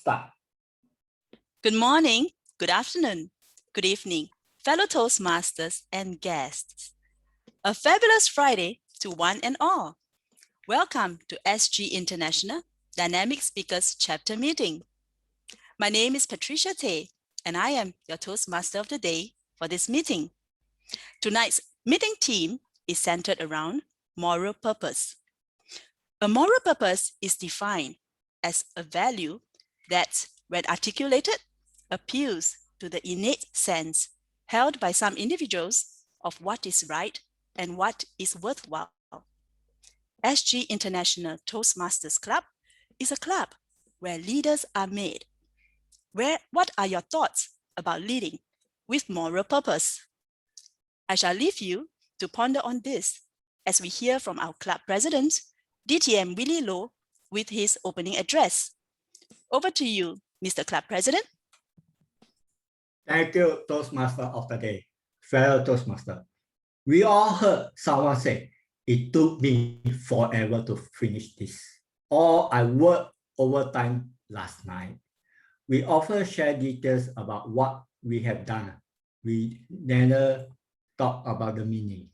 Start. Good morning, good afternoon, good evening, fellow Toastmasters and guests. A fabulous Friday to one and all. Welcome to SG International Dynamic Speakers Chapter Meeting. My name is Patricia Tay, and I am your Toastmaster of the day for this meeting. Tonight's meeting theme is centered around moral purpose. A moral purpose is defined as a value that, when articulated, appeals to the innate sense held by some individuals of what is right and what is worthwhile. SG International Toastmasters Club is a club where leaders are made. What are your thoughts about leading with moral purpose? I shall leave you to ponder on this as we hear from our club president, DTM Willie Loh, with his opening address. Over to you, Mr. Club President. Thank you, Toastmaster of the day, fellow Toastmaster. We all heard someone say, it took me forever to finish this, or I worked overtime last night. We often share details about what we have done. We never talk about the meaning.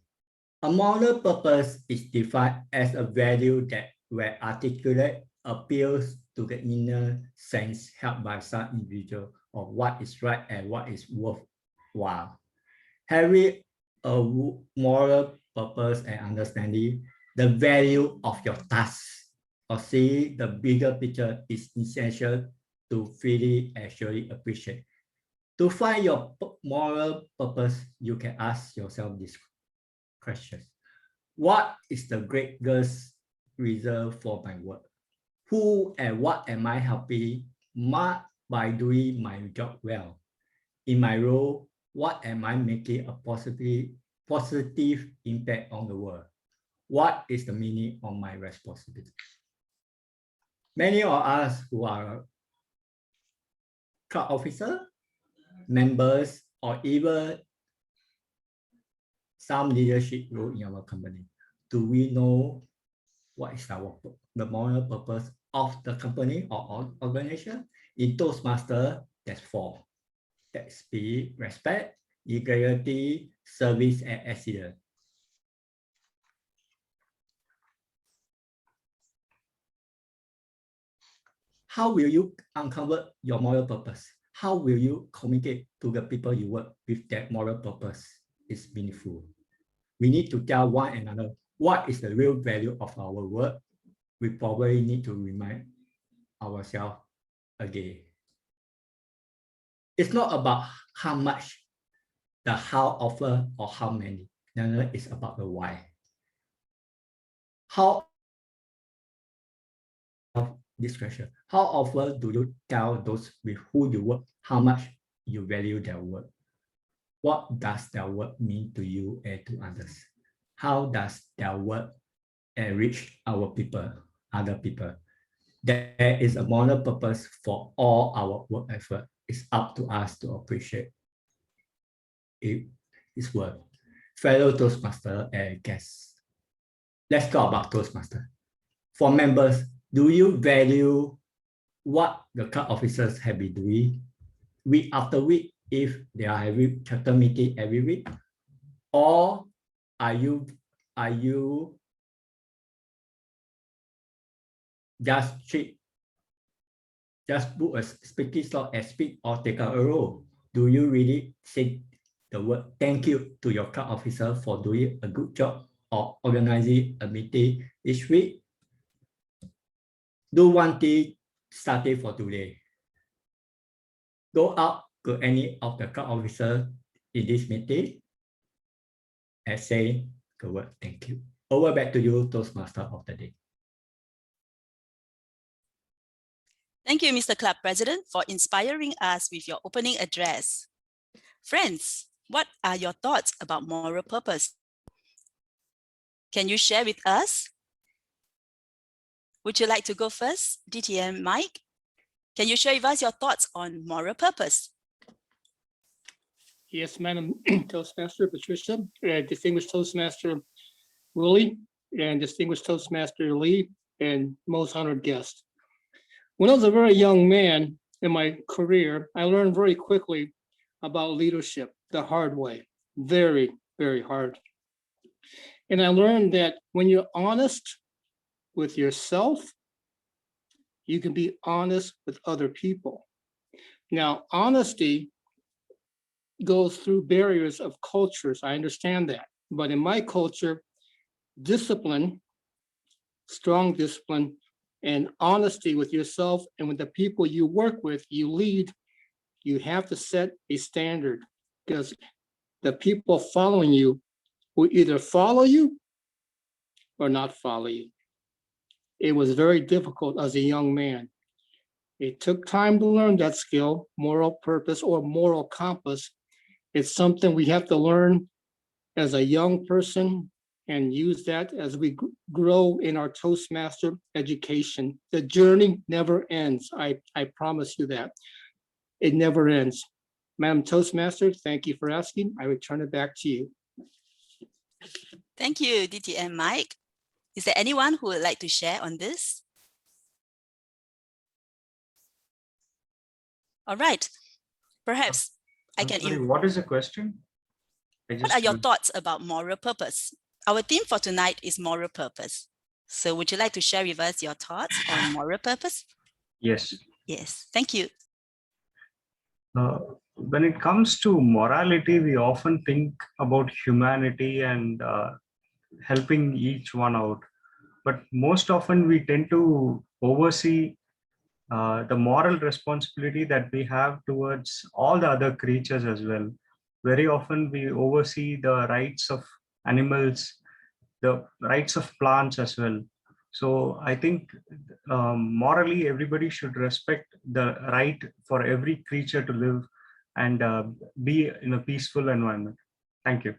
A moral purpose is defined as a value that, where articulate, appeals to the inner sense held by some individual of what is right and what is worthwhile. Having a moral purpose and understanding the value of your task or seeing the bigger picture is essential to fully actually appreciate. To find your moral purpose, you can ask yourself this question. What is the greatest reason for my work? Who and what am I helping by doing my job well? In my role, what am I making a positive impact on the world? What is the meaning of my responsibility? Many of us who are club officers, members, or even some leadership role in our company, do we know what is the moral purpose of the company or organization? In Toastmaster, there's 4. That's be respect, equality, service, and excellence. How will you uncover your moral purpose? How will you communicate to the people you work with that moral purpose is meaningful? We need to tell one another what is the real value of our work. We probably need to remind ourselves again. It's not about how much, the how often, or how many. No, it's about the why. This question, how often do you tell those with who you work how much you value their work? What does their work mean to you and to others? How does their work enrich our people, other people? There is a moral purpose for all our work effort. It's up to us to appreciate its work. Fellow Toastmaster and guests, let's talk about Toastmaster. For members, do you value what the club officers have been doing week after week if they are having chapter meeting every week? Or are you just book a speaking slot and speak or take out a role? Do you really say the word thank you to your club officer for doing a good job or organizing a meeting each week? Do one thing starting for today. Go out to any of the club officers in this meeting and say the word thank you. Over back to you, Toastmaster of the day. Thank you, Mr. Club President, for inspiring us with your opening address. Friends, what are your thoughts about moral purpose? Can you share with us? Would you like to go first, DTM Mike? Can you share with us your thoughts on moral purpose? Yes, Madam Toastmaster Patricia, distinguished Toastmaster Willie, and distinguished Toastmaster Lee, and most honored guest. When I was a very young man, in my career, I learned very quickly about leadership the hard way, very, very hard. And I learned that when you're honest with yourself, you can be honest with other people. Now, honesty goes through barriers of cultures. I understand that. But in my culture, discipline, strong discipline, and honesty with yourself and with the people you work with, you lead, you have to set a standard, because the people following you will either follow you or not follow you. It was very difficult as a young man. It took time to learn that skill, moral purpose or moral compass. It's something we have to learn as a young person and use that as we grow in our Toastmaster education. The journey never ends. I promise you that. It never ends. Madam Toastmaster, thank you for asking. I return it back to you. Thank you, DTM Mike. Is there anyone who would like to share on this? All right, perhaps I can. Sorry, what is the question? What are your thoughts about moral purpose? Our theme for tonight is moral purpose. So would you like to share with us your thoughts on moral purpose? Yes. Yes, thank you. When it comes to morality, we often think about humanity and helping each one out. But most often we tend to oversee the moral responsibility that we have towards all the other creatures as well. Very often we oversee the rights of animals, the rights of plants as well. So I think morally everybody should respect the right for every creature to live and be in a peaceful environment. Thank you.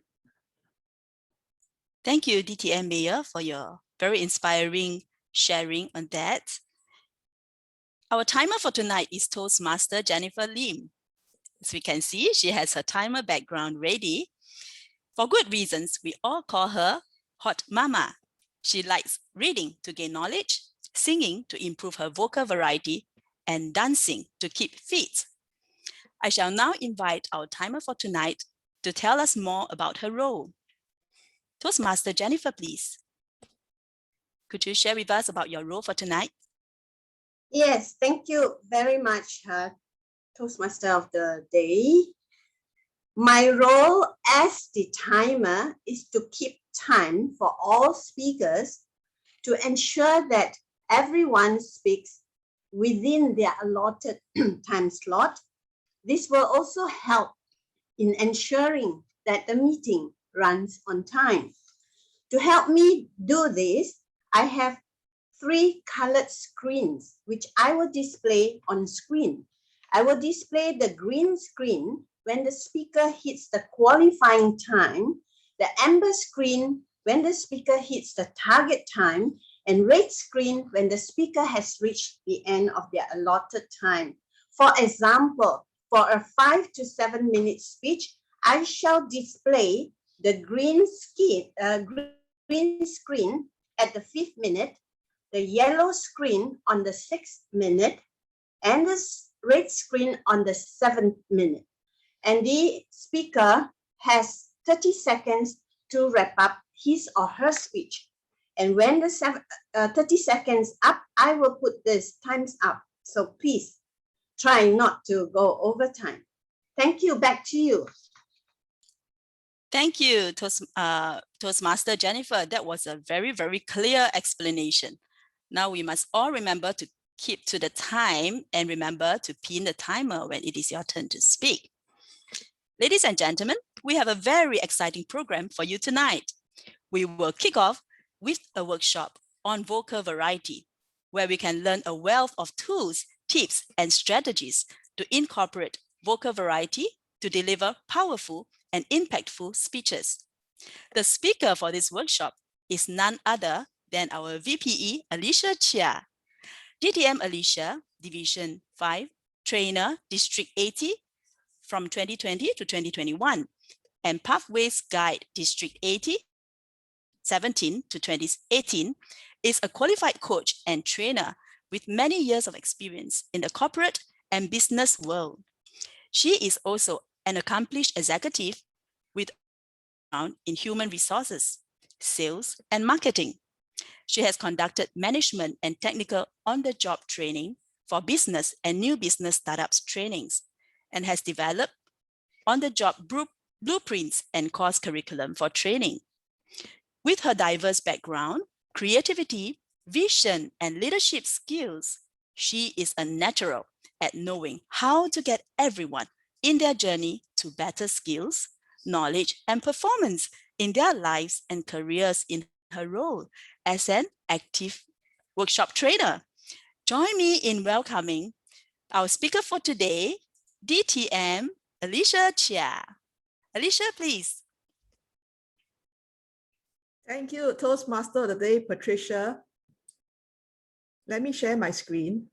Thank you, DTM Mayor, for your very inspiring sharing on that. Our timer for tonight is Toastmaster Jennifer Lim. As we can see, she has her timer background ready. For good reasons, we all call her Hot Mama. She likes reading to gain knowledge, singing to improve her vocal variety, and dancing to keep fit. I shall now invite our timer for tonight to tell us more about her role. Toastmaster Jennifer, please. Could you share with us about your role for tonight? Yes, thank you very much, Toastmaster of the Day. My role as the timer is to keep time for all speakers to ensure that everyone speaks within their allotted time slot. This will also help in ensuring that the meeting runs on time. To help me do this, I have 3 colored screens, which I will display on screen. I will display the green screen when the speaker hits the qualifying time, the amber screen when the speaker hits the target time, and red screen when the speaker has reached the end of their allotted time. For example, for a 5 to 7 minute speech, I shall display the green screen at the 5th minute, the yellow screen on the 6th minute, and the red screen on the 7th minute. And the speaker has 30 seconds to wrap up his or her speech. And when the 30 seconds up, I will put this times up. So please try not to go over time. Thank you. Back to you. Thank you, Toastmaster Jennifer. That was a very, very clear explanation. Now we must all remember to keep to the time and remember to pin the timer when it is your turn to speak. Ladies and gentlemen, we have a very exciting program for you tonight. We will kick off with a workshop on vocal variety, where we can learn a wealth of tools, tips, and strategies to incorporate vocal variety to deliver powerful and impactful speeches. The speaker for this workshop is none other than our VPE, Alicia Chia. DTM Alicia, Division 5, Trainer, District 80 from 2020 to 2021, and Pathways Guide, District 80, 17 to 2018, is a qualified coach and trainer with many years of experience in the corporate and business world. She is also an accomplished executive with background in human resources, sales, and marketing. She has conducted management and technical on-the-job training for business and new business startups trainings, and has developed on-the-job blueprints and course curriculum for training. With her diverse background, creativity, vision, and leadership skills, she is a natural at knowing how to get everyone in their journey to better skills, knowledge, and performance in their lives and careers in her role as an active workshop trainer. Join me in welcoming our speaker for today, DTM Alicia Chia. Alicia, please. Thank you, Toastmaster of the Day, Patricia. Let me share my screen.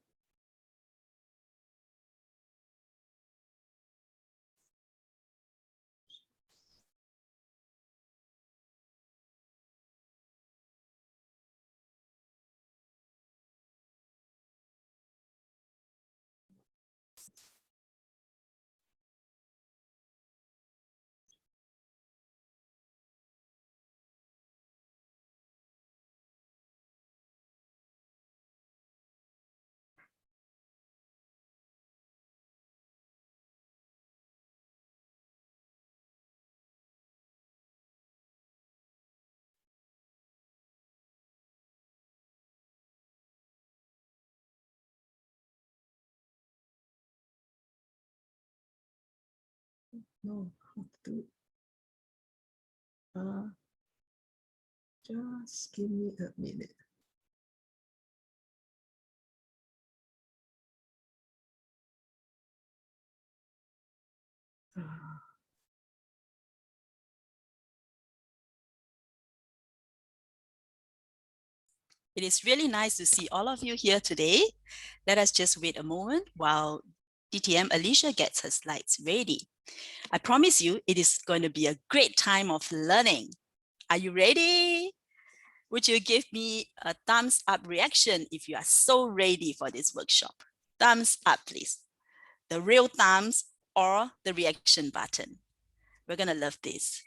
No, how to do it? Just give me a minute. It is really nice to see all of you here today. Let us just wait a moment while DTM Alicia gets her slides ready. I promise you, it is going to be a great time of learning. Are you ready? Would you give me a thumbs up reaction if you are so ready for this workshop? Thumbs up, please. The real thumbs or the reaction button. We're going to love this.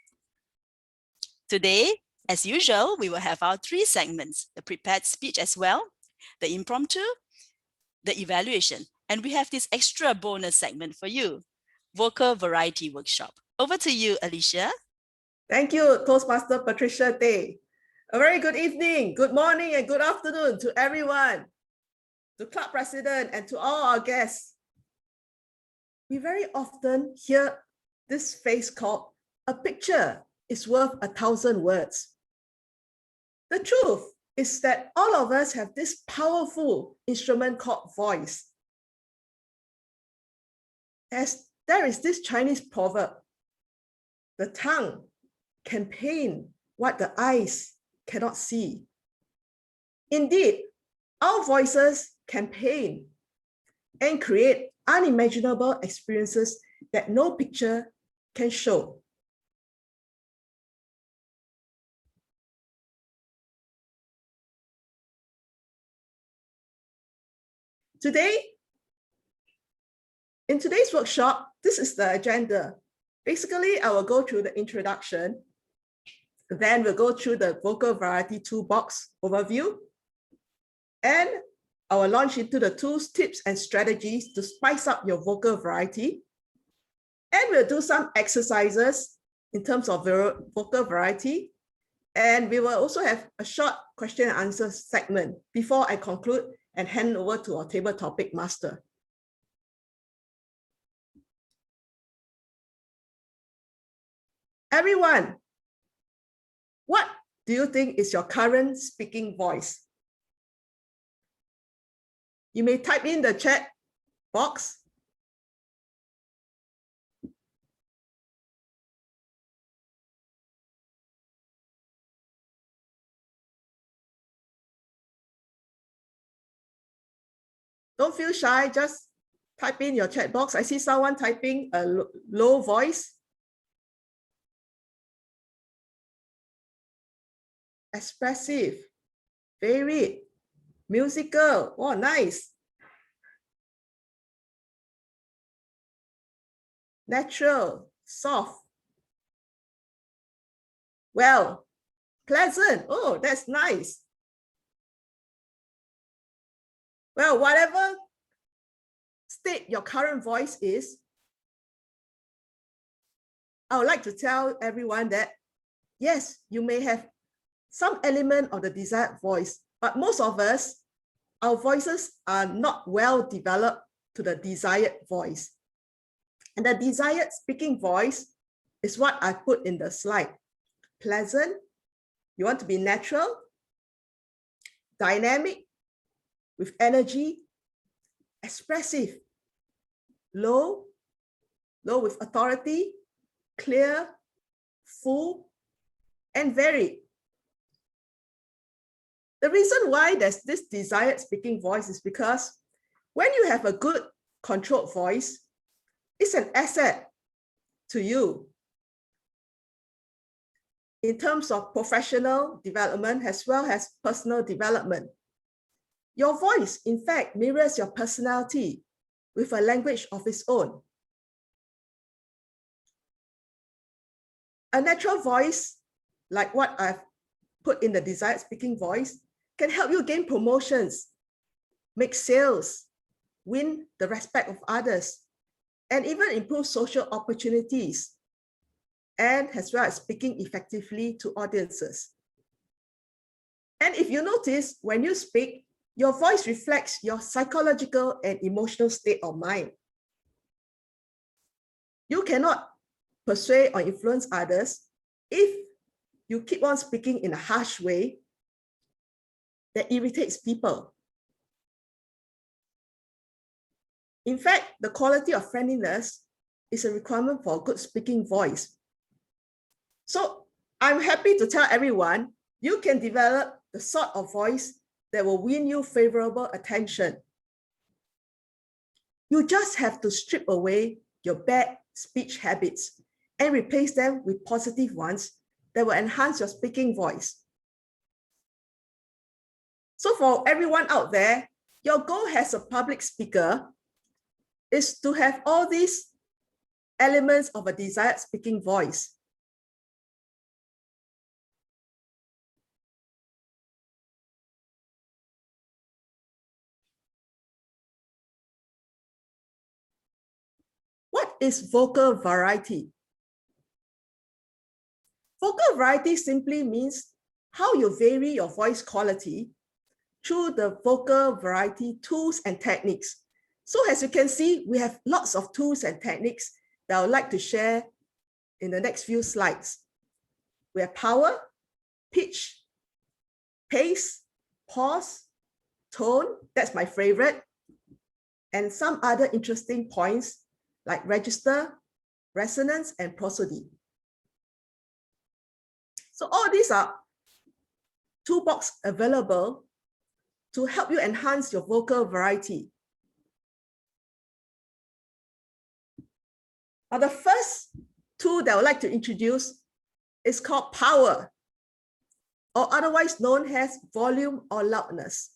Today, as usual, we will have our 3 segments, the prepared speech as well, the impromptu, the evaluation, and we have this extra bonus segment for you, vocal variety workshop. Over to you, Alicia. Thank you, Toastmaster Patricia Day. A very good evening, good morning, and good afternoon to everyone, to club president and to all our guests. We very often hear this phrase called, a picture is worth 1,000 words. The truth is that all of us have this powerful instrument called voice. As there is this Chinese proverb, the tongue can paint what the eyes cannot see. Indeed, our voices can paint and create unimaginable experiences that no picture can show. Today, in today's workshop, this is the agenda. Basically, I will go through the introduction, then we'll go through the vocal variety toolbox overview, and I will launch into the tools, tips, and strategies to spice up your vocal variety. And we'll do some exercises in terms of vocal variety. And we will also have a short question and answer segment before I conclude and hand over to our table topic master. Everyone, what do you think is your current speaking voice? You may type in the chat box. Don't feel shy, just type in your chat box. I see someone typing a low voice. Expressive, varied, musical. Oh, nice. natural, soft. Well, pleasant. Oh, that's nice. Well, whatever state your current voice is, I would like to tell everyone that, yes, you may have some element of the desired voice, but most of us, our voices are not well developed to the desired voice. And the desired speaking voice is what I put in the slide. Pleasant, you want to be natural, dynamic, with energy, expressive, low with authority, clear, full, and varied. The reason why there's this desired speaking voice is because when you have a good controlled voice, it's an asset to you in terms of professional development as well as personal development. Your voice, in fact, mirrors your personality with a language of its own. A natural voice, like what I've put in the desired speaking voice, can help you gain promotions, make sales, win the respect of others, and even improve social opportunities, and as well as speaking effectively to audiences. And if you notice, when you speak, your voice reflects your psychological and emotional state of mind. You cannot persuade or influence others if you keep on speaking in a harsh way that irritates people. In fact, the quality of friendliness is a requirement for a good speaking voice. So I'm happy to tell everyone, you can develop the sort of voice that will win you favorable attention. You just have to strip away your bad speech habits and replace them with positive ones that will enhance your speaking voice. So for everyone out there, your goal as a public speaker is to have all these elements of a desired speaking voice. What is vocal variety? Vocal variety simply means how you vary your voice quality through the vocal variety tools and techniques. So as you can see, we have lots of tools and techniques that I would like to share in the next few slides. We have power, pitch, pace, pause, tone, that's my favorite, and some other interesting points like register, resonance, and prosody. So all these are toolbox available to help you enhance your vocal variety. Now, the first tool that I would like to introduce is called power, or otherwise known as volume or loudness.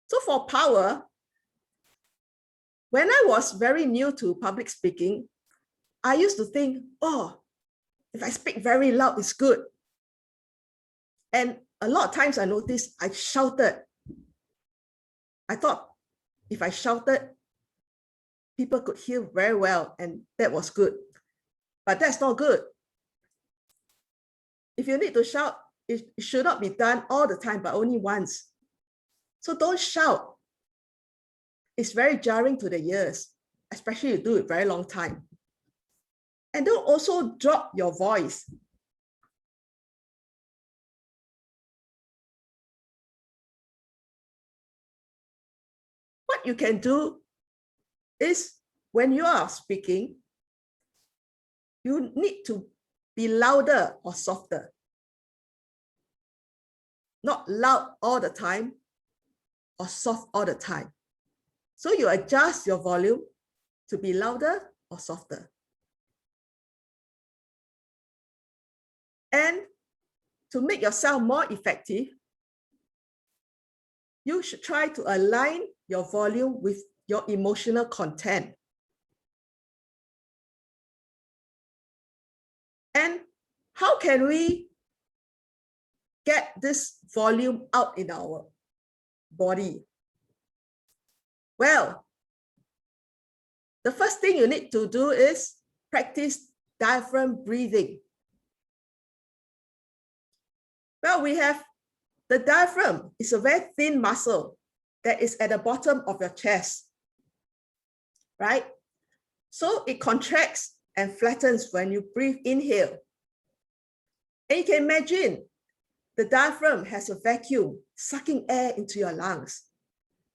So for power, when I was very new to public speaking, I used to think, oh, if I speak very loud, it's good. And a lot of times I noticed I shouted. I thought if I shouted, people could hear very well, and that was good. But that's not good. If you need to shout, it should not be done all the time, but only once. So don't shout. It's very jarring to the ears, especially if you do it very long time. And don't also drop your voice. What you can do is when you are speaking, you need to be louder or softer. Not loud all the time or soft all the time. So you adjust your volume to be louder or softer. And to make yourself more effective, you should try to align your volume with your emotional content. And how can we get this volume out in our body? Well, the first thing you need to do is practice diaphragm breathing. Well, we have the diaphragm. It's a very thin muscle that is at the bottom of your chest, right? So it contracts and flattens when you breathe, inhale. And you can imagine the diaphragm has a vacuum sucking air into your lungs.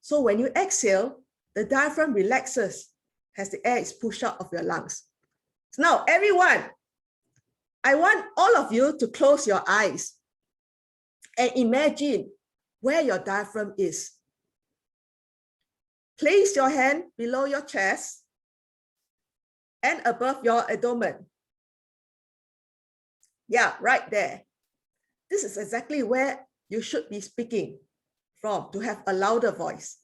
So when you exhale, the diaphragm relaxes as the air is pushed out of your lungs. So now, everyone, I want all of you to close your eyes and imagine where your diaphragm is. Place your hand below your chest and above your abdomen. Yeah, right there. This is exactly where you should be speaking from to have a louder voice.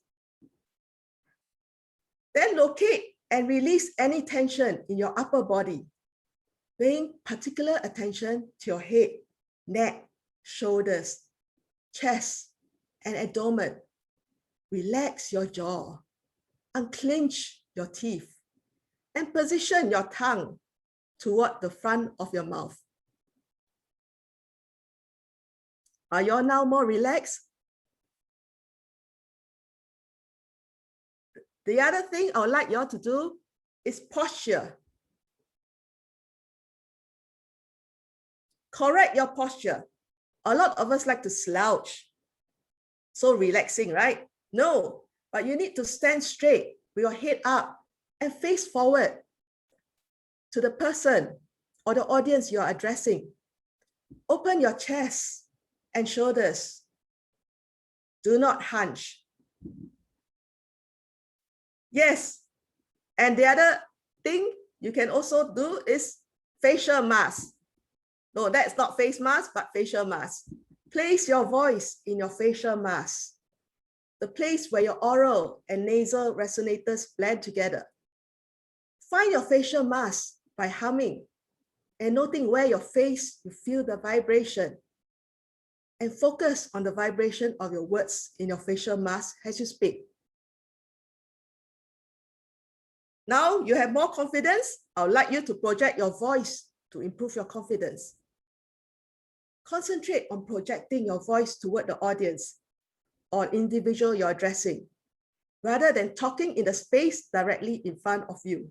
Then locate and release any tension in your upper body, paying particular attention to your head, neck, shoulders, chest, and abdomen. Relax your jaw, unclench your teeth, and position your tongue toward the front of your mouth. Are you all now more relaxed? The other thing I would like you all to do is posture. Correct your posture. A lot of us like to slouch. So relaxing, right? No, but you need to stand straight with your head up and face forward to the person or the audience you are addressing. Open your chest and shoulders. Do not hunch. Yes, and the other thing you can also do is facial mask. No, that's not face mask, but facial mask. Place your voice in your facial mask, the place where your oral and nasal resonators blend together. Find your facial mask by humming and noting where your face, you feel the vibration, and focus on the vibration of your words in your facial mask as you speak. Now you have more confidence. I would like you to project your voice to improve your confidence. Concentrate on projecting your voice toward the audience or individual you're addressing, rather than talking in the space directly in front of you.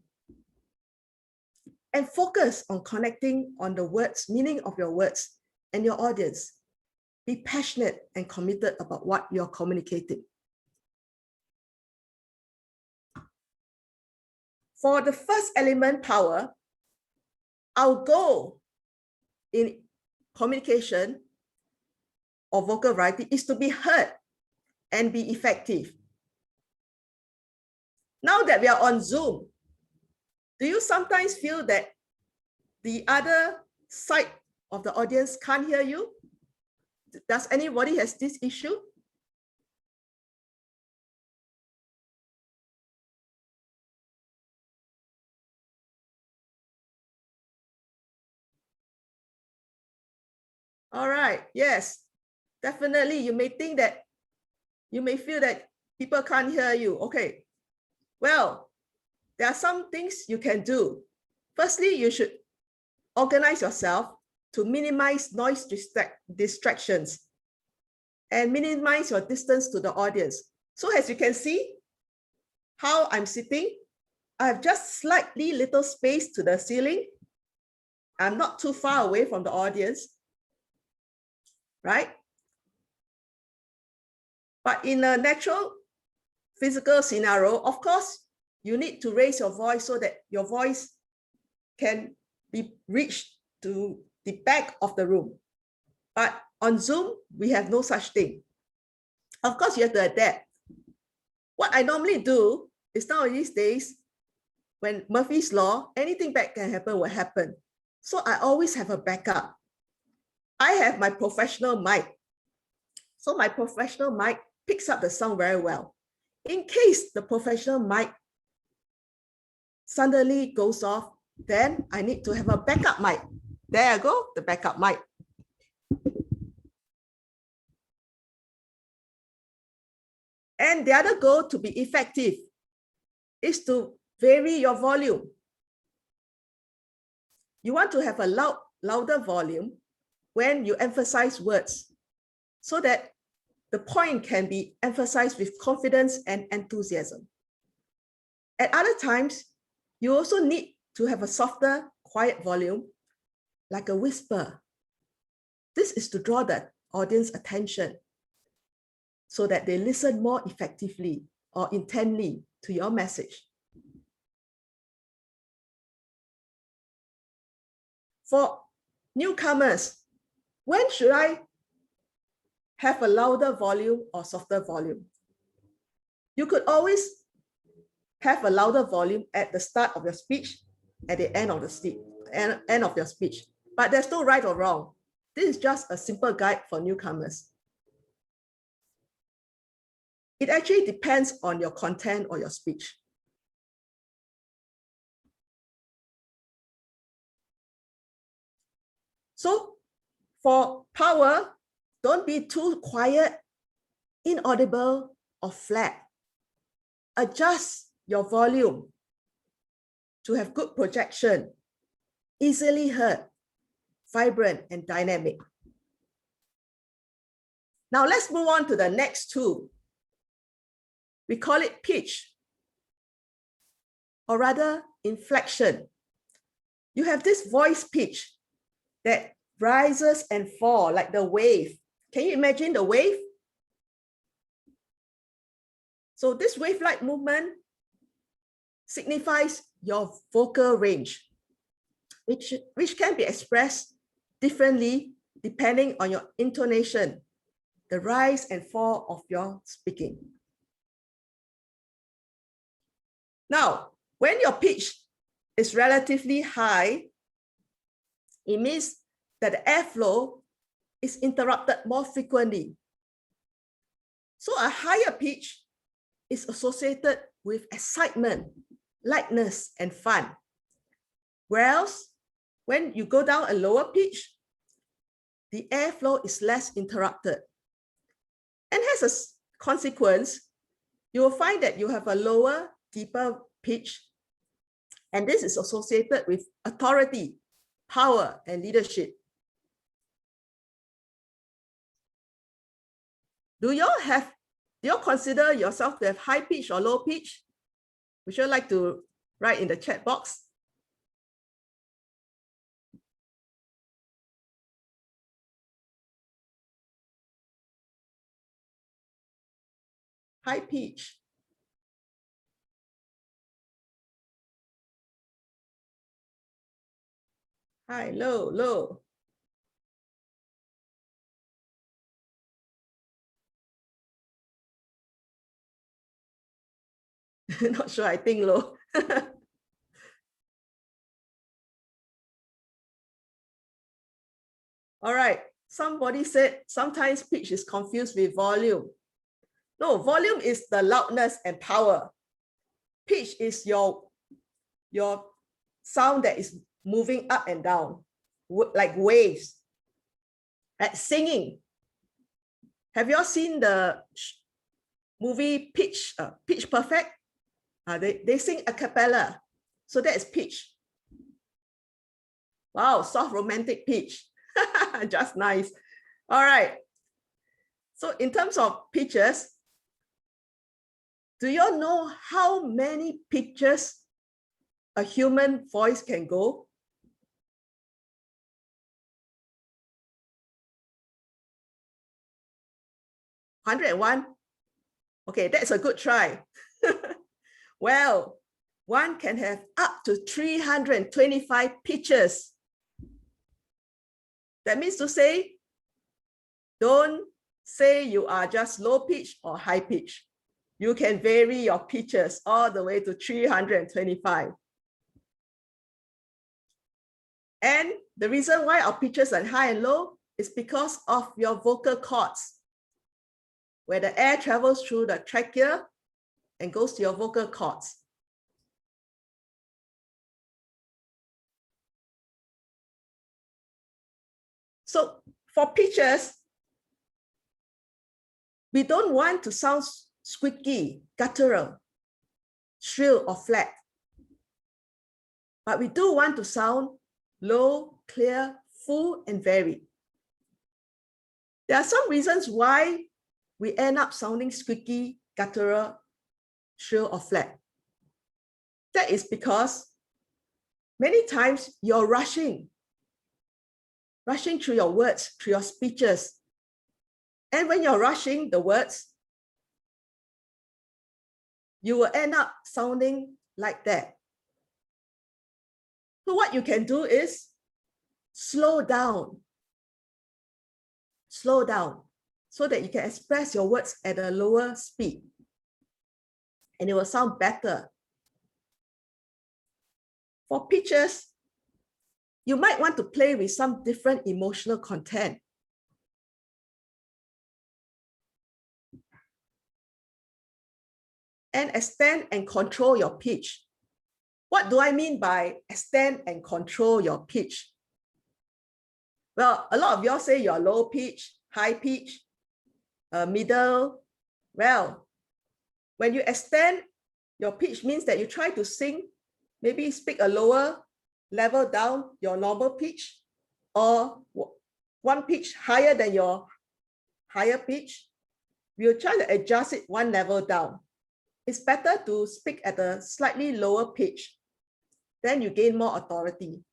And focus on connecting on the words, meaning of your words and your audience. Be passionate and committed about what you're communicating. For the first element, power, our goal in communication or vocal variety is to be heard and be effective. Now that we are on Zoom, do you sometimes feel that the other side of the audience can't hear you? Does anybody has this issue? All right, yes, definitely. You may think that, you may feel that people can't hear you. Okay, well, there are some things you can do. Firstly, you should organize yourself to minimize noise distractions and minimize your distance to the audience. So as you can see, how I'm sitting, I have just slightly little space to the ceiling. I'm not too far away from the audience, right? But in a natural physical scenario, of course, you need to raise your voice so that your voice can be reached to the back of the room. But on Zoom, we have no such thing. Of course, you have to adapt. What I normally do is nowadays days, when Murphy's Law, anything bad can happen will happen. So I always have a backup. I have my professional mic. So my professional mic picks up the sound very well. In case the professional mic suddenly goes off, then I need to have a backup mic. There I go, the backup mic. And the other goal to be effective is to vary your volume. You want to have a louder volume when you emphasize words so that the point can be emphasized with confidence and enthusiasm. At other times, you also need to have a softer, quiet volume, like a whisper. This is to draw the audience attention so that they listen more effectively or intently to your message. For newcomers, when should I have a louder volume or softer volume? You could always have a louder volume at the start of your speech, at the end of your speech, but there's no right or wrong. This is just a simple guide for newcomers. It actually depends on your content or your speech. So for power, don't be too quiet, inaudible, or flat. Adjust your volume to have good projection, easily heard, vibrant, and dynamic. Now let's move on to the next two. We call it pitch, or rather inflection. You have this voice pitch that rises and falls like the wave. Can you imagine the wave? So this wave-like movement signifies your vocal range, which can be expressed differently depending on your intonation, the rise and fall of your speaking. Now, when your pitch is relatively high, it means that the airflow is interrupted more frequently. So a higher pitch is associated with excitement, lightness, and fun. Whereas when you go down a lower pitch, the airflow is less interrupted. And as a consequence, you will find that you have a lower, deeper pitch. And this is associated with authority, power, and leadership. Do you consider yourself to have high pitch or low pitch? Would you like to write in the chat box? High pitch. High, low, low. Not sure, I think low. All right, somebody said sometimes pitch is confused with volume. No, volume is the loudness and power. Pitch is your sound that is moving up and down, like waves, like singing. Have you all seen the movie Pitch Perfect? They sing acapella, so that is pitch. Wow, soft romantic pitch. Just nice. All right. So in terms of pitches, do you all know how many pitches a human voice can go? (101) Okay, that's a good try. Well, one can have up to 325 pitches. That means to say, don't say you are just low pitch or high pitch. You can vary your pitches all the way to 325. And the reason why our pitches are high and low is because of your vocal cords. where the air travels through the trachea and goes to your vocal cords. So for pitches, we don't want to sound squeaky, guttural, shrill, or flat. But we do want to sound low, clear, full, and varied. There are some reasons why we end up sounding squeaky, guttural, shrill, or flat. That is because many times you're rushing through your words, through your speeches. And when you're rushing the words, you will end up sounding like that. So what you can do is slow down so that you can express your words at a lower speed and it will sound better. For pitches, you might want to play with some different emotional content. And extend and control your pitch. What do I mean by extend and control your pitch? Well, a lot of y'all say you're low pitch, high pitch, middle. Well, when you extend your pitch means that you try to sing, maybe speak a lower level down your normal pitch, or one pitch higher than your higher pitch. We'll try to adjust it one level down. It's better to speak at a slightly lower pitch. Then you gain more authority.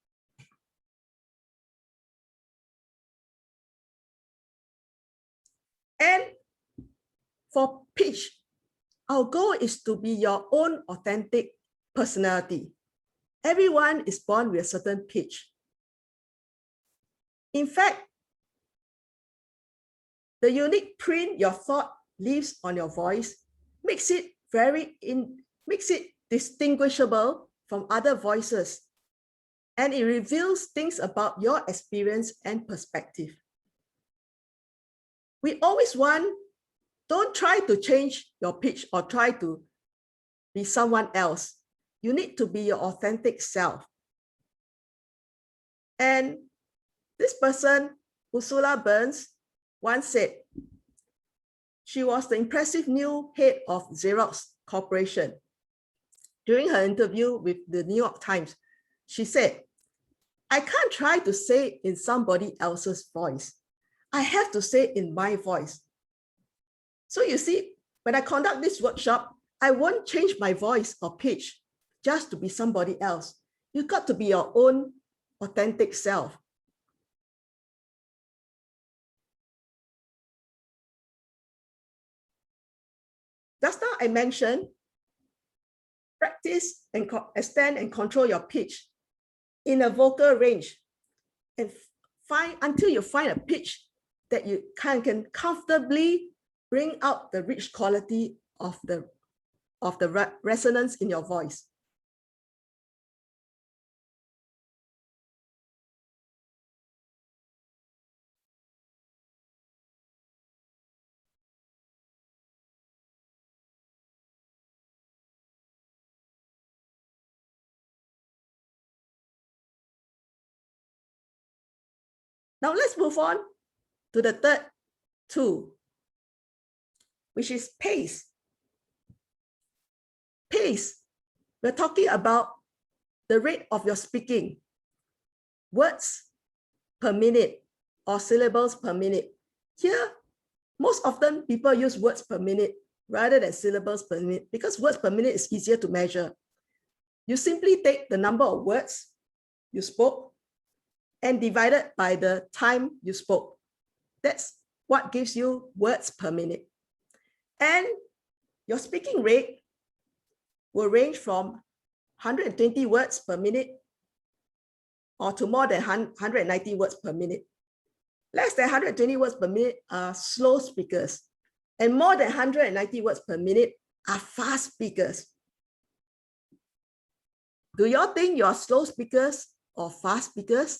And for pitch, our goal is to be your own authentic personality. Everyone is born with a certain pitch. In fact, the unique print your thought leaves on your voice makes it distinguishable from other voices, and it reveals things about your experience and perspective. We always don't try to change your pitch or try to be someone else. You need to be your authentic self. And this person, Ursula Burns, once said, she was the impressive new head of Xerox Corporation. During her interview with the New York Times, she said, I can't try to say it in somebody else's voice. I have to say it in my voice. So you see, when I conduct this workshop, I won't change my voice or pitch just to be somebody else. You've got to be your own authentic self. Just now I mentioned, practice and extend and control your pitch in a vocal range and until you find a pitch that you can comfortably bring out the rich quality of the resonance in your voice. Now let's move on to the third tool, which is pace. Pace, we're talking about the rate of your speaking, words per minute or syllables per minute. Here, most often people use words per minute rather than syllables per minute because words per minute is easier to measure. You simply take the number of words you spoke and divide it by the time you spoke. That's what gives you words per minute. And your speaking rate will range from 120 words per minute or to more than 190 words per minute. Less than 120 words per minute are slow speakers, and more than 190 words per minute are fast speakers. Do y'all think you're slow speakers or fast speakers?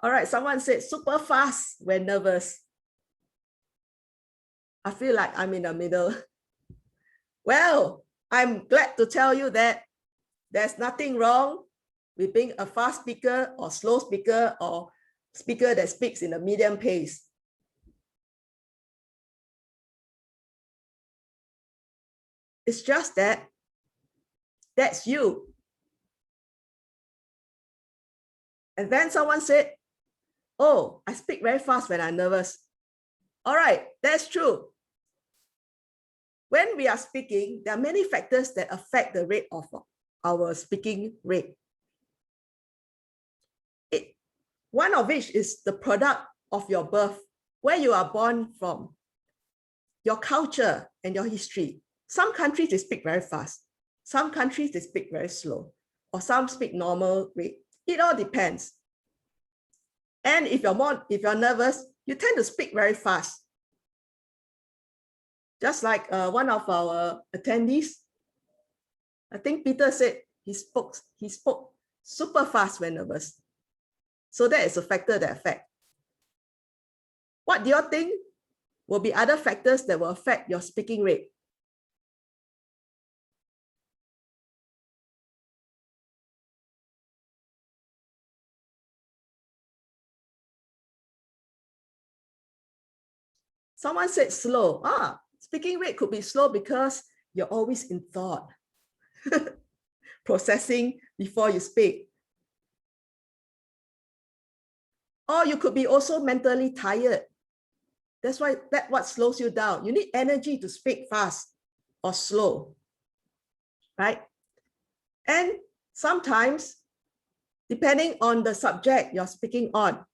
All right, someone said super fast when nervous. I feel like I'm in the middle. Well, I'm glad to tell you that there's nothing wrong with being a fast speaker or slow speaker or speaker that speaks in a medium pace. It's just that that's you. And then someone said, oh, I speak very fast when I'm nervous. All right, that's true. When we are speaking, there are many factors that affect the rate of our speaking rate. One of which is the product of your birth, where you are born from, your culture and your history. Some countries, they speak very fast. Some countries, they speak very slow, or some speak normal rate. It all depends. And if you're nervous, you tend to speak very fast. Just like one of our attendees, I think Peter said he spoke super fast when nervous. So that is a factor that affects. What do you think will be other factors that will affect your speaking rate? Someone said slow. Speaking rate could be slow because you're always in thought, processing before you speak. Or you could be also mentally tired. That's what slows you down. You need energy to speak fast or slow, right? And sometimes, depending on the subject you're speaking on,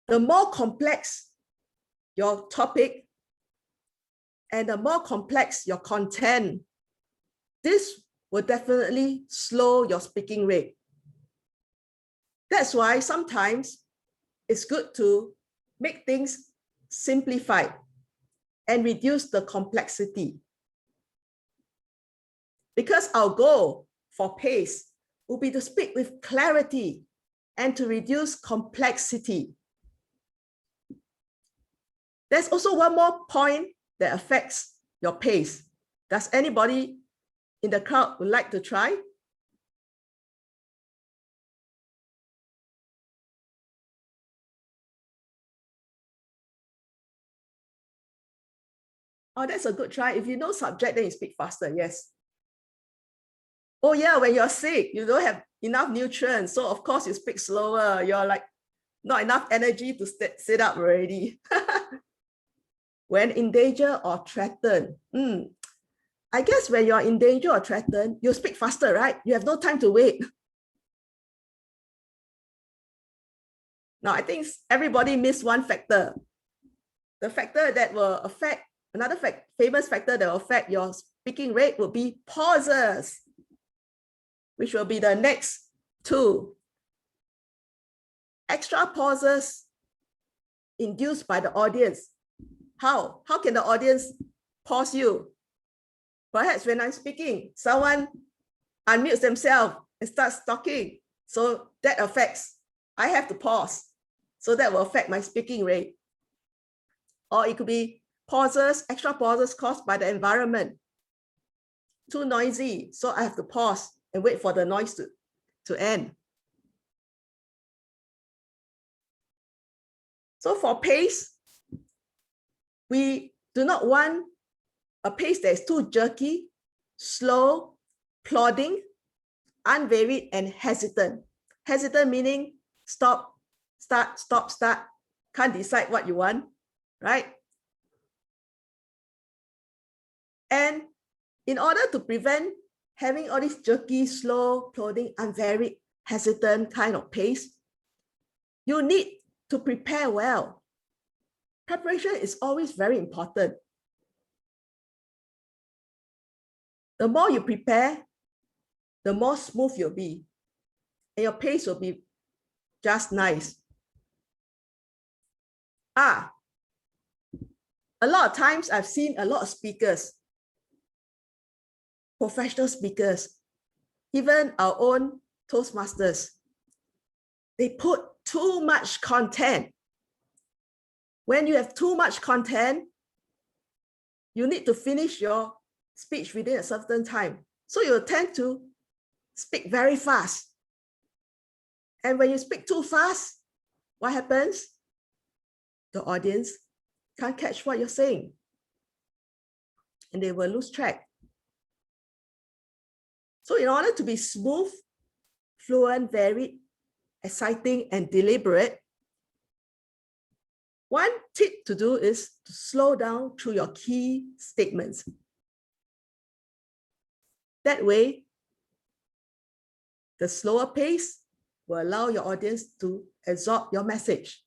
the more complex your topic and the more complex your content, this will definitely slow your speaking rate. That's why sometimes it's good to make things simplified and reduce the complexity. Because our goal for pace will be to speak with clarity and to reduce complexity. There's also one more point that affects your pace. Does anybody in the crowd would like to try? Oh, that's a good try. If you know subject, then you speak faster, yes. Oh yeah, when you're sick, you don't have enough nutrients. So of course you speak slower. You're like not enough energy to sit up already. When in danger or threatened, I guess when you're in danger or threatened, you speak faster, right? You have no time to wait. Now, I think everybody missed one factor. The factor that will affect, another famous factor that will affect your speaking rate will be pauses, which will be the next two. Extra pauses induced by the audience. How can the audience pause you? Perhaps when I'm speaking, someone unmutes themselves and starts talking. So that affects, I have to pause. So that will affect my speaking rate. Or it could be pauses, extra pauses caused by the environment. Too noisy, so I have to pause and wait for the noise to end. So for pace, we do not want a pace that is too jerky, slow, plodding, unvaried, and hesitant. Hesitant meaning stop, start, stop, start. Can't decide what you want, right? And in order to prevent having all this jerky, slow, plodding, unvaried, hesitant kind of pace, you need to prepare well. Preparation is always very important. The more you prepare, the more smooth you'll be. And your pace will be just nice. A lot of times I've seen a lot of speakers, professional speakers, even our own Toastmasters, they put too much content. When you have too much content, you need to finish your speech within a certain time. So you tend to speak very fast. And when you speak too fast, what happens? The audience can't catch what you're saying, and they will lose track. So in order to be smooth, fluent, varied, exciting, and deliberate, one tip to do is to slow down through your key statements. That way, the slower pace will allow your audience to absorb your message.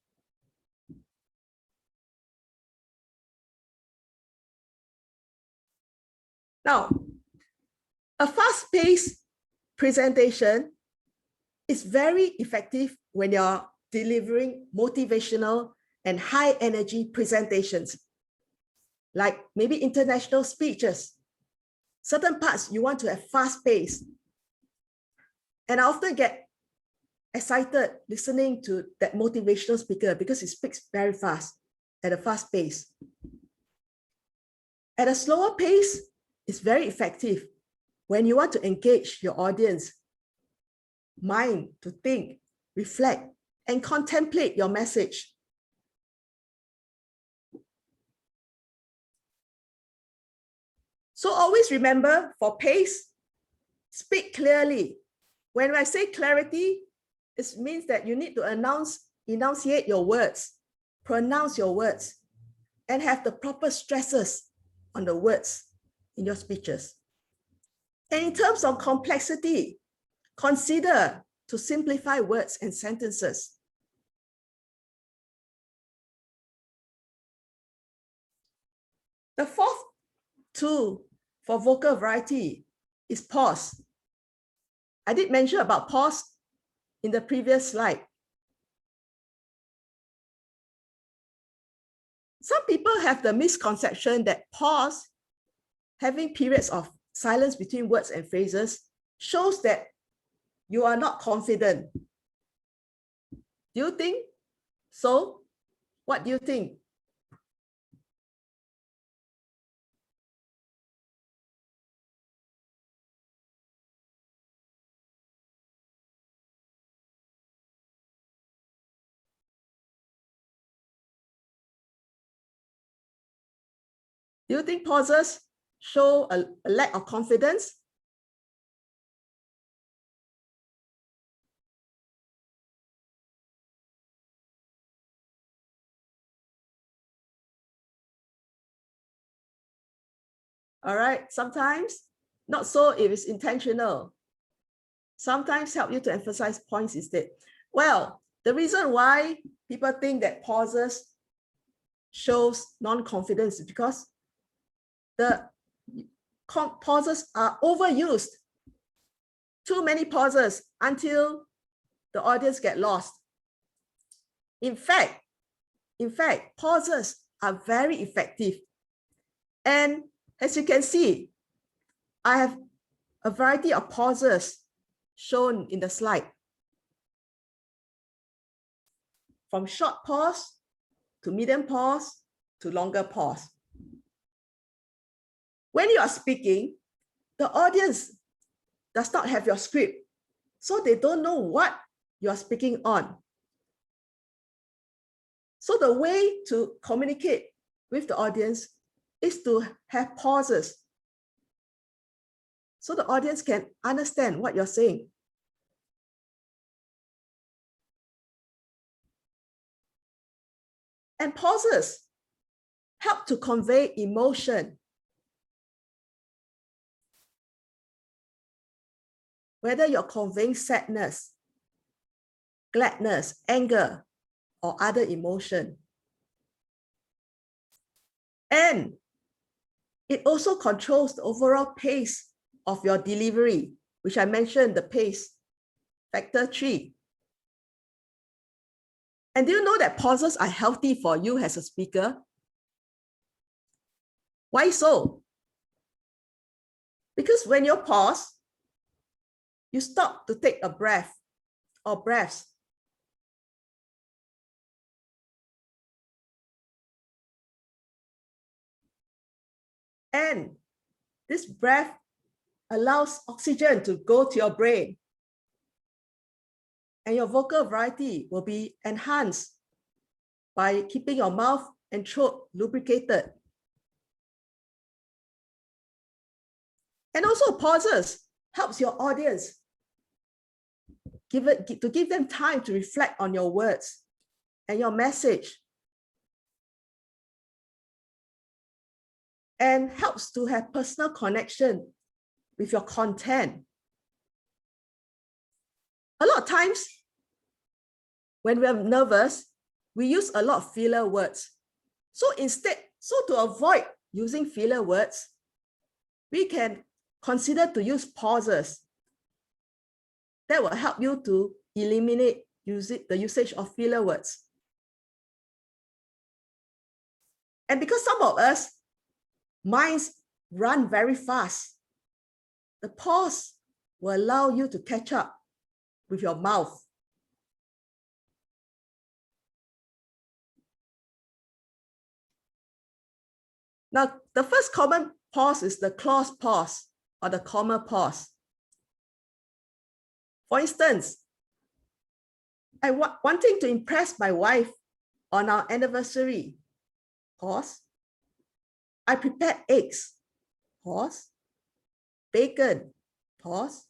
Now, a fast-paced presentation is very effective when you're delivering motivational and high-energy presentations, like maybe international speeches. Certain parts you want to have fast-paced. And I often get excited listening to that motivational speaker because he speaks very fast at a fast pace. At a slower pace, it's very effective when you want to engage your audience mind to think, reflect, and contemplate your message. So always remember, for pace, speak clearly. When I say clarity, it means that you need to enunciate your words, pronounce your words, and have the proper stresses on the words in your speeches. And in terms of complexity, consider to simplify words and sentences. The fourth tool for vocal variety is pause. I did mention about pause in the previous slide. Some people have the misconception that pause, having periods of silence between words and phrases, shows that you are not confident. Do you think so? What do you think? Do you think pauses show a lack of confidence? All right, sometimes not so if it's intentional. Sometimes help you to emphasize points instead. Well, the reason why people think that pauses shows non-confidence is because the pauses are overused. Too many pauses until the audience get lost. In fact, pauses are very effective. And as you can see, I have a variety of pauses shown in the slide. From short pause to medium pause to longer pause. When you are speaking, the audience does not have your script, so they don't know what you are speaking on. So the way to communicate with the audience is to have pauses so the audience can understand what you're saying. And pauses help to convey emotion. Whether you're conveying sadness, gladness, anger, or other emotion. And it also controls the overall pace of your delivery, which I mentioned, the pace, factor 3. And do you know that pauses are healthy for you as a speaker? Why so? Because when you pause, you stop to take a breath or breaths. And this breath allows oxygen to go to your brain. And your vocal variety will be enhanced by keeping your mouth and throat lubricated. And also pauses helps your audience to give them time to reflect on your words and your message, and helps to have personal connection with your content. A lot of times when we're nervous, we use a lot of filler words. So to avoid using filler words, we can consider to use pauses. That will help you to eliminate the usage of filler words. And because some of us, minds run very fast, the pause will allow you to catch up with your mouth. Now, the first common pause is the clause pause or the comma pause. For instance, I'm wanting to impress my wife on our anniversary. Pause. I prepared eggs. Pause. Bacon. Pause.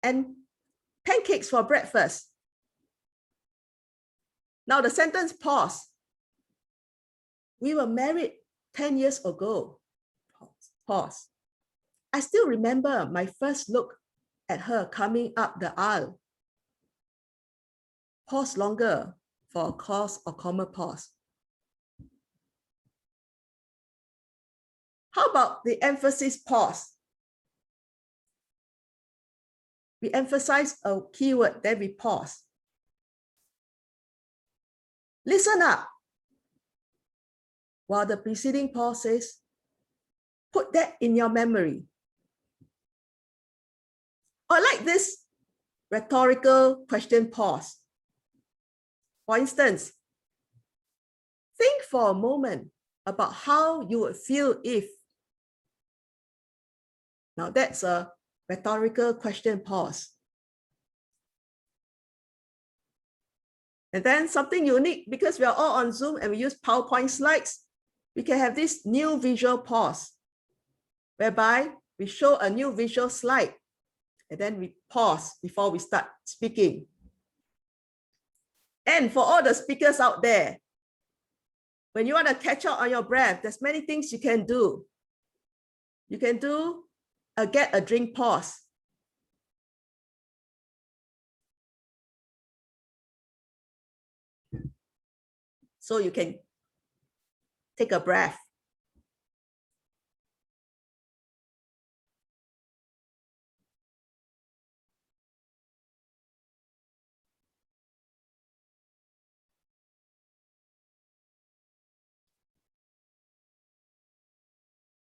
And pancakes for breakfast. Now the sentence pause. We were married 10 years ago. Pause. I still remember my first look at her coming up the aisle. Pause longer for a clause or comma pause. How about the emphasis pause? We emphasize a keyword, then we pause. Listen up. While the preceding pause says, put that in your memory. Or like this rhetorical question pause. For instance, think for a moment about how you would feel if. Now that's a rhetorical question pause. And then something unique, because we are all on Zoom and we use PowerPoint slides, we can have this new visual pause, whereby we show a new visual slide and then we pause before we start speaking. And for all the speakers out there, when you want to catch up on your breath, there's many things you can do. You can do a get a drink pause. So you can take a breath.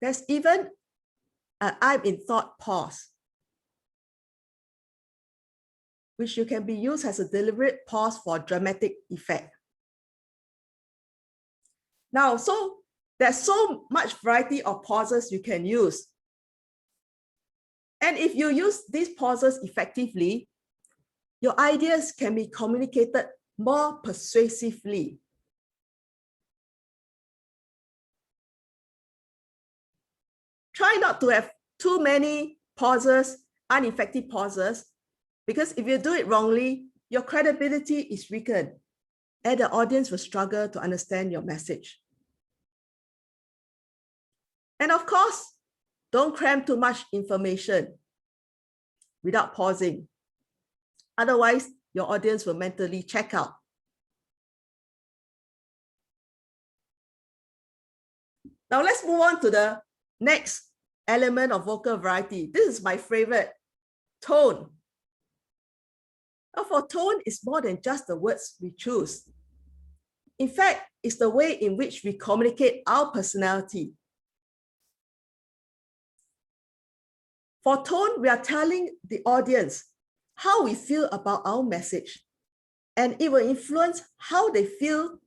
There's even an I'm in thought pause, which you can be used as a deliberate pause for dramatic effect. Now, so there's so much variety of pauses you can use. And if you use these pauses effectively, your ideas can be communicated more persuasively. Try not to have too many pauses, ineffective pauses, because if you do it wrongly, your credibility is weakened and the audience will struggle to understand your message. And of course, don't cram too much information without pausing. Otherwise, your audience will mentally check out. Now let's move on to the next element of vocal variety. This is my favorite, tone. Now for tone, it's more than just the words we choose. In fact, it's the way in which we communicate our personality. For tone, we are telling the audience how we feel about our message, and it will influence how they feel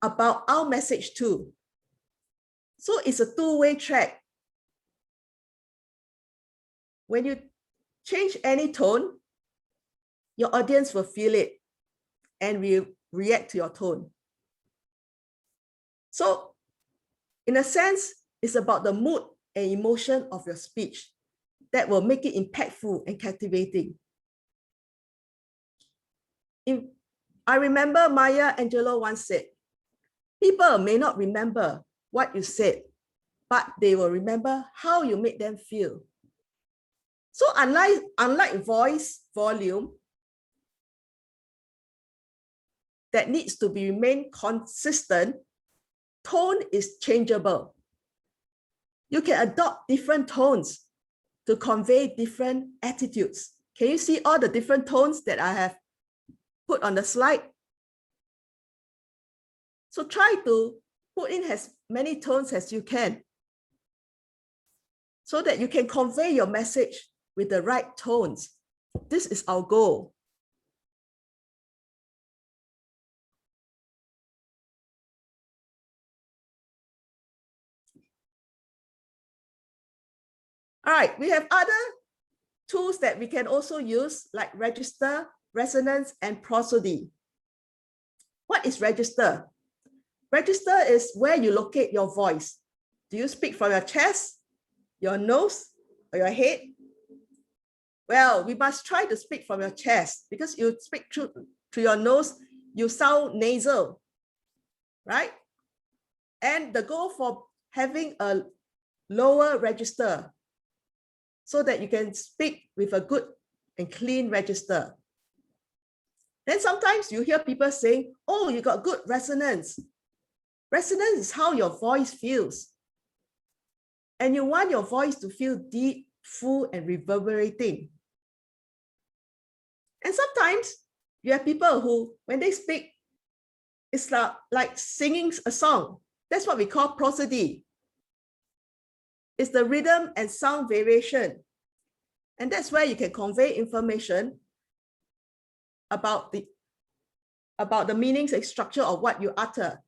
about our message too. So it's a two-way track. When you change any tone, your audience will feel it and will react to your tone. So in a sense, it's about the mood and emotion of your speech that will make it impactful and captivating. I remember Maya Angelou once said, people may not remember what you said, but they will remember how you made them feel. So unlike voice volume that needs to be remain consistent, tone is changeable. You can adopt different tones to convey different attitudes. Can you see all the different tones that I have put on the slide? So try to put in as many tones as you can so that you can convey your message with the right tones. This is our goal. All right, we have other tools that we can also use like register, resonance, and prosody. What is register? Register is where you locate your voice. Do you speak from your chest, your nose, or your head? Well, we must try to speak from your chest because you speak through your nose, you sound nasal, right? And the goal for having a lower register so that you can speak with a good and clean register. Then sometimes you hear people saying, oh, you got good resonance. Resonance is how your voice feels. And you want your voice to feel deep, full, and reverberating. And sometimes you have people who, when they speak, it's like singing a song. That's what we call prosody. It's the rhythm and sound variation. And that's where you can convey information about the meanings and structure of what you utter.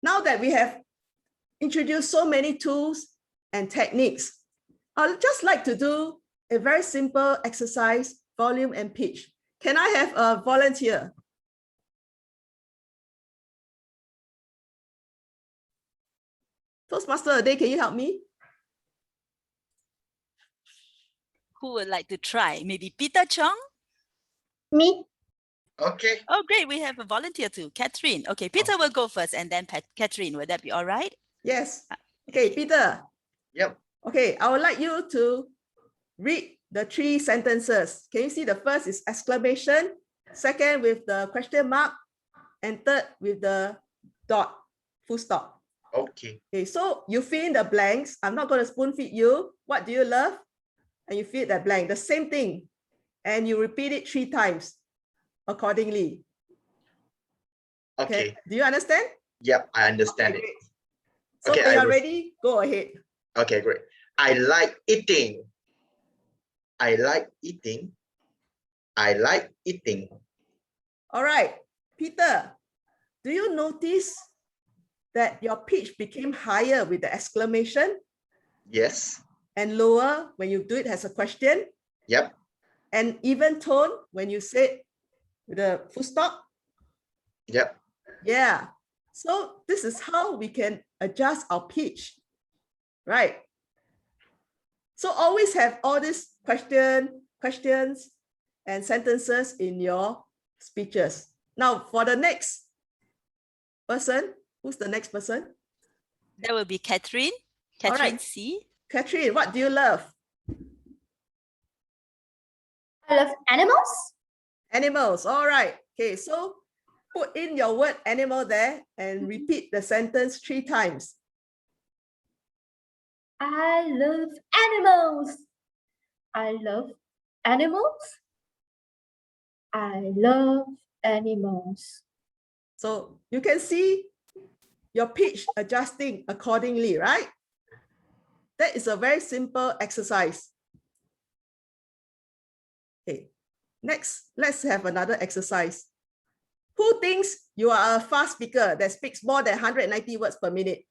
Now that we have introduced so many tools and techniques, I'd just like to do a very simple exercise, volume and pitch. Can I have a volunteer? Toastmaster a day, can you help me? Who would like to try? Maybe Peter Chong? Me? Okay. Oh, great. We have a volunteer too, Catherine. Okay, Peter will go first and then Catherine. Would that be all right? Yes. Okay, Peter. Yep. Okay, I would like you to read the 3 sentences. Can you see the first is exclamation, second with the question mark, and third with the dot, full stop. Okay. Okay, so you fill in the blanks. I'm not going to spoon feed you. What do you love? And you fill that blank. The same thing. And you repeat it 3 times accordingly. Okay. Do you understand? Yep, I understand it. Great. So Okay, when you're ready, go ahead. Okay, great. I like eating. I like eating. I like eating. All right, Peter, do you notice that your pitch became higher with the exclamation Yes. and lower when you do it as a question? Yep. And even tone when you say it with a full stop? Yep. Yeah. So this is how we can adjust our pitch, right? So always have all these questions and sentences in your speeches. Now for the next person, who's the next person? That will be Catherine. All Catherine right. C. Catherine, what do you love? I love animals. Animals. All right. Okay, so put in your word animal there and repeat the sentence 3 times. I love animals. I love animals. I love animals. So you can see your pitch adjusting accordingly, right? That is a very simple exercise. Okay, next, let's have another exercise. Who thinks you are a fast speaker that speaks more than 190 words per minute?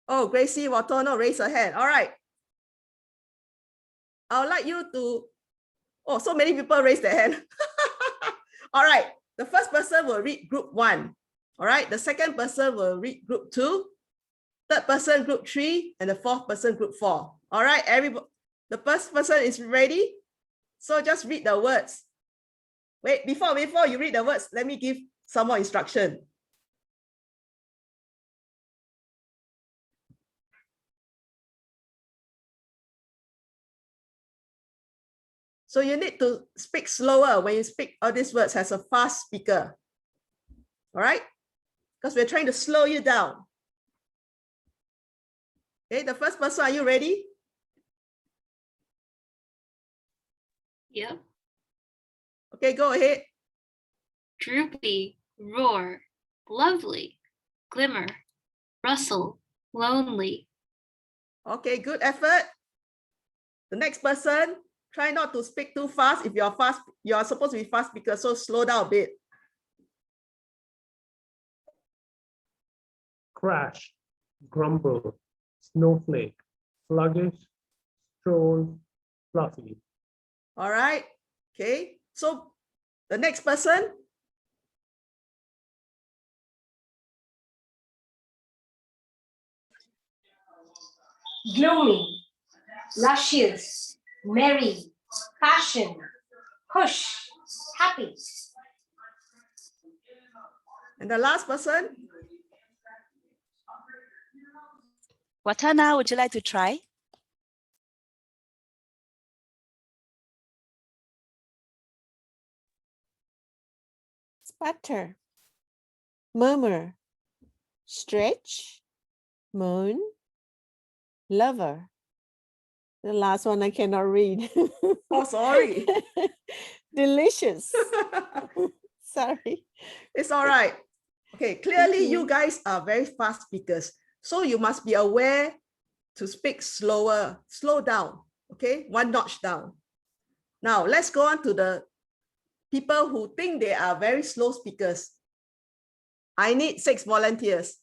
Oh, Gracie Watono raise her hand. All right. I would like you to, oh, so many people raise their hand. All right. The first person will read group 1. All right. The second person will read group 2. Third person, group 3. And the fourth person, group 4. All right. Everybody, the first person is ready. So just read the words. Wait, before you read the words, let me give some more instruction. So you need to speak slower when you speak all these words as a fast speaker. All right? Because we're trying to slow you down. Okay, the first person, are you ready? Yep. Okay, go ahead. Droopy, roar, lovely, glimmer, rustle, lonely. Okay, good effort. The next person, try not to speak too fast. If you're fast, you're supposed to be fast speaker, so slow down a bit. Crash, grumble, snowflake, sluggish, stroll, fluffy. All right. Okay. So the next person. Gloomy, luscious, merry, passion, push, happy. And the last person. Watana, would you like to try? Sputter, murmur, stretch, moan, lover. The last one I cannot read. Oh, sorry. Delicious. Sorry. It's all right. Okay, clearly you guys are very fast speakers. So you must be aware to speak slower, slow down. Okay, one notch down. Now let's go on to the people who think they are very slow speakers. I need 6 volunteers.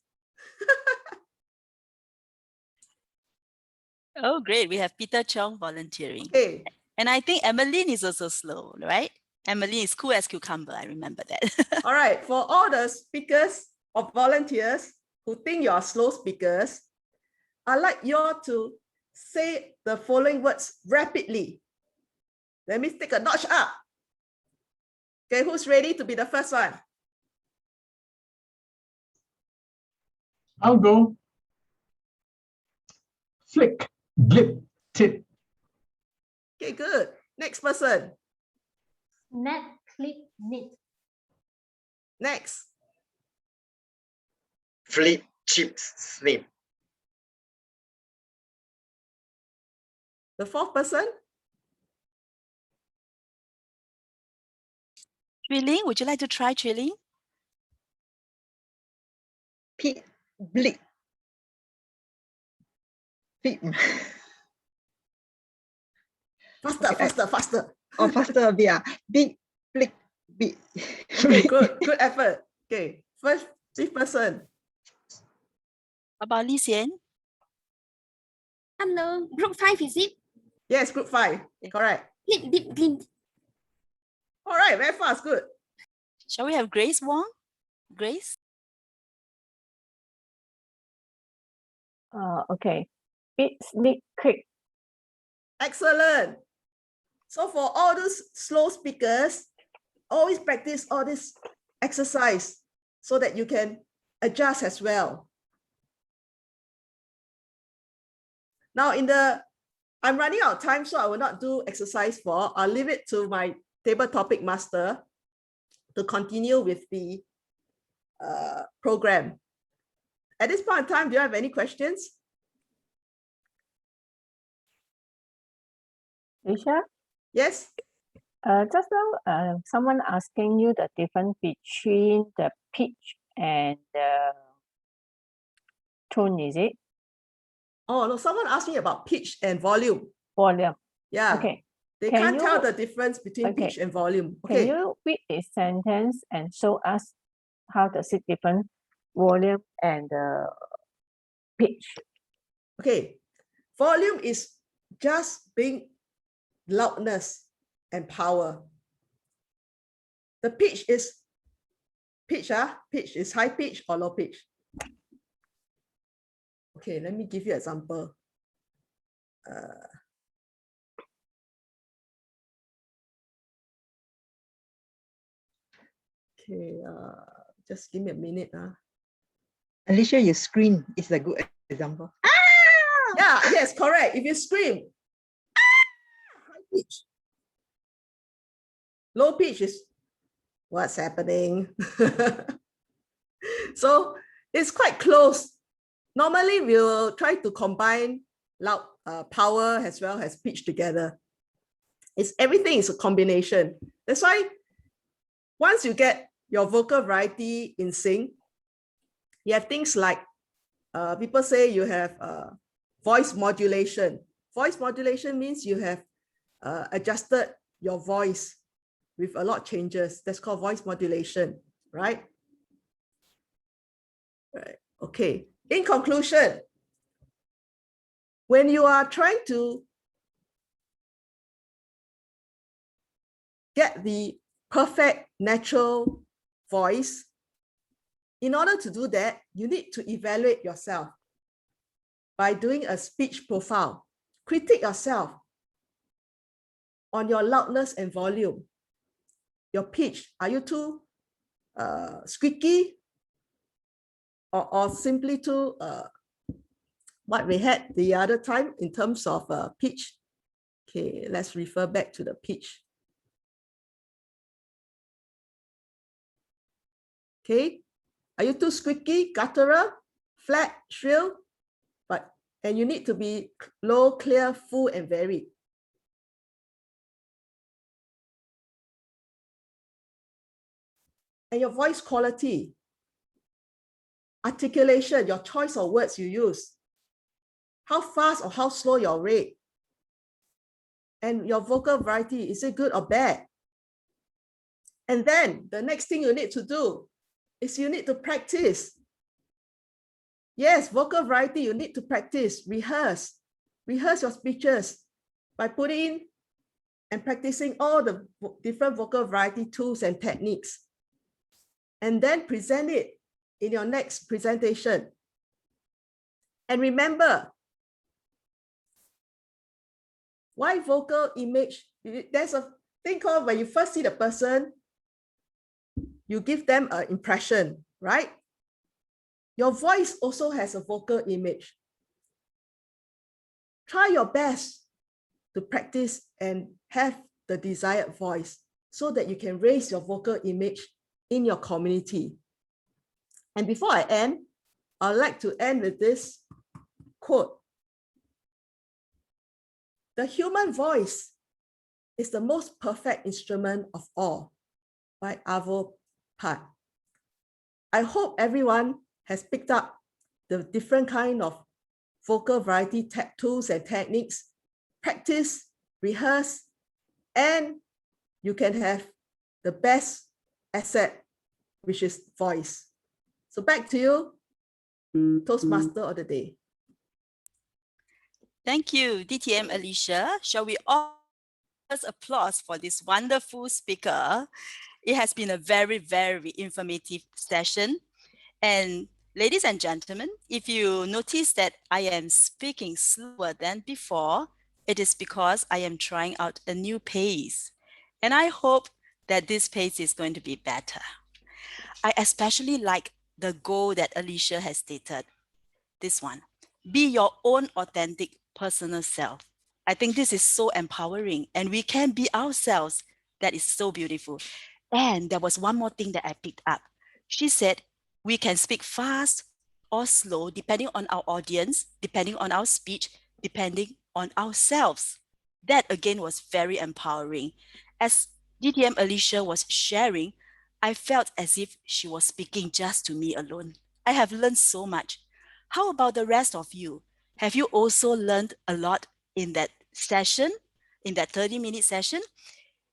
Oh, great. We have Peter Chong volunteering. Okay. And I think Emmeline is also slow, right? Emmeline is cool as cucumber. I remember that. All right. For all the speakers or volunteers who think you are slow speakers, I'd like you all to say the following words rapidly. Let me take a notch up. Okay, who's ready to be the first one? I'll go. Flick, blip, tip. Okay, good. Next person. Snap, click, knit. Next. Flip, chips, snip. The fourth person. Trilling, would you like to try Trilling? Pit, blip. Flip. Faster, faster, faster. Oh, faster a bit. Big, flick, big. Okay, good effort. Okay, fifth person. How about Li Xian? Hello, group 5 is it? Yes, group 5. Correct. Dip, dip, glint. All right, very fast. Good. Shall we have Grace Wong? Grace? Okay. Bit, sneak, quick. Excellent. So for all those slow speakers, always practice all this exercise so that you can adjust as well. Now I'm running out of time, so I will not do exercise 4. I'll leave it to my table topic master to continue with the program. At this point in time, do you have any questions? Alicia? Yes? Just now, someone asking you the difference between the pitch and the tone, is it? Oh, no, someone asked me about pitch and volume. Volume. Yeah. Okay. They Can can't tell you- the difference between Okay. pitch and volume. Can Okay. you read a sentence and show us how does it different volume and pitch? Okay. Volume is just being loudness and power. The pitch is pitch is high pitch or low pitch. Okay, let me give you an example. Okay, just give me a minute. Alicia, your screen is a good example. Yeah, yes, correct. If you scream, high pitch. Low pitch is what's happening. So it's quite close. Normally, we'll try to combine loud power as well as pitch together. Everything is a combination. That's why once you get your vocal variety in sync, you have things like people say you have voice modulation. Voice modulation means you have adjusted your voice with a lot of changes. That's called voice modulation, right? Right. Okay. In conclusion, when you are trying to get the perfect natural voice, in order to do that, you need to evaluate yourself by doing a speech profile. Critique yourself on your loudness and volume, your pitch. Are you too squeaky or simply too what we had the other time in terms of pitch? Okay, let's refer back to the pitch. Okay, are you too squeaky, guttural, flat, shrill? And you need to be low, clear, full, and varied. And your voice quality, articulation, your choice of words you use, how fast or how slow your rate, and your vocal variety, is it good or bad? And then the next thing you need to do is you need to practice. Yes, vocal variety, you need to practice, rehearse your speeches by putting in and practicing all the different vocal variety tools and techniques. And then present it in your next presentation. And remember, why vocal image? There's a thing called when you first see the person, you give them an impression, right? Your voice also has a vocal image. Try your best to practice and have the desired voice so that you can raise your vocal image in your community. And before I end, I'd like to end with this quote. The human voice is the most perfect instrument of all, by Arvo Pärt. I hope everyone has picked up the different kind of vocal variety tools and techniques. Practice, rehearse, and you can have the best asset, which is voice. So back to you, Toastmaster of the day. Thank you, DTM Alicia. Shall we all applause for this wonderful speaker? It has been a very, very informative session. And ladies and gentlemen, if you notice that I am speaking slower than before, it is because I am trying out a new pace. And I hope that this pace is going to be better. I especially like the goal that Alicia has stated. This one, be your own authentic personal self. I think this is so empowering and we can be ourselves. That is so beautiful. And there was one more thing that I picked up. She said, we can speak fast or slow depending on our audience, depending on our speech, depending on ourselves. That again was very empowering. As DTM Alicia was sharing, I felt as if she was speaking just to me alone. I have learned so much. How about the rest of you? Have you also learned a lot in that session? in that 30-minute session?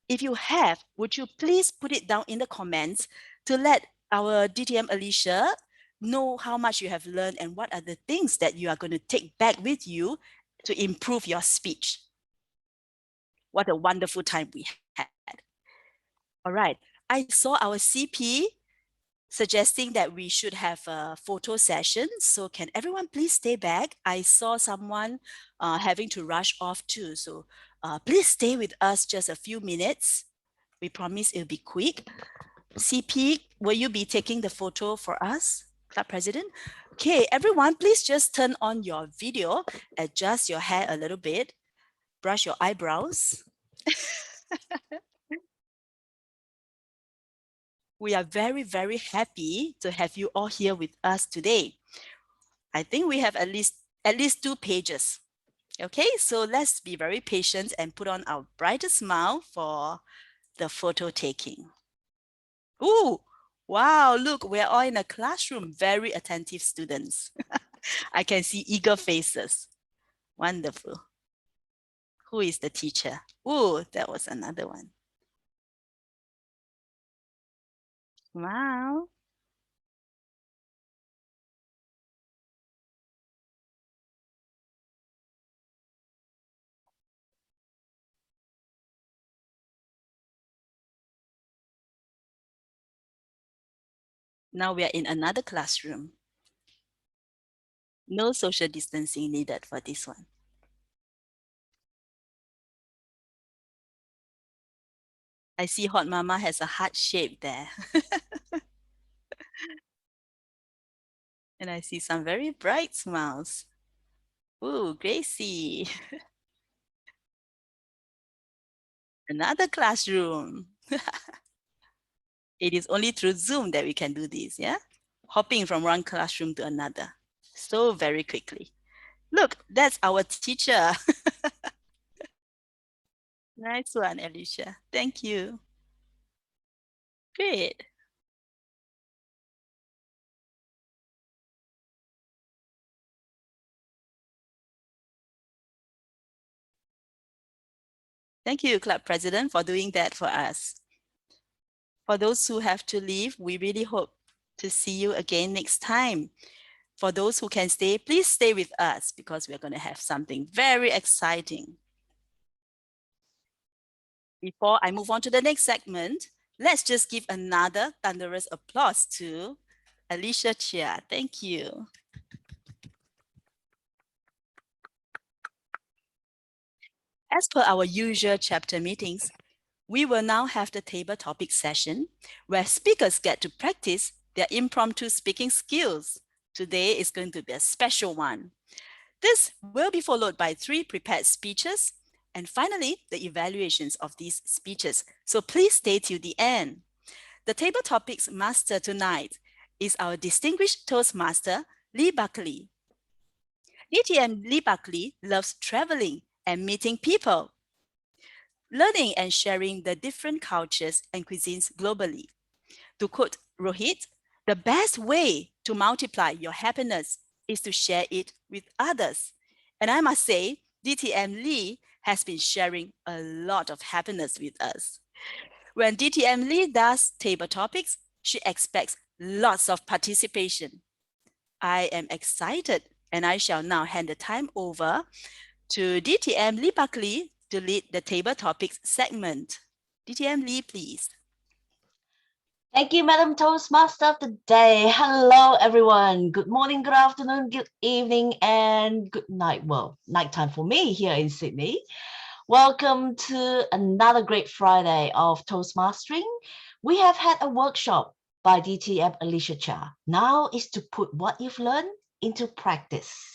If you have, would you please put it down in the comments to let our DTM Alicia know how much you have learned and what are the things that you are going to take back with you to improve your speech. What a wonderful time we had. All right, I saw our CP suggesting that we should have a photo session. So can everyone please stay back? I saw someone having to rush off too. So please stay with us just a few minutes. We promise it'll be quick. CP, will you be taking the photo for us, Club President? Okay, everyone, please just turn on your video, adjust your hair a little bit, brush your eyebrows. We are very, very happy to have you all here with us today. I think we have at least 2 pages. Okay, so let's be very patient and put on our brightest smile for the photo taking. Ooh, wow, look, we're all in a classroom, very attentive students. I can see eager faces. Wonderful. Who is the teacher? Ooh, that was another one. Wow. Now we are in another classroom. No social distancing needed for this one. I see Hot Mama has a heart shape there. And I see some very bright smiles. Ooh, Gracie. Another classroom. It is only through Zoom that we can do this, yeah? Hopping from one classroom to another. So very quickly. Look, that's our teacher. Nice one, Alicia. Thank you. Great. Thank you, Club President, for doing that for us. For those who have to leave, we really hope to see you again next time. For those who can stay, please stay with us because we're going to have something very exciting. Before I move on to the next segment, let's just give another thunderous applause to Alicia Chia. Thank you. As per our usual chapter meetings, we will now have the table topic session where speakers get to practice their impromptu speaking skills. Today is going to be a special one. This will be followed by 3 prepared speeches and finally the evaluations of these speeches. So please stay till the end. The table topics master tonight is our distinguished Toastmaster, Lee Buckley. DTM Lee Buckley loves traveling and meeting people, learning and sharing the different cultures and cuisines globally. To quote Rohit, the best way to multiply your happiness is to share it with others. And I must say, DTM Lee has been sharing a lot of happiness with us. When DTM Lee does table topics, she expects lots of participation. I am excited and I shall now hand the time over to DTM Lee Buckley to lead the table topics segment. DTM Lee, please. Thank you, Madam Toastmaster of the day. Hello, everyone. Good morning, good afternoon, good evening, and good night. Well, nighttime for me here in Sydney. Welcome to another great Friday of Toastmastering. We have had a workshop by DTM Alicia Chia. Now is to put what you've learned into practice.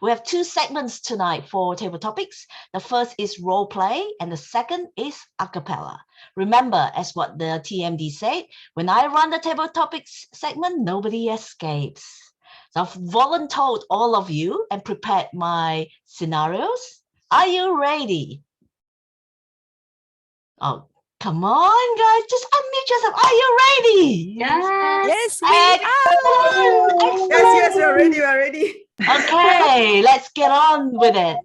We have 2 segments tonight for table topics. The first is role play and the second is acapella. Remember, as what the TMD said, when I run the table topics segment, nobody escapes. So I've volunteered all of you and prepared my scenarios. Are you ready? Oh, come on, guys, just unmute yourself. Are you ready? Yes, we Excellent. are. Yes, we're ready. Okay, let's get on with it.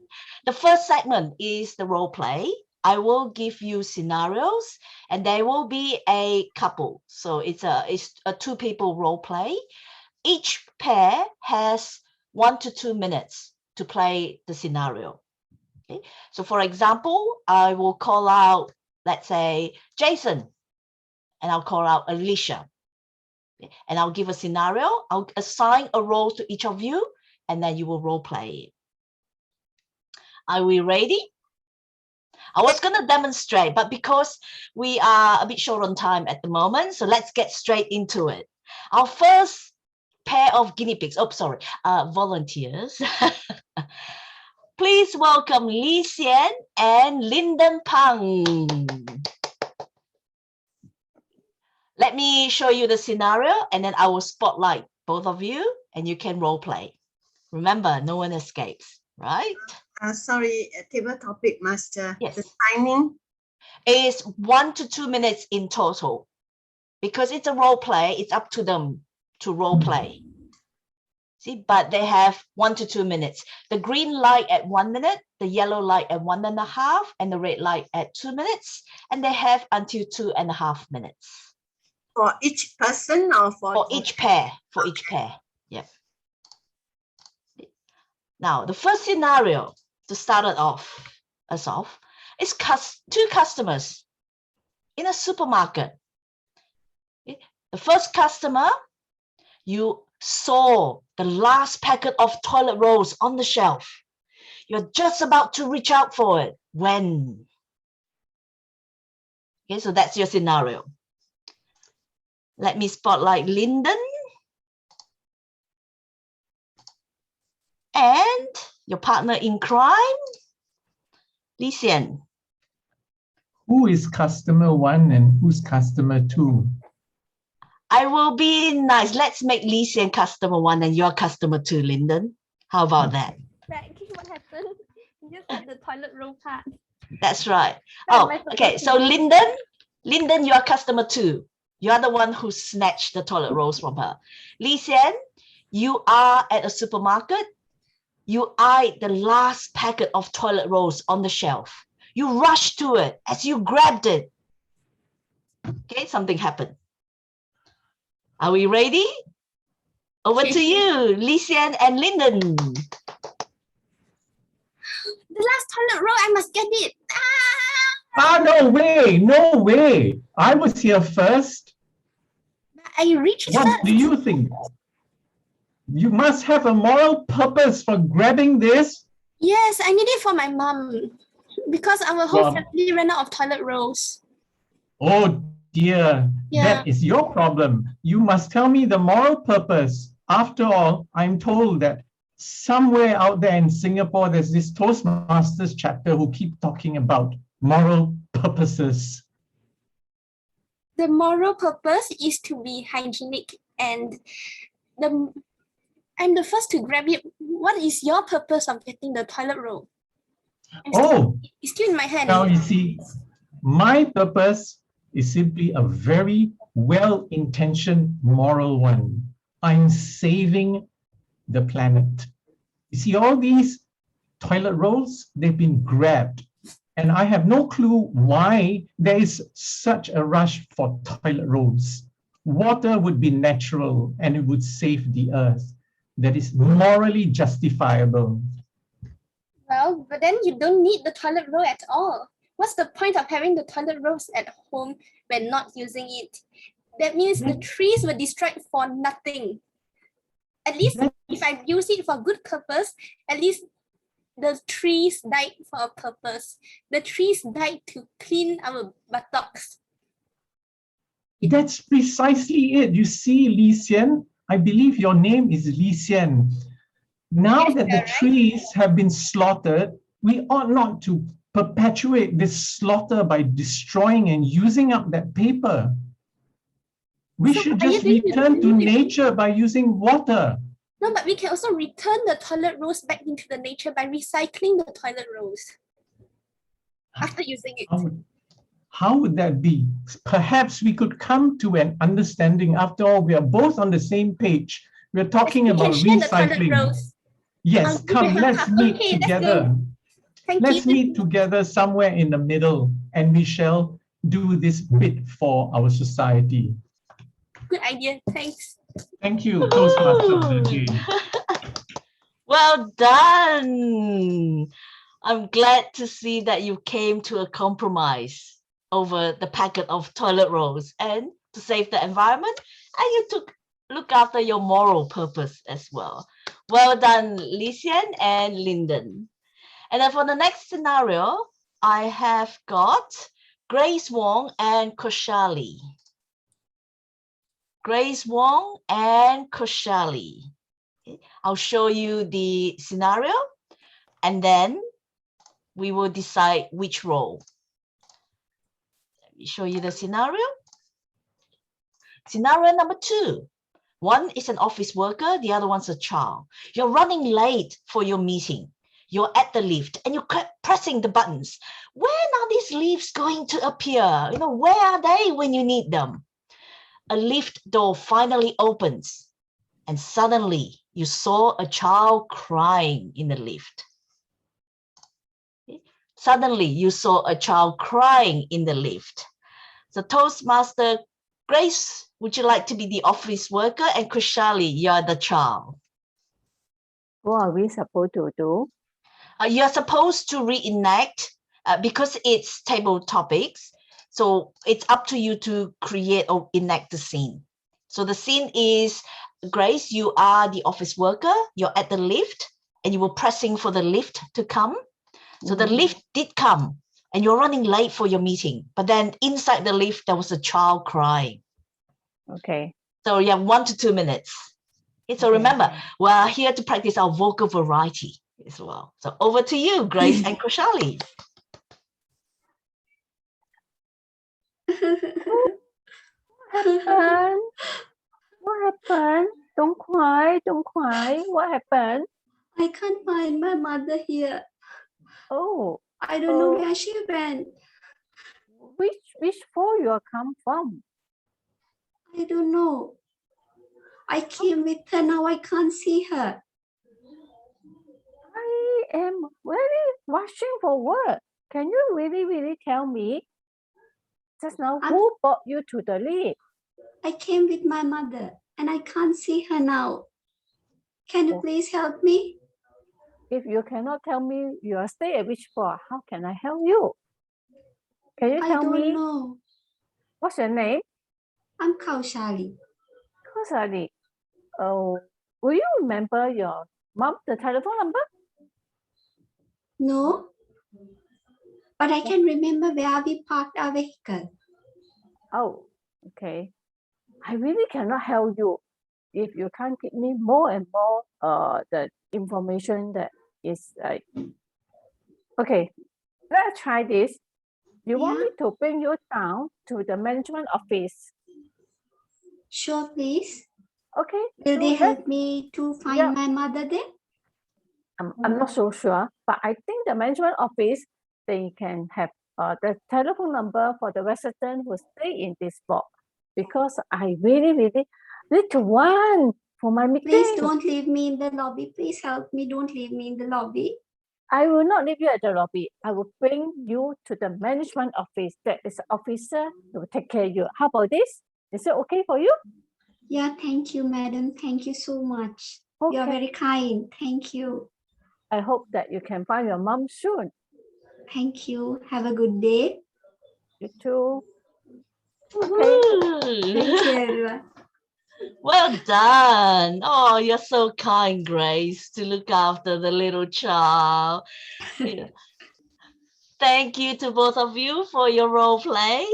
The first segment is the role play. I will give you scenarios, and there will be a couple. So it's a 2 people role play. Each pair has 1 to 2 minutes to play the scenario. Okay. So for example, I will call out, let's say, Jason, and I'll call out Alicia. Okay. And I'll give a scenario. I'll assign a role to each of you, and then you will role play it. Are we ready? I was going to demonstrate, but because we are a bit short on time at the moment, so let's get straight into it. Our first pair of guinea pigs, volunteers. Please welcome Li Xian and Lyndon Pang. Let me show you the scenario, and then I will spotlight both of you, and you can role play. Remember, no one escapes, right? Sorry, table topic master. Yes. The timing is 1 to 2 minutes in total. Because it's a role play, it's up to them to role play. See, but they have 1 to 2 minutes. The green light at 1 minute, the yellow light at 1.5, and the red light at 2 minutes. And they have until 2.5 minutes. For each person or for each pair? For each pair. Yep. Now, the first scenario to start it off, is 2 customers in a supermarket. Okay. The first customer, you saw the last packet of toilet rolls on the shelf. You're just about to reach out for it. When? Okay, so that's your scenario. Let me spotlight Lyndon. And your partner in crime, Li Xian. Who is customer 1 and who's customer 2? I will be nice. Let's make Li Xian customer 1 and you're customer 2, Lyndon. How about that? What happened? You just had the toilet roll part. That's right. Oh, okay. So Lyndon, you are customer 2. You are the one who snatched the toilet rolls from her. Li Xian, you are at a supermarket. You eyed the last packet of toilet rolls on the shelf. You rushed to it as you grabbed it. Okay, something happened. Are we ready? Over to you, Li Xian and Lyndon. The last toilet roll, I must get it. No way. I was here first. I reached What first. do you think? You must have a moral purpose for grabbing this. Yes, I need it for my mom because our whole family ran out of toilet rolls. Oh dear, Yeah. that is your problem. You must tell me the moral purpose. After all, I'm told that somewhere out there in Singapore, there's this Toastmasters chapter who keep talking about moral purposes. The moral purpose is to be hygienic, and I'm the first to grab it. What is your purpose of getting the toilet roll? It's still in my hand. Now you see, my purpose is simply a very well-intentioned moral one. I'm saving the planet. You see, all these toilet rolls, they've been grabbed. And I have no clue why there is such a rush for toilet rolls. Water would be natural and it would save the earth. That is morally justifiable. Well, but then you don't need the toilet roll at all. What's the point of having the toilet rolls at home when not using it? That means the trees were destroyed for nothing. At least if I use it for good purpose, at least the trees died for a purpose. The trees died to clean our buttocks. That's precisely it. You see, Li Xian, I believe your name is Li Xian. Now that the trees have been slaughtered, we ought not to perpetuate this slaughter by destroying and using up that paper. We should just return to nature by using water. No, but we can also return the toilet rolls back into the nature by recycling the toilet rolls after using it. How would that be? Perhaps we could come to an understanding. After all, we are both on the same page. We're talking about recycling. Yes, come, let's meet together. Thank Let's you. meet together somewhere in the middle and we shall do this bit for our society. Good idea. Thanks. Thank you, Toastmaster of the Day. Well done. I'm glad to see that you came to a compromise over the packet of toilet rolls and to save the environment, and you look after your moral purpose as well. Well done, Lisian and Lyndon. And then for the next scenario, I have got Grace Wong and Koshali. Grace Wong and Koshali. I'll show you the scenario and then we will decide which role. Let me show you the scenario. Scenario number 2. One is an office worker, the other one's a child. You're running late for your meeting. You're at the lift and you're pressing the buttons. When are these lifts going to appear? Where are they when you need them? A lift door finally opens and suddenly you saw a child crying in the lift. Suddenly you saw a child crying in the lift. So Toastmaster Grace, would you like to be the office worker? And Kushali, you're the child. What are we supposed to do? You're supposed to reenact because it's table topics. So it's up to you to create or enact the scene. So the scene is, Grace, you are the office worker. You're at the lift and you were pressing for the lift to come. So the lift did come and you're running late for your meeting. But then inside the lift, there was a child crying. Okay. So you have 1 to 2 minutes. Okay, so remember, we're here to practice our vocal variety as well. So over to you, Grace and Koshali. What happened? What happened? Don't cry, don't cry. What happened? I can't find my mother here. Oh, I don't know where she went. which floor you come from? I don't know. I came with her, now I can't see her. I am very rushing for work. Can you really tell me just now who brought you to the lift? I came with my mother and I can't see her now. Can you please help me? If you cannot tell me you are stay at which floor, how can I help you? Can you tell me? I don't know. What's your name? I'm Kaushali. Kaushali. Oh, will you remember your mom, the telephone number? No, but I can remember where we parked our vehicle. Oh, okay. I really cannot help you if you can't give me more and more the information that is like. Okay, let's try this. You want me to bring you down to the management office? Sure, please. Okay. Will they help me to find my mother there? I'm not so sure, but I think the management office, they can have the telephone number for the resident who stay in this block, because I really need to run for my meeting. Please don't leave me in the lobby. Please help me. Don't leave me in the lobby. I will not leave you at the lobby. I will bring you to the management office. That is an officer who will take care of you. How about this? Is it okay for you? Yeah, thank you, madam. Thank you so much. Okay. You are very kind. Thank you. I hope that you can find your mom soon. Thank you. Have a good day. You too. Okay. Thank you, everyone. Well done. Oh, you're so kind, Grace, to look after the little child. Thank you to both of you for your role play.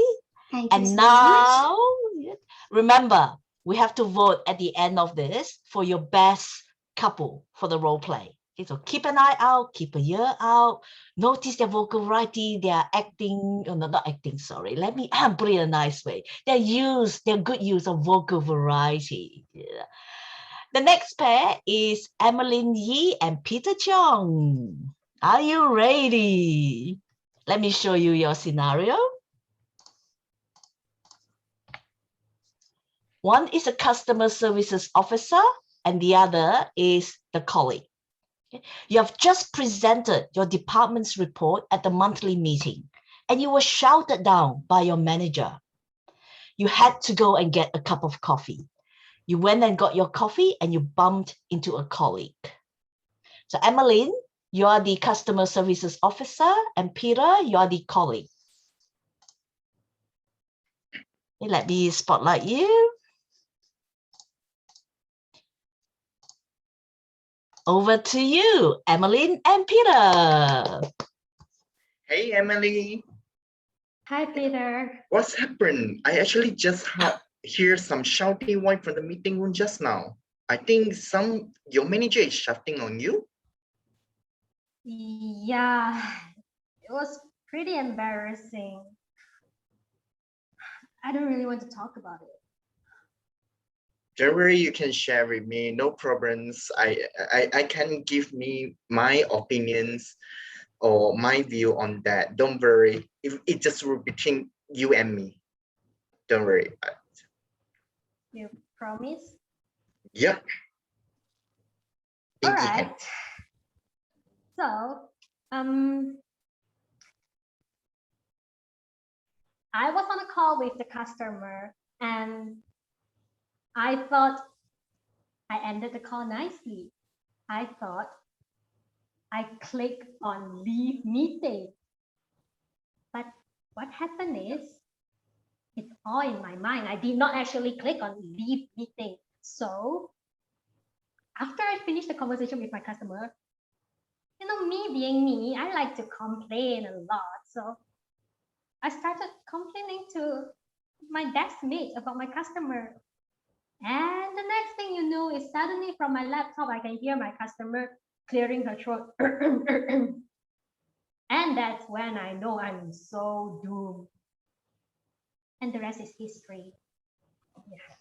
Thank you and so now, much. remember, we have to vote at the end of this for your best couple for the role play. Okay, so keep an eye out, keep a ear out, notice their vocal variety, their acting, no, not acting, sorry. Let me put it in a nice way. Their good use of vocal variety. Yeah. The next pair is Emmeline Yee and Peter Cheong. Are you ready? Let me show you your scenario. One is a customer services officer and the other is the colleague. You have just presented your department's report at the monthly meeting and you were shouted down by your manager. You had to go and get a cup of coffee. You went and got your coffee and you bumped into a colleague. So Emmeline, you are the customer services officer, and Peter, you are the colleague. Okay, let me spotlight you. Over to you, Emmeline and Peter. Hey, Emily. Hi, Peter. What's happened? I actually just hear some shouting voice from the meeting room just now. I think your manager is shouting on you. Yeah, it was pretty embarrassing. I don't really want to talk about it. Don't worry, you can share with me, no problems. I can give me my opinions or my view on that. Don't worry, if it just between you and me. Don't worry. You promise? Yep. All right. So, I was on a call with the customer and I thought I ended the call nicely. I thought I clicked on leave meeting. But what happened is, it's all in my mind. I did not actually click on leave meeting. So after I finished the conversation with my customer, me being me, I like to complain a lot. So I started complaining to my desk mate about my customer. And the next thing you know is suddenly from my laptop, I can hear my customer clearing her throat. And that's when I know I'm so doomed. And the rest is history. Yeah.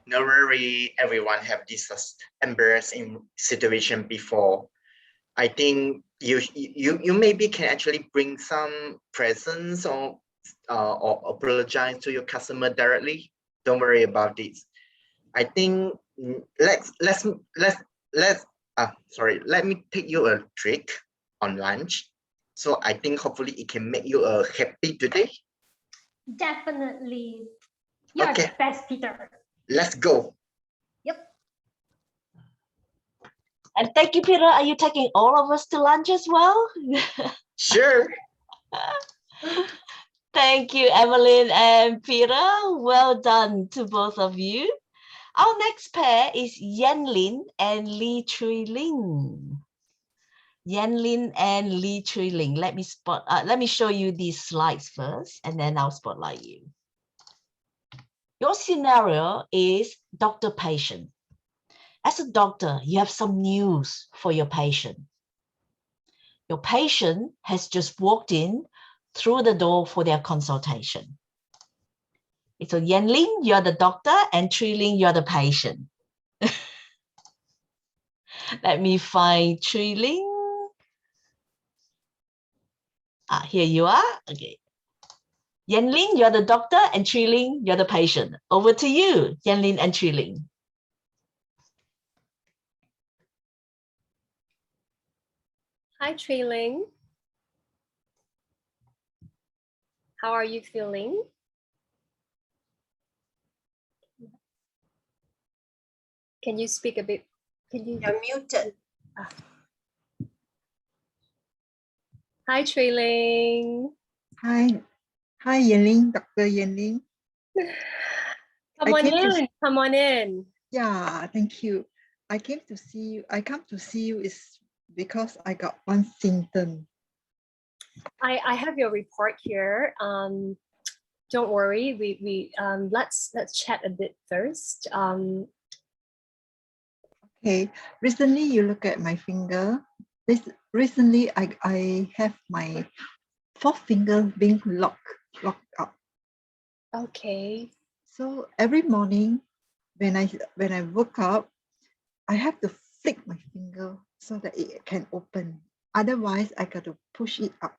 No worry, everyone have this embarrassing situation before. I think you maybe can actually bring some presents or apologize to your customer directly. Don't worry about this. I think let me take you a trick on lunch. So I think hopefully it can make you happy today. Definitely. You're the best, Peter. Let's go. Yep. And thank you, Peter. Are you taking all of us to lunch as well? Sure. Thank you, Evelyn and Peter. Well done to both of you. Our next pair is Yanlin and Lee Chui Ling. Yanlin and Lee Chui Ling. Let me show you these slides first, and then I'll spotlight you. Your scenario is doctor-patient. As a doctor, you have some news for your patient. Your patient has just walked in through the door for their consultation. So Yanlin, you're the doctor, and Chui Ling, you're the patient. Let me find Chui Ling. Here you are. Okay. Yanlin, you're the doctor, and Chui Ling, you're the patient. Over to you, Yanlin and Chui Ling. Hi, Chui Ling. How are you feeling? Can you speak a bit? You're muted. Hi, Chui Ling. Hi. Hi, Yanling, Dr. Yanling. Come on in. Yeah, thank you. I come to see you is because I got one symptom. I have your report here. Don't worry. Let's chat a bit first. Okay. Recently, you look at my finger. Recently, I have my fourth finger being locked up. Okay. So every morning, when I woke up, I have to flick my finger so that it can open. Otherwise, I got to push it up.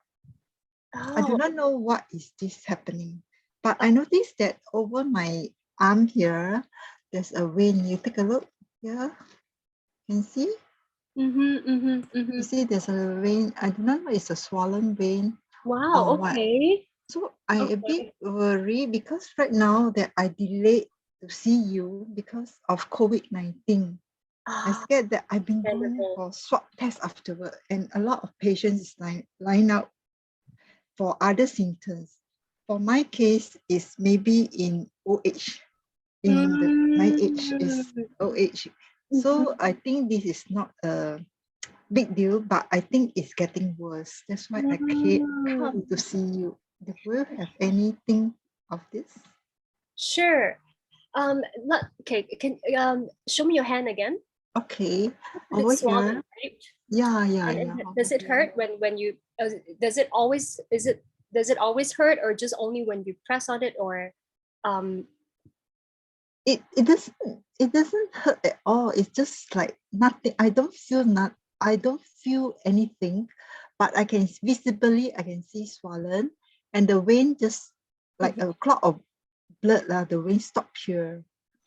I do not know what is this happening, but I noticed that over my arm here, there's a vein. You take a look here. Can you see? You see, there's a vein. I do not know it's a swollen vein. Wow, or what. okay. So I a bit worried because right now that I delayed to see you because of COVID-19. I scared that I've been going for swab test afterward, and a lot of patients is line up for other symptoms. For my case, is maybe in OH. My age is OH. So I think this is not a big deal, but I think it's getting worse. That's why I come to see you. Do you have anything of this? Sure. Okay, can show me your hand again? Okay, It's over swollen, here. right? Yeah. And does it hurt when you does it always hurt, or just only when you press on it, or It doesn't hurt at all. It's just like nothing. I don't feel anything, but I can visibly see swollen, and the vein just like a clot of blood. The vein stop here.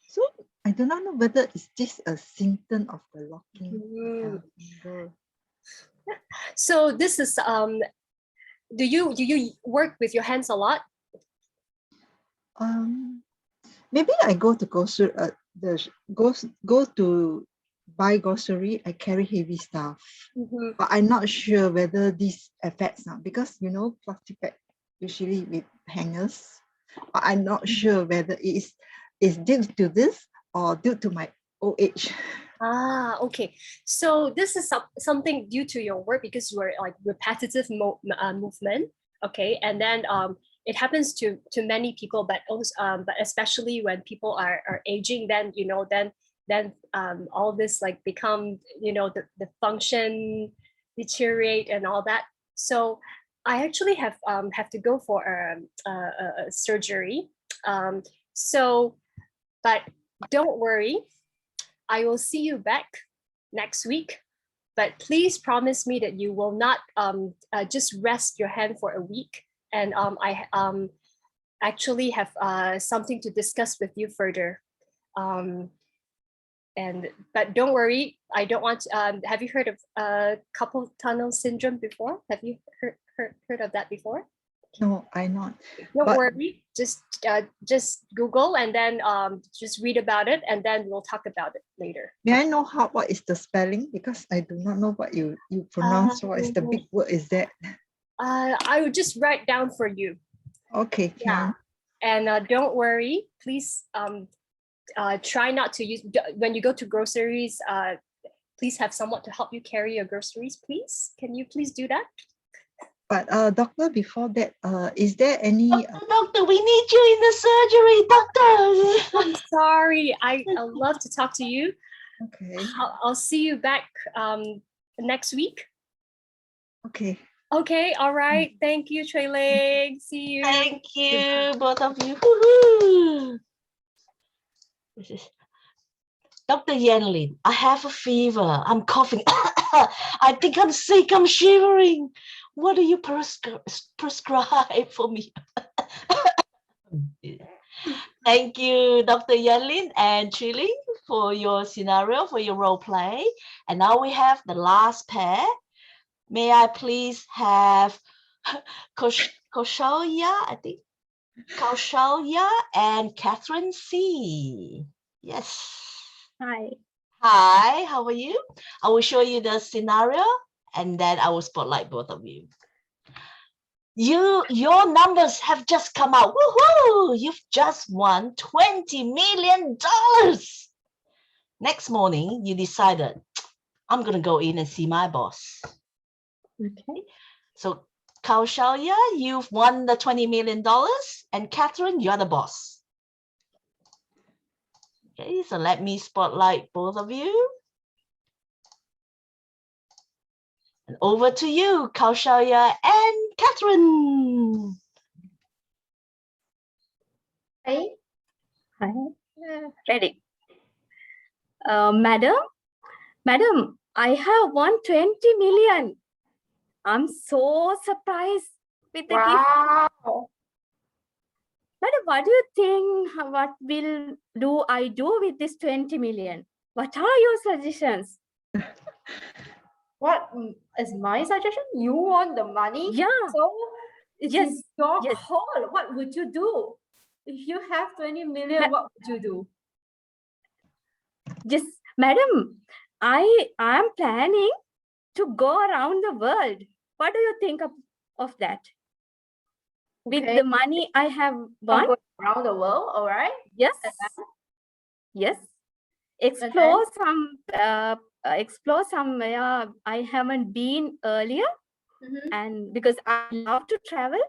So I do not know whether it's just a symptom of the locking finger. So this is do you work with your hands a lot? Maybe I go to grocery go to buy grocery. I carry heavy stuff, but I'm not sure whether this affects now because plastic bag usually with hangers. But I'm not sure whether it is due to this or due to my OH. Okay. So this is something due to your work because you are like repetitive movement. Okay, and then it happens to many people, but also but especially when people are aging, then then all this like become the function deteriorate and all that. So I actually have to go for a surgery. So, but don't worry, I will see you back next week. But please promise me that you will not just rest your hand for a week. And I actually have something to discuss with you further. But don't worry, I don't want. Have you heard of carpal tunnel syndrome before? Have you heard of that before? No, I not. Don't worry. Just Google and then just read about it, and then we'll talk about it later. May I know what is the spelling? Because I do not know what you pronounce. What is the big word is that? I will just write down for you. Okay. Yeah. And don't worry, please try not to use, when you go to groceries, please have someone to help you carry your groceries, please. Can you please do that? But doctor, before that, is there any... Doctor, we need you in the surgery, doctor. I'm sorry, I love to talk to you. Okay. I'll see you back next week. Okay. Okay, all right. Thank you, Trey Leg. See you. Thank you, both of you. Woohoo! This is Dr. Yanlin. I have a fever. I'm coughing. I think I'm sick. I'm shivering. What do you prescribe for me? Thank you, Dr. Yanlin and Chili, for your scenario, for your role play. And now we have the last pair. May I please have Kaushalya, I think. Kaushalya and Catherine C. Yes. Hi. Hi, how are you? I will show you the scenario and then I will spotlight both of you. Your numbers have just come out. Woohoo! You've just won $20 million. Next morning, you decided, I'm going to go in and see my boss. Okay. So, Kaushalya, you've won the $20 million. And Catherine, you're the boss. Okay, so let me spotlight both of you. And over to you, Kaushalya and Catherine. Hi. Hi. Ready. Madam, I have won 20 million. I'm so surprised with the gift. Madam, what do you think? What I do with this 20 million? What are your suggestions? what is my suggestion? You want the money? Yeah. So it Yes, is your yes. call. What would you do? If you have 20 million, what would you do? Yes, madam, I am planning to go around the world. What do you think of that? With Okay. the money I have I'm won? going around the world, all right? Yes. And then- Yes. then? Explore somewhere I haven't been earlier. Mhm. And because I love to travel.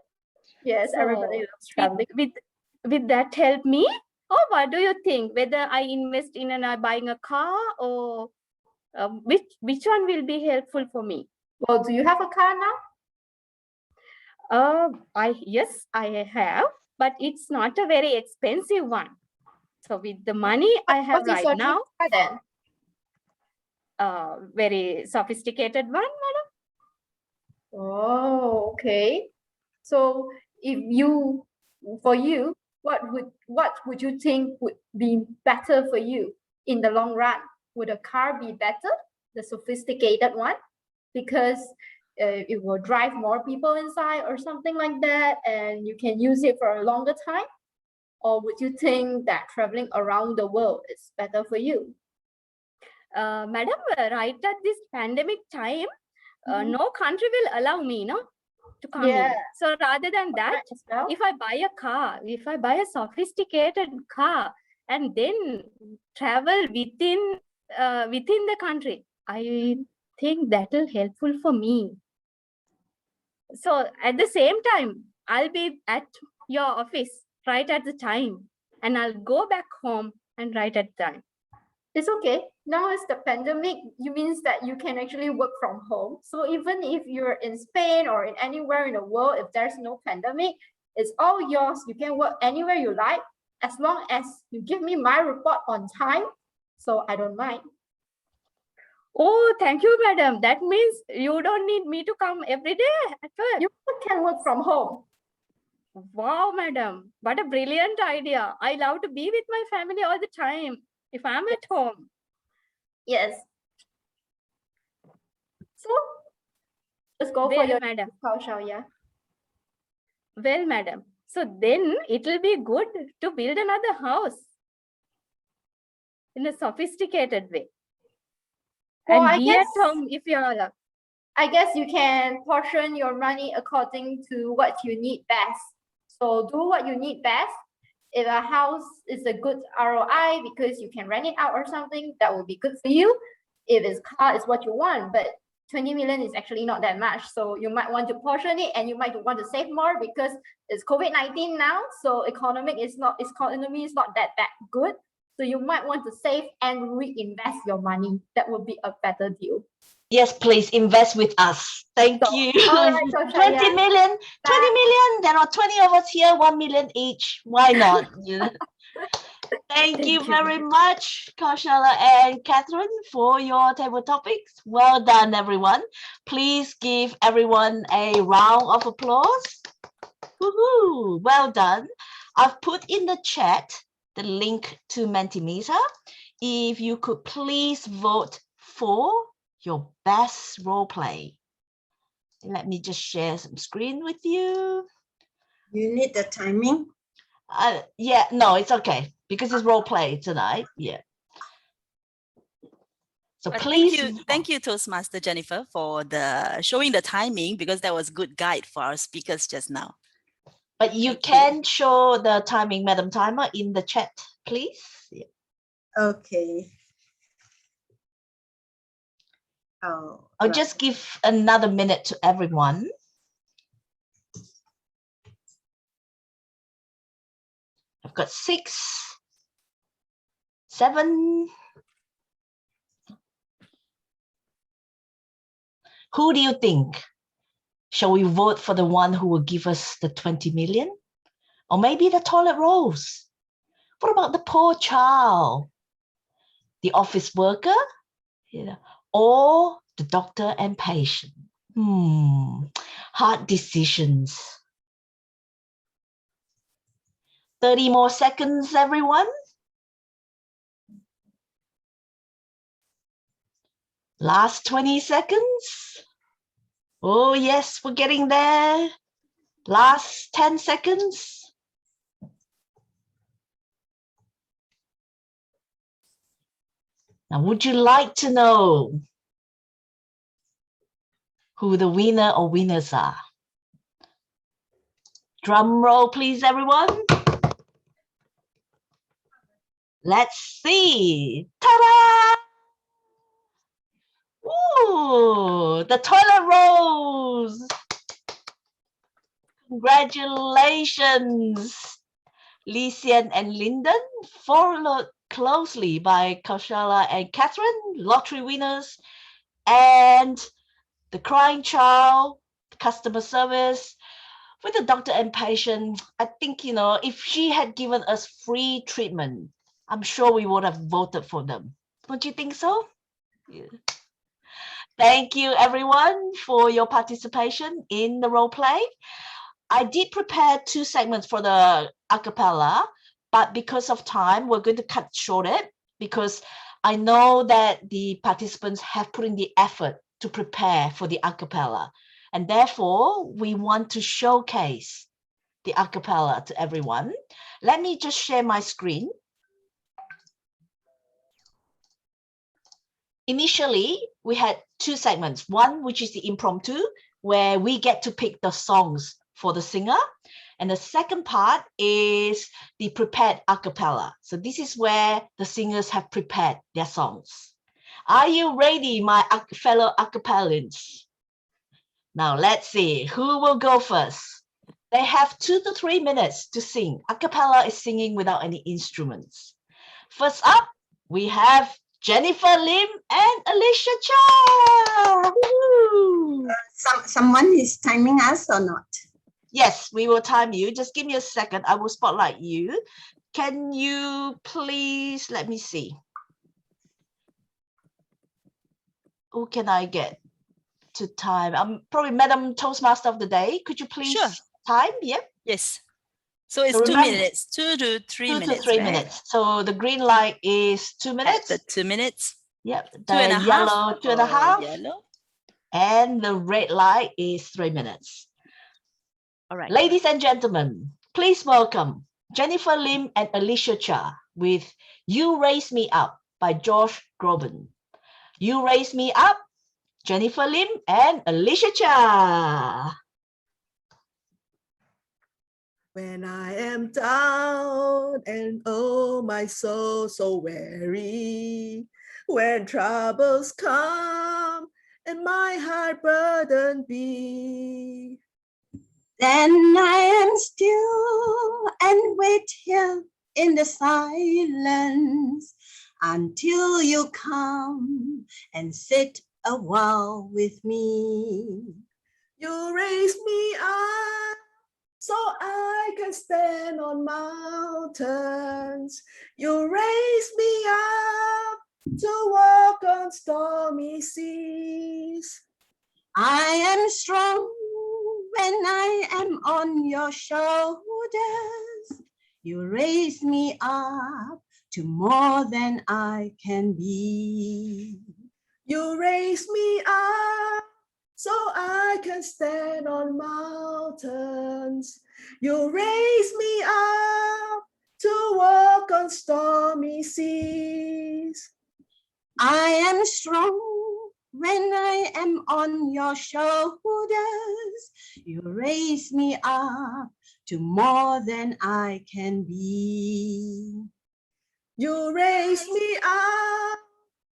Yes, everybody loves traveling. With that help me? Or what do you think? Whether I invest in buying a car or which one will be helpful for me? Well, do you have a car now? Yes, I have, but it's not a very expensive one. So with the money I have What is right your now, car then? very sophisticated one, madam. Oh, okay. So if you, for you, what would you think would be better for you in the long run? Would a car be better, the sophisticated one, because it will drive more people inside or something like that, and you can use it for a longer time? Or would you think that traveling around the world is better for you? Madam, right at this pandemic time, no country will allow me, to come in. So rather than that, if I buy a car, if I buy a sophisticated car and then travel within the country, I think that will helpful for me. So at the same time, I'll be at your office right at the time, and I'll go back home and right at the time. It's okay. Now it's the pandemic, you means that you can actually work from home. So even if you're in Spain or in anywhere in the world, if there's no pandemic, it's all yours. You can work anywhere you like, as long as you give me my report on time. So I don't mind. Oh, thank you, madam. That means you don't need me to come every day at work. You can work from home. Wow, madam. What a brilliant idea. I love to be with my family all the time if I'm at home. Yes. So let's go for your madam. Yeah. Well, madam. So then it will be good to build another house in a sophisticated way. Well, and I be guess, at home if you are. I guess you can portion your money according to what you need best. So do what you need best. If a house is a good ROI because you can rent it out or something, that will be good for you. If it's car is what you want, but 20 million is actually not that much. So you might want to portion it and you might want to save more because it's COVID-19 now. So economy is not that good. So you might want to save and reinvest your money. That would be a better deal. Yes, please invest with us. Thank you. All right, 20 million, 20 million. There are 20 of us here, 1 million each. Why not? Thank you very much, Kaushala and Catherine, for your table topics. Well done, everyone. Please give everyone a round of applause. Woohoo! Well done. I've put in the chat the link to Mentimeter. If you could please vote for your best role play. Let me just share some screen with you. You need the timing? Yeah, no, it's okay because it's role play tonight. Yeah. So But please. thank you, Toastmaster Jennifer, for showing the timing, because that was good guide for our speakers just now. But you can show the timing, Madam Timer, in the chat, please. Yeah. Okay. Oh, I'll just give another minute to everyone. I've got 6, 7. Who do you think? Shall we vote for the one who will give us the 20 million? Or maybe the toilet rolls? What about the poor child? The office worker? Or the doctor and patient? Hard decisions. 30 more seconds, everyone. Last 20 seconds. Oh, yes, we're getting there. Last 10 seconds. Now, would you like to know who the winner or winners are? Drum roll, please, everyone. Let's see. Ta-da! Ooh, the toilet rolls. Congratulations, Lisian and Lyndon, followed closely by Kaushala and Catherine, lottery winners, and the crying child, customer service, with the doctor and patient. I think, you know, if she had given us free treatment, I'm sure we would have voted for them. Don't you think so? Yeah. Thank you, everyone, for your participation in the role play. I did prepare 2 segments for the acapella, but because of time, we're going to cut short it because I know that the participants have put in the effort to prepare for the acapella, and therefore we want to showcase the acapella to everyone. Let me just share my screen. Initially, we had 2 segments. One, which is the impromptu, where we get to pick the songs for the singer. And the second part is the prepared a cappella. So this is where the singers have prepared their songs. Are you ready, my fellow acapellans? Now let's see who will go first. They have 2 to 3 minutes to sing. A cappella is singing without any instruments. First up, we have Jennifer Lim and Alicia Cha. Someone is timing us or not? Yes, we will time you. Just give me a second. I will spotlight you. Can you please, let me see. Who can I get to time? Probably Madam Toastmaster of the Day. Could you please time? Yep. Yes. So it's 2 minutes, 2 to 3 minutes. 2 to 3 minutes. So the green light is 2 minutes. At the 2 minutes. Yep. The 2.5. yellow 2.5. Yellow. And the red light is 3 minutes. All right. Ladies and gentlemen, please welcome Jennifer Lim and Alicia Cha with You Raise Me Up by Josh Groban. You Raise Me Up, Jennifer Lim and Alicia Cha. When I am down and oh my soul so weary, when troubles come and my heart burdened be, then I am still and wait here in the silence until you come and sit a while with me. You raise me up so I can stand on mountains. You raise me up to walk on stormy seas. I am strong when I am on your shoulders. You raise me up to more than I can be. You raise me up so I can stand on mountains. You raise me up to walk on stormy seas. I am strong when I am on your shoulders. You raise me up to more than I can be. You raise me up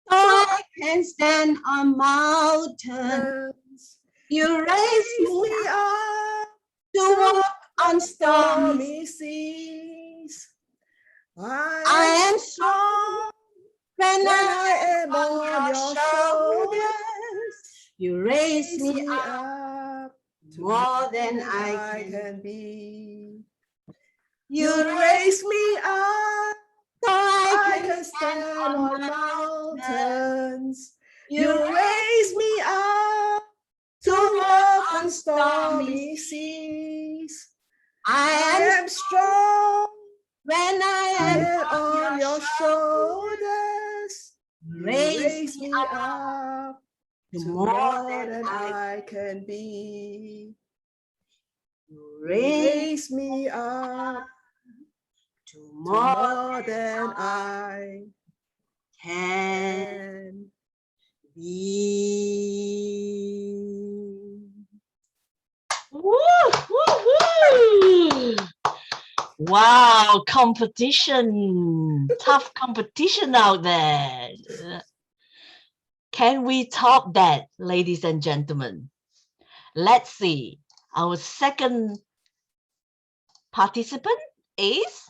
so I can stand on mountains. You raise me up to walk on stormy seas. I am strong when I am on your shoulders. You raise me up more than I can be. You raise me up so I can stand on mountains. You raise me up to walk on stormy seas. I am strong when I am on your shoulders. raise me me up to to more more than than I I can be. raise Raise me up to to more more than I can can. be. Woo, woo, woo. Wow, competition, tough competition out there. Can we top that, ladies and gentlemen? Let's see. Our second participant is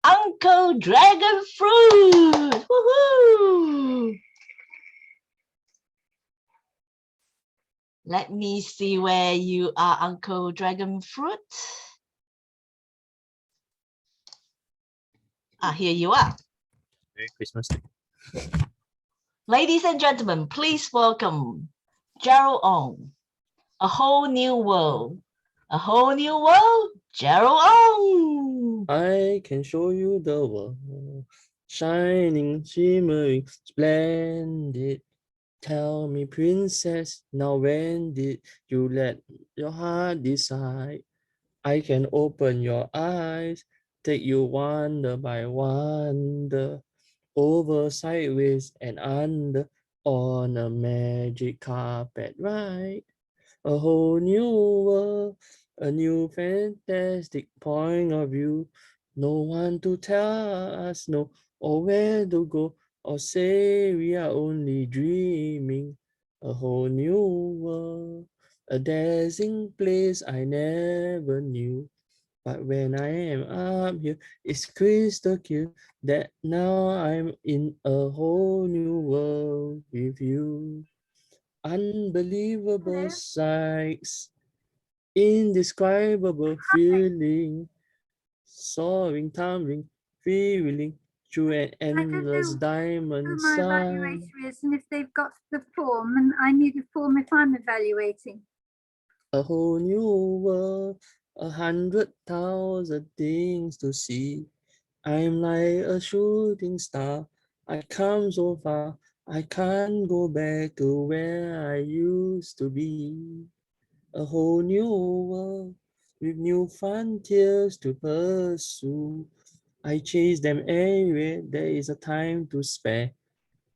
Uncle Dragon Fruit. Woohoo! Let me see where you are, Uncle Dragon Fruit. Ah, here you are. Merry Christmas. Ladies and gentlemen, please welcome Gerald Ong. A whole new world. A whole new world, Gerald Ong. I can show you the world, shining, shimmering, splendid. Tell me, princess, now when did you let your heart decide? I can open your eyes, take you wonder by wonder, over, sideways, and under, on a magic carpet ride. A whole new world, a new fantastic point of view. No one to tell us no, or where to go, or say we are only dreaming. A whole new world, a dazzling place I never knew. But when I am up here, it's crystal clear that now I'm in a whole new world with you. Unbelievable sights, indescribable feeling, soaring, tumbling, feeling through an endless diamond my sun. evaluator is and if they've got the form and I need a form if I'm evaluating. A whole new world, 100,000 things to see. I'm like a shooting star. I come so far, I can't go back to where I used to be. A whole new world with new frontiers to pursue. I chase them everywhere, there is a time to spare.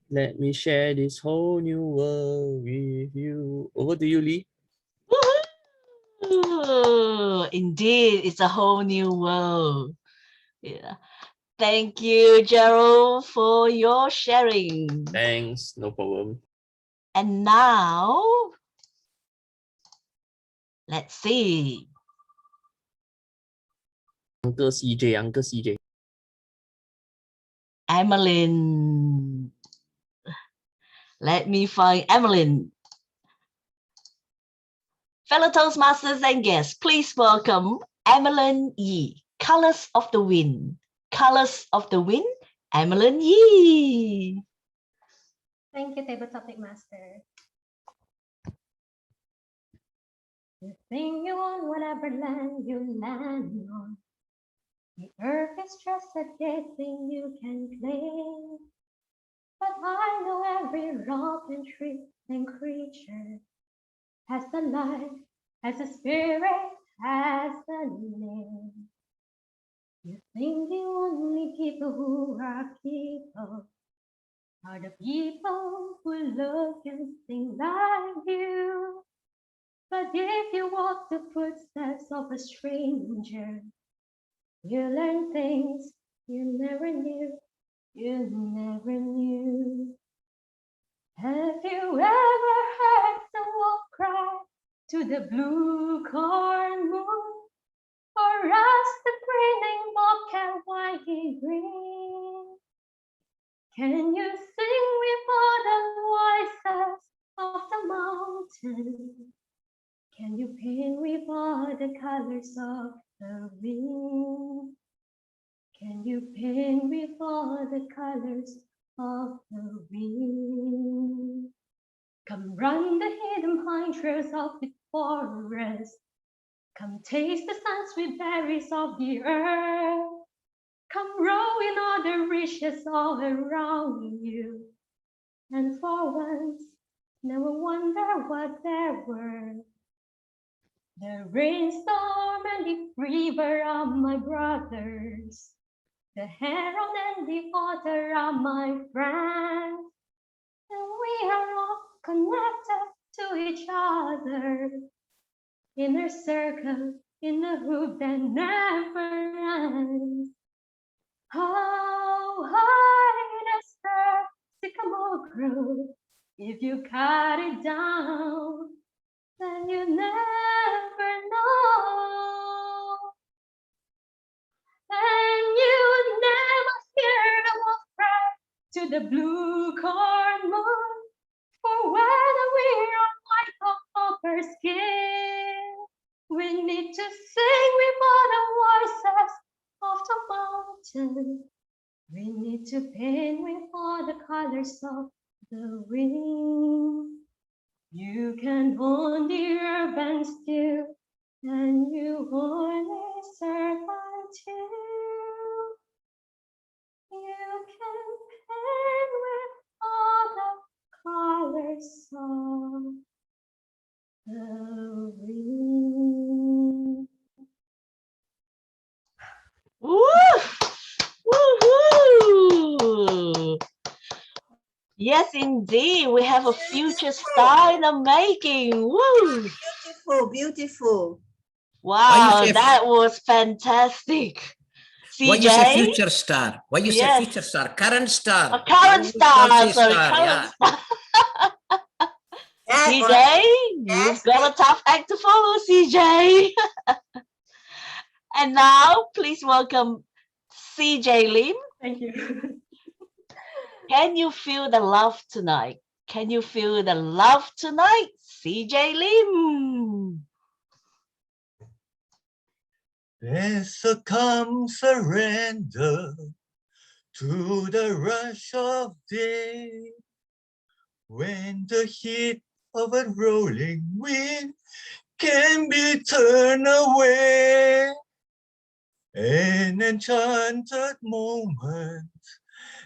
Let me share this whole new world with you. Over to you, Lee. Woohoo! Indeed, it's a whole new world. Yeah. Thank you, Gerald, for your sharing. Thanks, no problem. And now, let's see. Uncle CJ, Uncle CJ. Emmeline. Let me find Emmeline. Fellow Toastmasters and guests, please welcome Emmeline Yi. Colors of the Wind. Colors of the Wind, Emmeline Yi. Thank you, Table Topic Master. You think you own whatever land you land on. The earth is just a dead thing you can claim. But I know every rock and tree and creature has a life, has a spirit, has a name. You think the only people who are people are the people who look and sing like you. But if you walk the footsteps of a stranger, you learn things you never knew, you never knew. Have you ever heard someone cry to the blue corn moon? Or ask the grinning bobcat why he grins? Can you sing with all the voices of the mountain? Can you paint with all the colors of the wind? Can you paint with all the colors of the wind? Come run the hidden pine trails of the forest. Come taste the sun, sweet berries of the earth. Come roll in all the riches all around you. And for once, never wonder what there were. The rainstorm and the river are my brothers. The herald and the otter are my friends. And we are all connected to each other. In a circle, in a hoop that never ends. How high does the sycamore grow? If you cut it down, then you never know. And you never hear the wolf cry to the blue corn moon. For whether we're on white or copper skin, we need to sing with all the voices of the mountain. We need to paint with all the colors of the wind. You can own the earth and still, and you only serve until you can paint with all the colors of the wind. Woo! Woohoo! Yes, indeed. We have a future star in the making. Woo! Beautiful, beautiful. Wow, that was fantastic. Why you say CJ? future star? Why you say Yes. future star? Current star. A current star, Current sorry, star, current yeah. star. CJ, you've got a tough act to follow, CJ. And now, please welcome CJ Lim. Thank you. Can you feel the love tonight? Can you feel the love tonight, CJ Lim? There's a calm surrender to the rush of day, when the heat of a rolling wind can be turned away. An enchanted moment,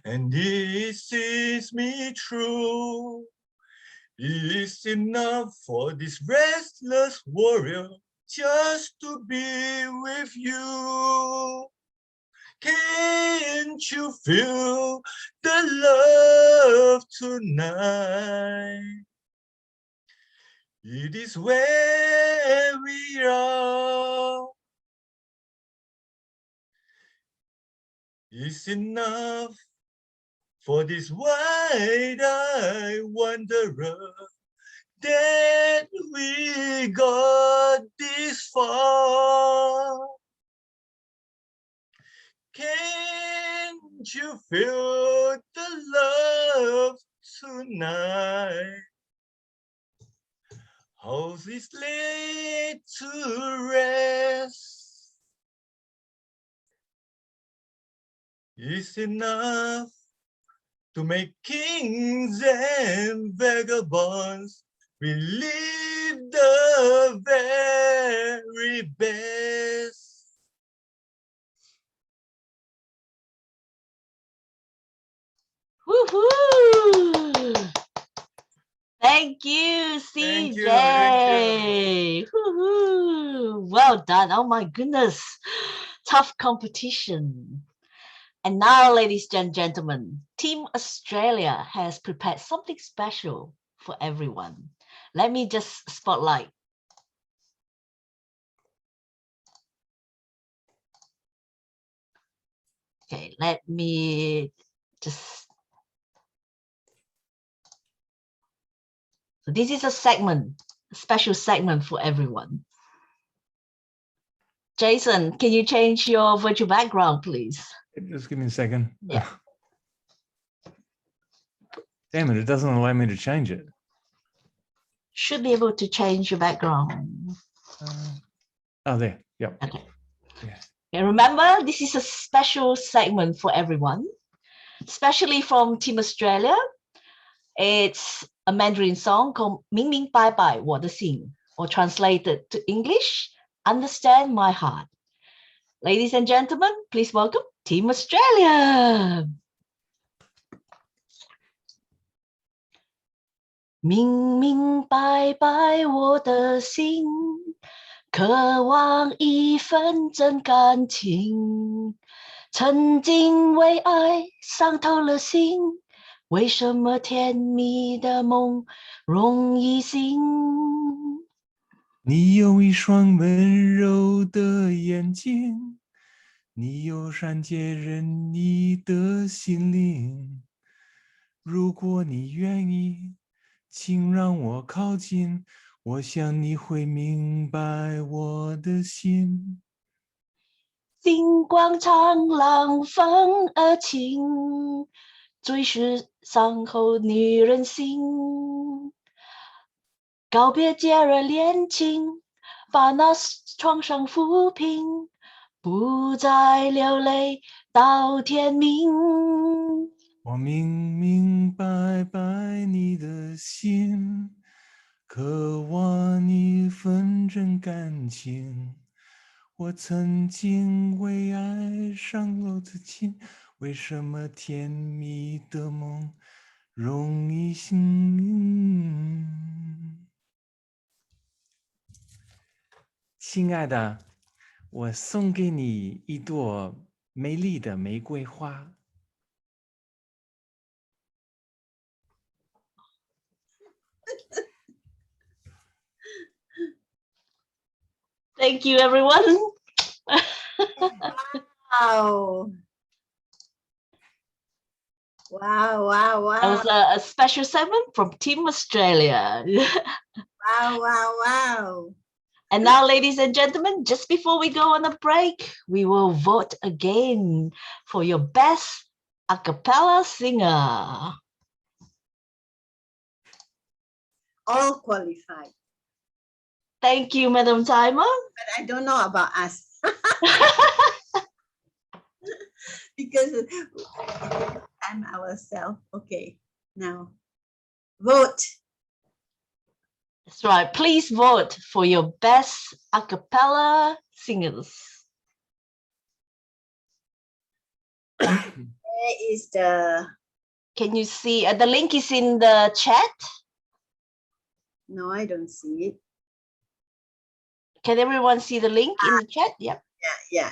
and this sees me through. It's enough for this restless warrior just to be with you. Can't you feel the love tonight? It is where we are. It's enough for this wide-eyed wanderer that we got this far. Can't you feel the love tonight? House is laid to rest. It's enough to make kings and vagabonds believe the very best. Woohoo! Thank you, CJ. Thank you. Woohoo! Well done. Oh my goodness. Tough competition. And now, ladies and gentlemen, Team Australia has prepared something special for everyone. Let me just spotlight. Okay, let me just... So this is a segment, a special segment for everyone. Jason, can you change your virtual background, please? Just give me a second. Yeah. Damn it, it doesn't allow me to change it. Should be able to change your background. Oh, there. Yep. Okay. Yeah. And remember, this is a special segment for everyone, especially from Team Australia. It's a Mandarin song called Ming Ming Bai Bai 我的心, or translated to English, understand my heart. Ladies and gentlemen, please welcome Team Australia. 明明白白我的心，渴望一份真感情。曾经为爱伤透了心，为什么甜蜜的梦容易醒？你有一双温柔的眼睛，你有善解人意的心灵。如果你愿意，请让我靠近，我想你会明白我的心。星光长浪风儿轻，最是伤透女人心。告别节日恋情，把那创伤抚平，不再流泪到天明。我明明白白你的心，渴望一份真感情。我曾经为爱伤透的心，为什么甜蜜的梦容易醒？亲爱的，我送给你一朵美丽的玫瑰花。Thank you, everyone. Wow. Wow, wow, wow. That was a special segment from Team Australia. Wow, wow, wow. And now, ladies and gentlemen, just before we go on a break, we will vote again for your best a cappella singer. All qualified. Thank you, Madam Timer. But I don't know about us. Because I'm ourselves. Okay, now vote. That's right. Please vote for your best a cappella singers. Where is the... Can you see? The link is in the chat. No, I don't see it. Can everyone see the link in the chat? Yep. Yeah.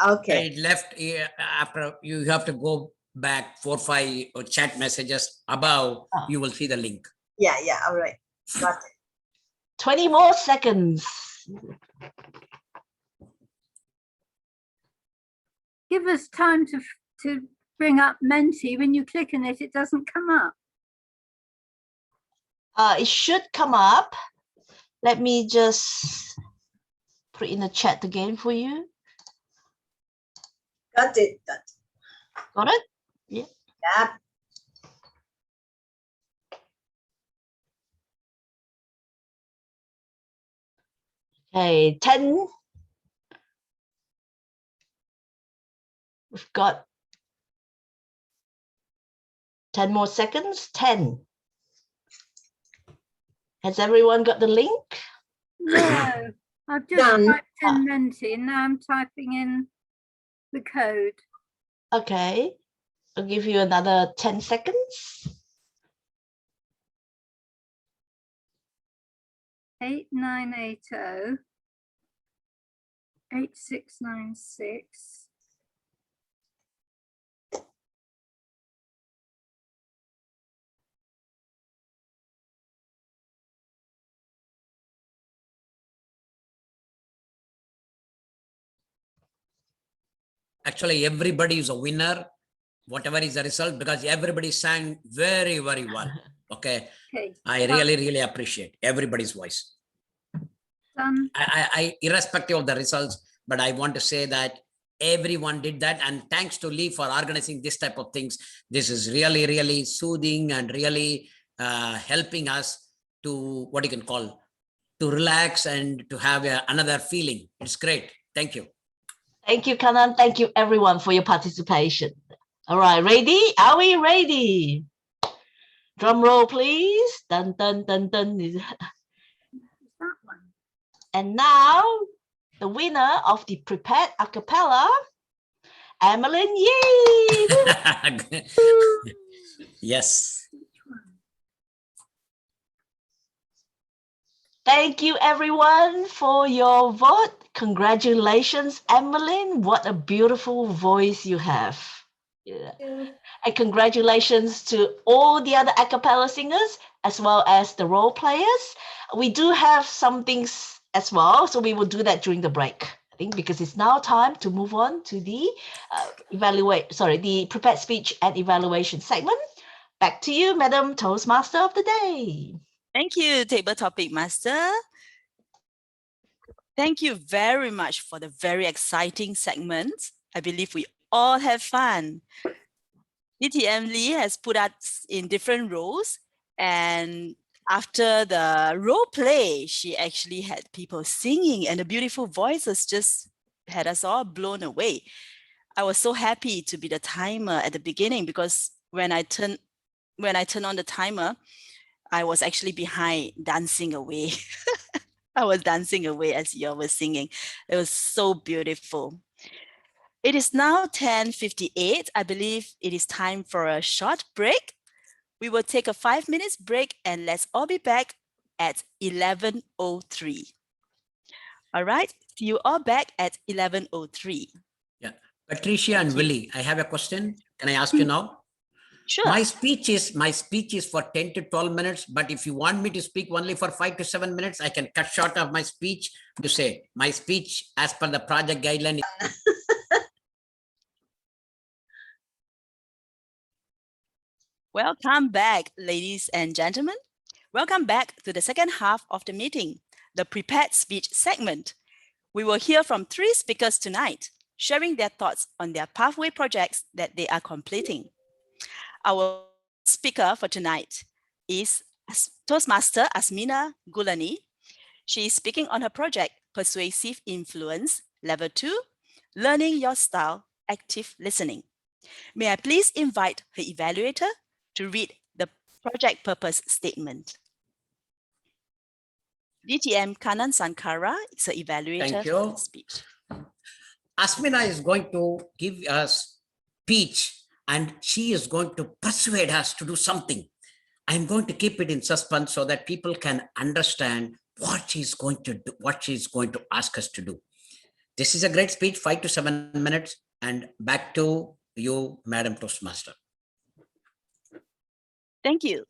Okay. It left after you have to go back 4 or 5 chat messages above. You will see the link. Yeah. All right. Got it. 20 more seconds. Give us time to bring up Menti. When you click on it, it doesn't come up. It should come up. Let me just put it in the chat again for you. Got it. Got it? Yeah. Yep. Okay, 10. We've got 10 more seconds. 10. Has everyone got the link? No, I've just typed in Menti and now I'm typing in the code. Okay, I'll give you another 10 seconds. 8980 8696. Actually, everybody is a winner, whatever is the result, because everybody sang very, very well. Okay. I really appreciate everybody's voice. I irrespective of the results, but I want to say that everyone did that, and thanks to Lee for organizing this type of things. This is really soothing and really helping us to, what you can call, to relax and to have another feeling. It's great. Thank you. Thank you, Kanan. Thank you, everyone, for your participation. All right, ready? Are we ready? Drum roll, please. Dun, dun, dun, dun. And now, the winner of the prepared acapella, Emmeline. Yay! Yes. Thank you everyone for your vote. Congratulations, Emmeline. What a beautiful voice you have. Yeah. And congratulations to all the other a cappella singers as well as the role players. We do have some things as well, so we will do that during the break. I think because it's now time to move on to the the prepared speech and evaluation segment. Back to you, Madam Toastmaster of the Day. Thank you, Table Topic Master. Thank you very much for the very exciting segment. I believe we all have fun. DTM Lee has put us in different roles, and after the role play, she actually had people singing, and the beautiful voices just had us all blown away. I was so happy to be the timer at the beginning because when I turned on the timer, I was actually behind dancing away. I was dancing away as you all were singing. It was so beautiful. It is now 10:58. I believe it is time for a short break. We will take a 5 minutes break and let's all be back at 11:03. All right, see you all back at 11:03. Yeah, Patricia and Willie, I have a question. Can I ask you now? Sure. My speech is for 10 to 12 minutes, but if you want me to speak only for 5 to 7 minutes, I can cut short of my speech to say my speech as per the project guideline. Welcome back, ladies and gentlemen. Welcome back to the second half of the meeting, the prepared speech segment. We will hear from 3 speakers tonight, sharing their thoughts on their pathway projects that they are completing. Our speaker for tonight is Toastmaster Asmina Gulani. She is speaking on her project, Persuasive Influence, Level 2, Learning Your Style, Active Listening. May I please invite her evaluator to read the project purpose statement. DTM Kanan Sankara is the evaluator for the speech. Asmina is going to give us speech and she is going to persuade us to do something. I'm going to keep it in suspense so that people can understand what she's going to do, what she's going to ask us to do. This is a great speech, 5 to 7 minutes, and back to you, Madam Toastmaster. Thank you.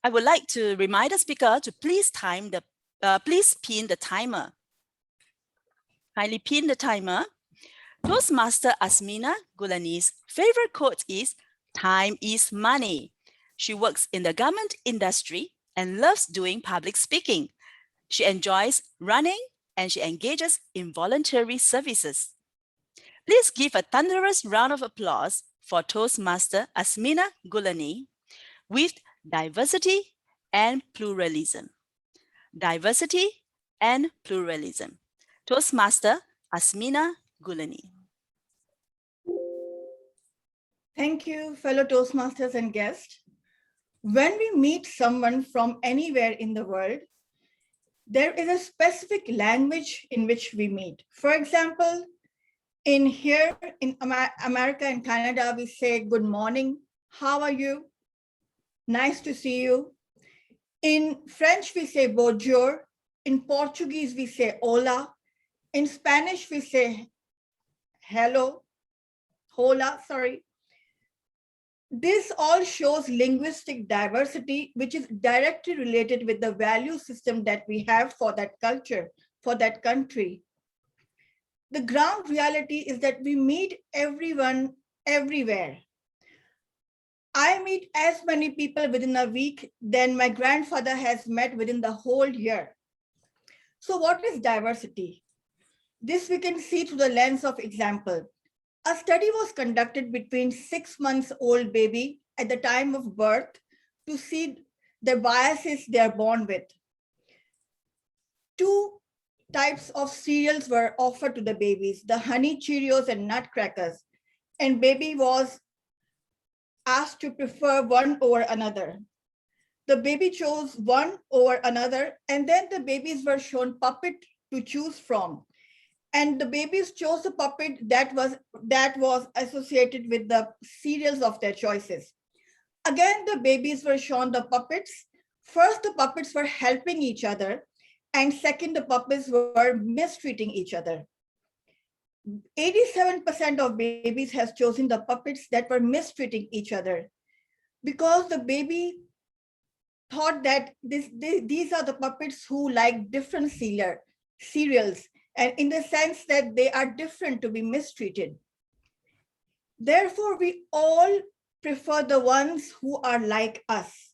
I would like to remind the speaker to please pin the timer. Kindly pin the timer. Toastmaster Asmina Gulani's favorite quote is, "Time is money." She works in the government industry and loves doing public speaking. She enjoys running and she engages in voluntary services. Please give a thunderous round of applause for Toastmaster Asmina Gulani with diversity and pluralism. Diversity and pluralism. Toastmaster Asmina Gulani. Thank you, fellow Toastmasters and guests. When we meet someone from anywhere in the world, there is a specific language in which we meet. For example, in America and Canada, we say good morning, how are you? Nice to see you. In French, we say bonjour. In Portuguese, we say hola. In Spanish, we say hello, hola, sorry. This all shows linguistic diversity, which is directly related with the value system that we have for that culture, for that country. The ground reality is that we meet everyone everywhere. I meet as many people within a week than my grandfather has met within the whole year. So what is diversity? This we can see through the lens of example. A study was conducted between 6-month-old baby at the time of birth to see the biases they are born with. 2 types of cereals were offered to the babies, the honey Cheerios and nutcrackers, and baby was asked to prefer one over another. The baby chose one over another, and then the babies were shown puppet to choose from. And the babies chose the puppet that was associated with the cereals of their choices. Again, the babies were shown the puppets. First, the puppets were helping each other, and second, the puppets were mistreating each other. 87% of babies has chosen the puppets that were mistreating each other, because the baby thought that these are the puppets who like different cereals, and in the sense that they are different to be mistreated. Therefore, we all prefer the ones who are like us.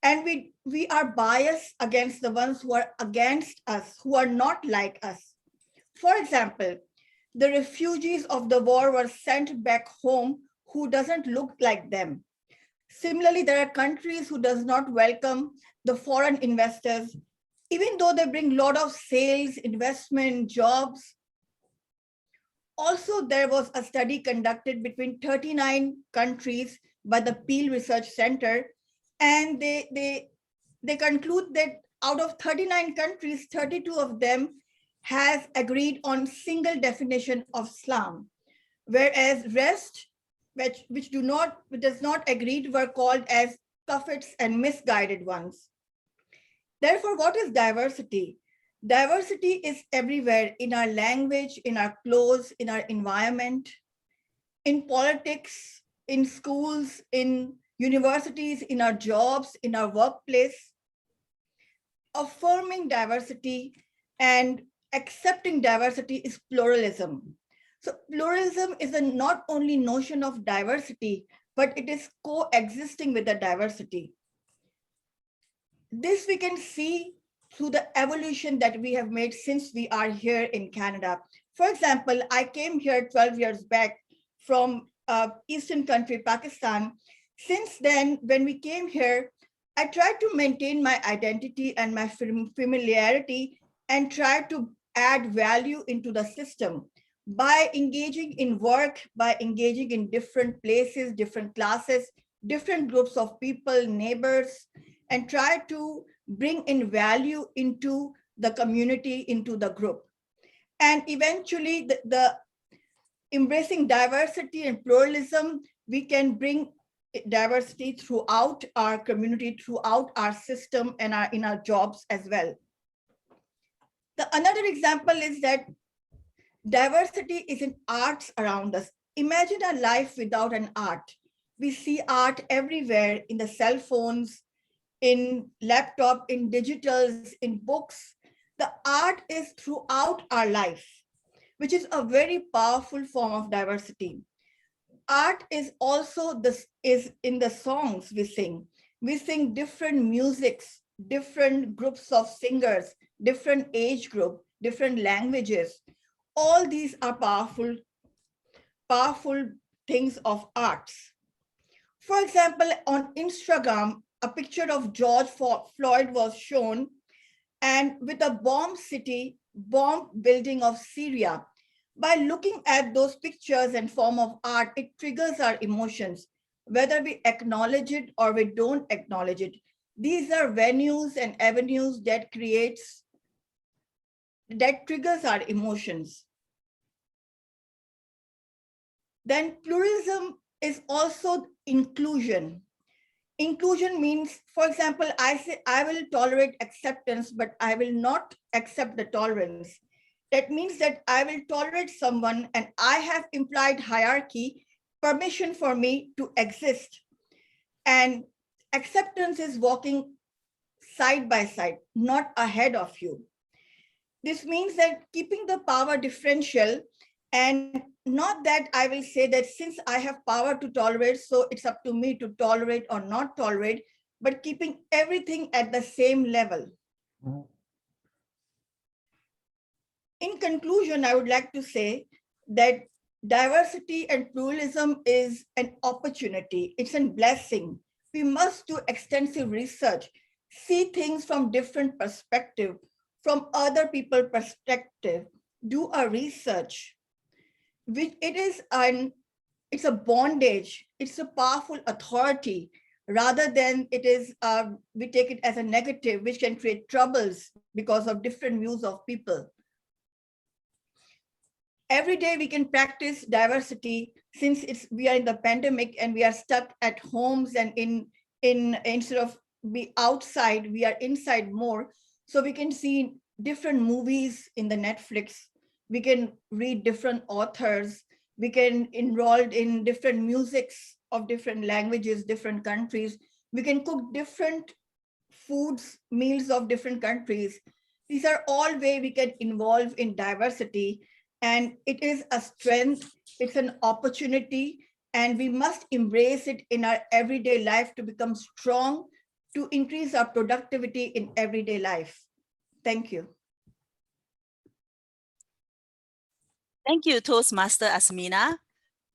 And we are biased against the ones who are against us, who are not like us. For example, the refugees of the war were sent back home who doesn't look like them. Similarly, there are countries who does not welcome the foreign investors, even though they bring a lot of sales, investment, jobs. Also, there was a study conducted between 39 countries by the Peel Research Center, and they conclude that out of 39 countries, 32 of them has agreed on single definition of Islam, whereas rest, which does not agree, were called as puppets and misguided ones. Therefore, what is diversity? Diversity is everywhere, in our language, in our clothes, in our environment, in politics, in schools, in universities, in our jobs, in our workplace. Affirming diversity and accepting diversity is pluralism. So pluralism is a not only notion of diversity, but it is coexisting with the diversity. This we can see through the evolution that we have made since we are here in Canada. For example, I came here 12 years back from Eastern country, Pakistan. Since then, when we came here, I tried to maintain my identity and my familiarity and try to add value into the system by engaging in work, by engaging in different places, different classes, different groups of people, neighbors, and try to bring in value into the community, into the group. And eventually, the embracing diversity and pluralism, we can bring diversity throughout our community, throughout our system, and in our jobs as well. Another example is that diversity is in arts around us. Imagine a life without an art. We see art everywhere, in the cell phones, in laptop, in digitals, in books. The art is throughout our life, which is a very powerful form of diversity. Art is also is in the songs we sing. We sing different musics, different groups of singers, different age group, different languages. All these are powerful things of arts. For example, on Instagram, a picture of George Floyd was shown, and with a bomb building of Syria. By looking at those pictures and form of art, it triggers our emotions, whether we acknowledge it or we don't acknowledge it. These are venues and avenues that triggers our emotions. Then pluralism is also inclusion. Inclusion means, for example, I say I will tolerate acceptance, but I will not accept the tolerance. That means that I will tolerate someone and I have implied hierarchy, permission for me to exist. And acceptance is walking side by side, not ahead of you. This means that keeping the power differential, and not that I will say that since I have power to tolerate, so it's up to me to tolerate or not tolerate, but keeping everything at the same level. In conclusion, I would like to say that diversity and pluralism is an opportunity. It's a blessing. We must do extensive research, see things from different perspectives, from other people's perspective, do a research. It's a bondage. It's a powerful authority, rather than we take it as a negative, which can create troubles because of different views of people. every day we can practice diversity since we are in the pandemic and we are stuck at homes and instead of be outside, we are inside more. So we can see different movies in the Netflix. We can read different authors. We can enroll in different musics of different languages, different countries. We can cook different foods, meals of different countries. These are all ways we can involve in diversity. And it is a strength, it's an opportunity, and we must embrace it in our everyday life to become strong, to increase our productivity in everyday life. Thank you. Thank you, Toastmaster Asmina,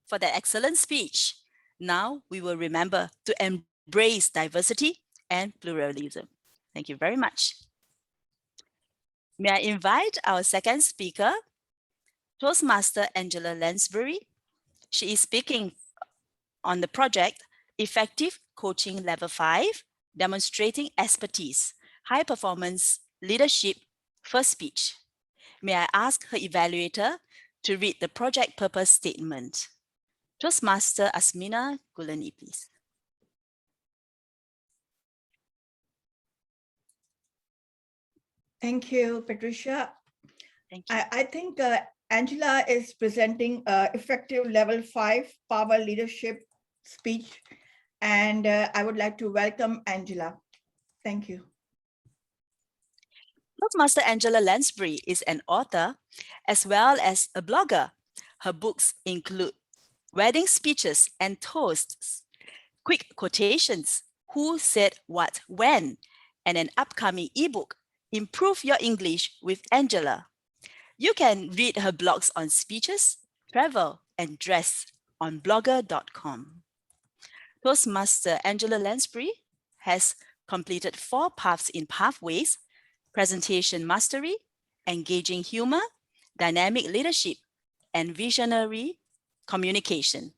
for that excellent speech. Now we will remember to embrace diversity and pluralism. Thank you very much. May I invite our second speaker, Toastmaster Angela Lansbury. She is speaking on the project Effective Coaching Level 5, Demonstrating Expertise, High Performance Leadership, First Speech. May I ask her evaluator to read the project purpose statement. Toastmaster Asmina Gulani, please. Thank you, Patricia. Thank you. I think Angela is presenting effective level 5 power leadership speech, and I would like to welcome Angela. Thank you. Toastmaster Angela Lansbury is an author as well as a blogger. Her books include Wedding Speeches and Toasts, Quick Quotations, Who Said What When, and an upcoming ebook, Improve Your English with Angela. You can read her blogs on speeches, travel, and dress on blogger.com. Toastmaster Angela Lansbury has completed 4 paths in Pathways: presentation mastery, engaging humor, dynamic leadership, and visionary communication.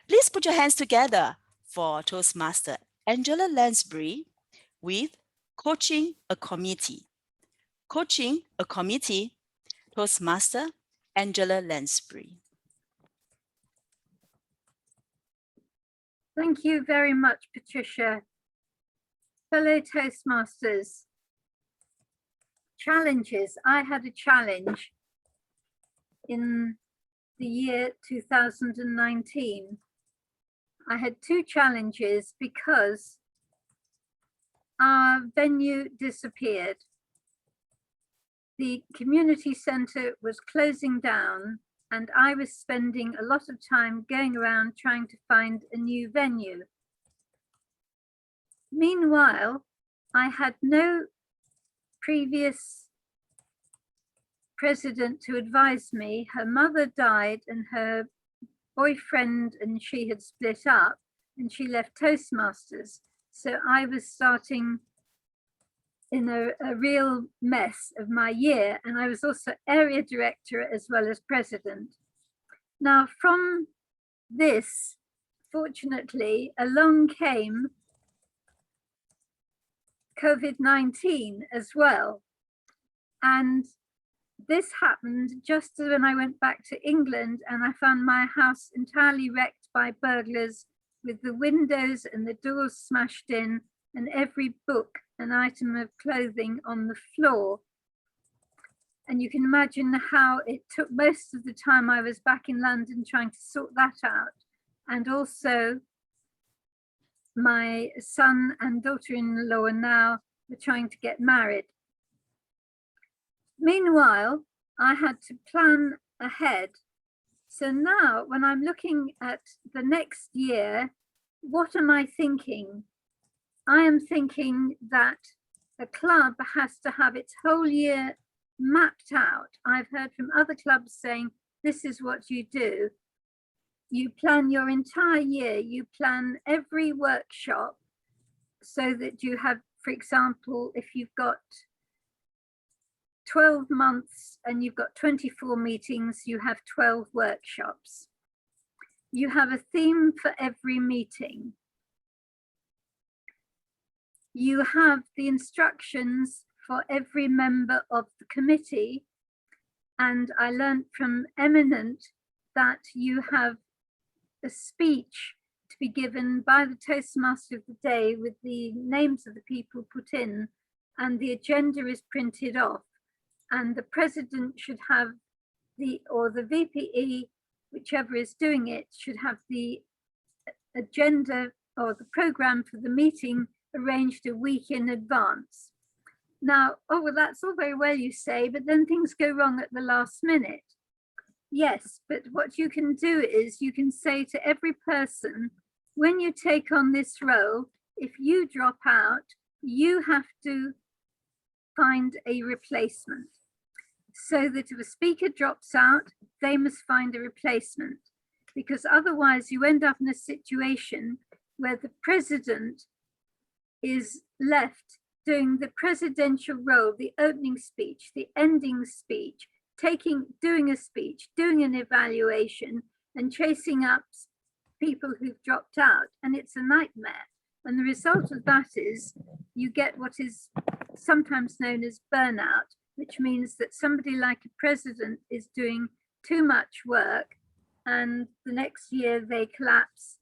Please put your hands together for Toastmaster Angela Lansbury with Coaching a Committee. Coaching a Committee, Toastmaster Angela Lansbury. Thank you very much, Patricia. Fellow Toastmasters, challenges. I had a challenge in the year 2019. I had 2 challenges because our venue disappeared. The community centre was closing down and I was spending a lot of time going around trying to find a new venue. Meanwhile, I had no previous president to advise me. Her mother died and her boyfriend and she had split up and she left Toastmasters. So I was starting in a real mess of my year, and I was also area director as well as president. Now from this, fortunately, along came COVID-19 as well. And this happened just when I went back to England and I found my house entirely wrecked by burglars with the windows and the doors smashed in and every book and item of clothing on the floor. And you can imagine how it took most of the time I was back in London trying to sort that out. And also my son and daughter-in-law now were trying to get married. Meanwhile, I had to plan ahead. So now when I'm looking at the next year, what am I thinking? I am thinking that a club has to have its whole year mapped out. I've heard from other clubs saying, this is what you do. You plan your entire year, you plan every workshop so that you have, for example, if you've got 12 months and you've got 24 meetings, you have 12 workshops. You have a theme for every meeting. You have the instructions for every member of the committee And I learned from Eminent that you have a speech to be given by the Toastmaster of the day with the names of the people put in, and the agenda is printed off. And the president should have or the VPE, whichever is doing it, should have the agenda or the program for the meeting arranged a week in advance. Now, oh, well, that's all very well, you say, but then things go wrong at the last minute. Yes, but what you can do is you can say to every person, when you take on this role, if you drop out, you have to find a replacement. So that if a speaker drops out, they must find a replacement, because otherwise you end up in a situation where the president is left doing the presidential role, the opening speech, the ending speech, doing a speech, doing an evaluation, and chasing up people who've dropped out. And it's a nightmare. And the result of that is you get what is sometimes known as burnout, which means that somebody like a president is doing too much work, and the next year they collapse,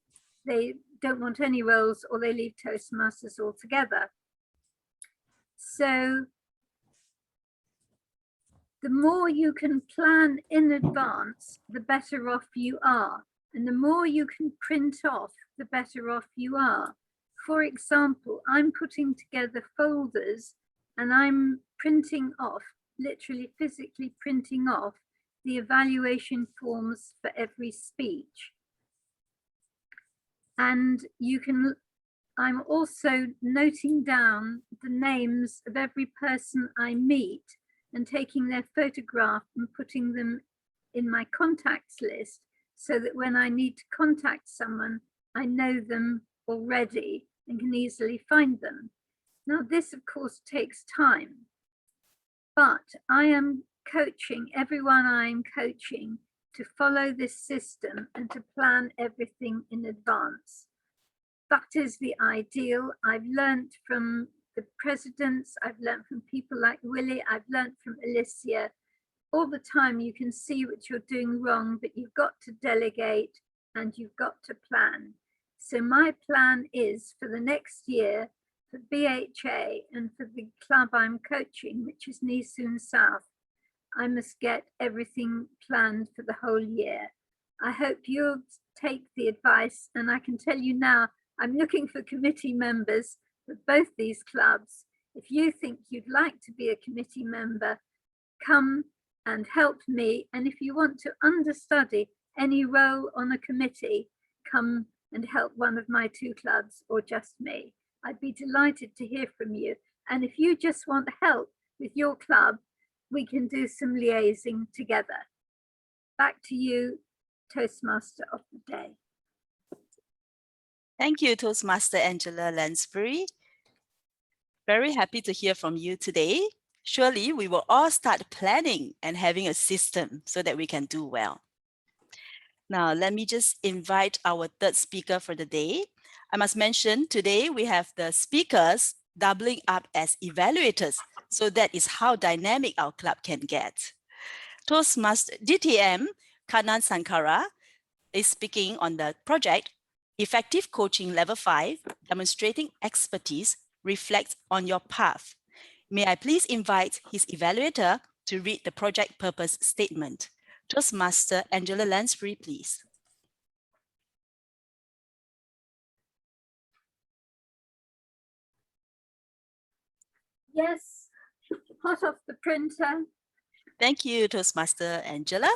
they don't want any roles, or they leave Toastmasters altogether. So the more you can plan in advance, the better off you are. And the more you can print off, the better off you are. For example, I'm putting together folders and I'm printing off, literally physically printing off, the evaluation forms for every speech. And I'm also noting down the names of every person I meet and taking their photograph and putting them in my contacts list, so that when I need to contact someone, I know them already and can easily find them. Now, this of course takes time, but I am coaching everyone I'm coaching to follow this system and to plan everything in advance. That is the ideal. I've learned from the presidents, I've learned from people like Willie, I've learned from Alicia. All the time you can see what you're doing wrong, but you've got to delegate and you've got to plan. So my plan is for the next year, for BHA and for the club I'm coaching, which is Neesoon South, I must get everything planned for the whole year. I hope you'll take the advice, and I can tell you now, I'm looking for committee members for both these clubs. If you think you'd like to be a committee member, come and help me. And if you want to understudy any role on a committee, come and help one of my two clubs or just me. I'd be delighted to hear from you. And if you just want help with your club, we can do some liaising together. Back to you, Toastmaster of the Day. Thank you, Toastmaster Angela Lansbury. Very happy to hear from you today. Surely we will all start planning and having a system so that we can do well. Now, let me just invite our third speaker for the day. I must mention today we have the speakers doubling up as evaluators. So that is how dynamic our club can get. Toastmaster DTM Kanan Sankara is speaking on the project Effective Coaching Level 5, Demonstrating Expertise Reflects on Your Path. May I please invite his evaluator to read the project purpose statement. Toastmaster Angela Lansbury, please. Yes, hot off the printer. Thank you, Toastmaster Angela.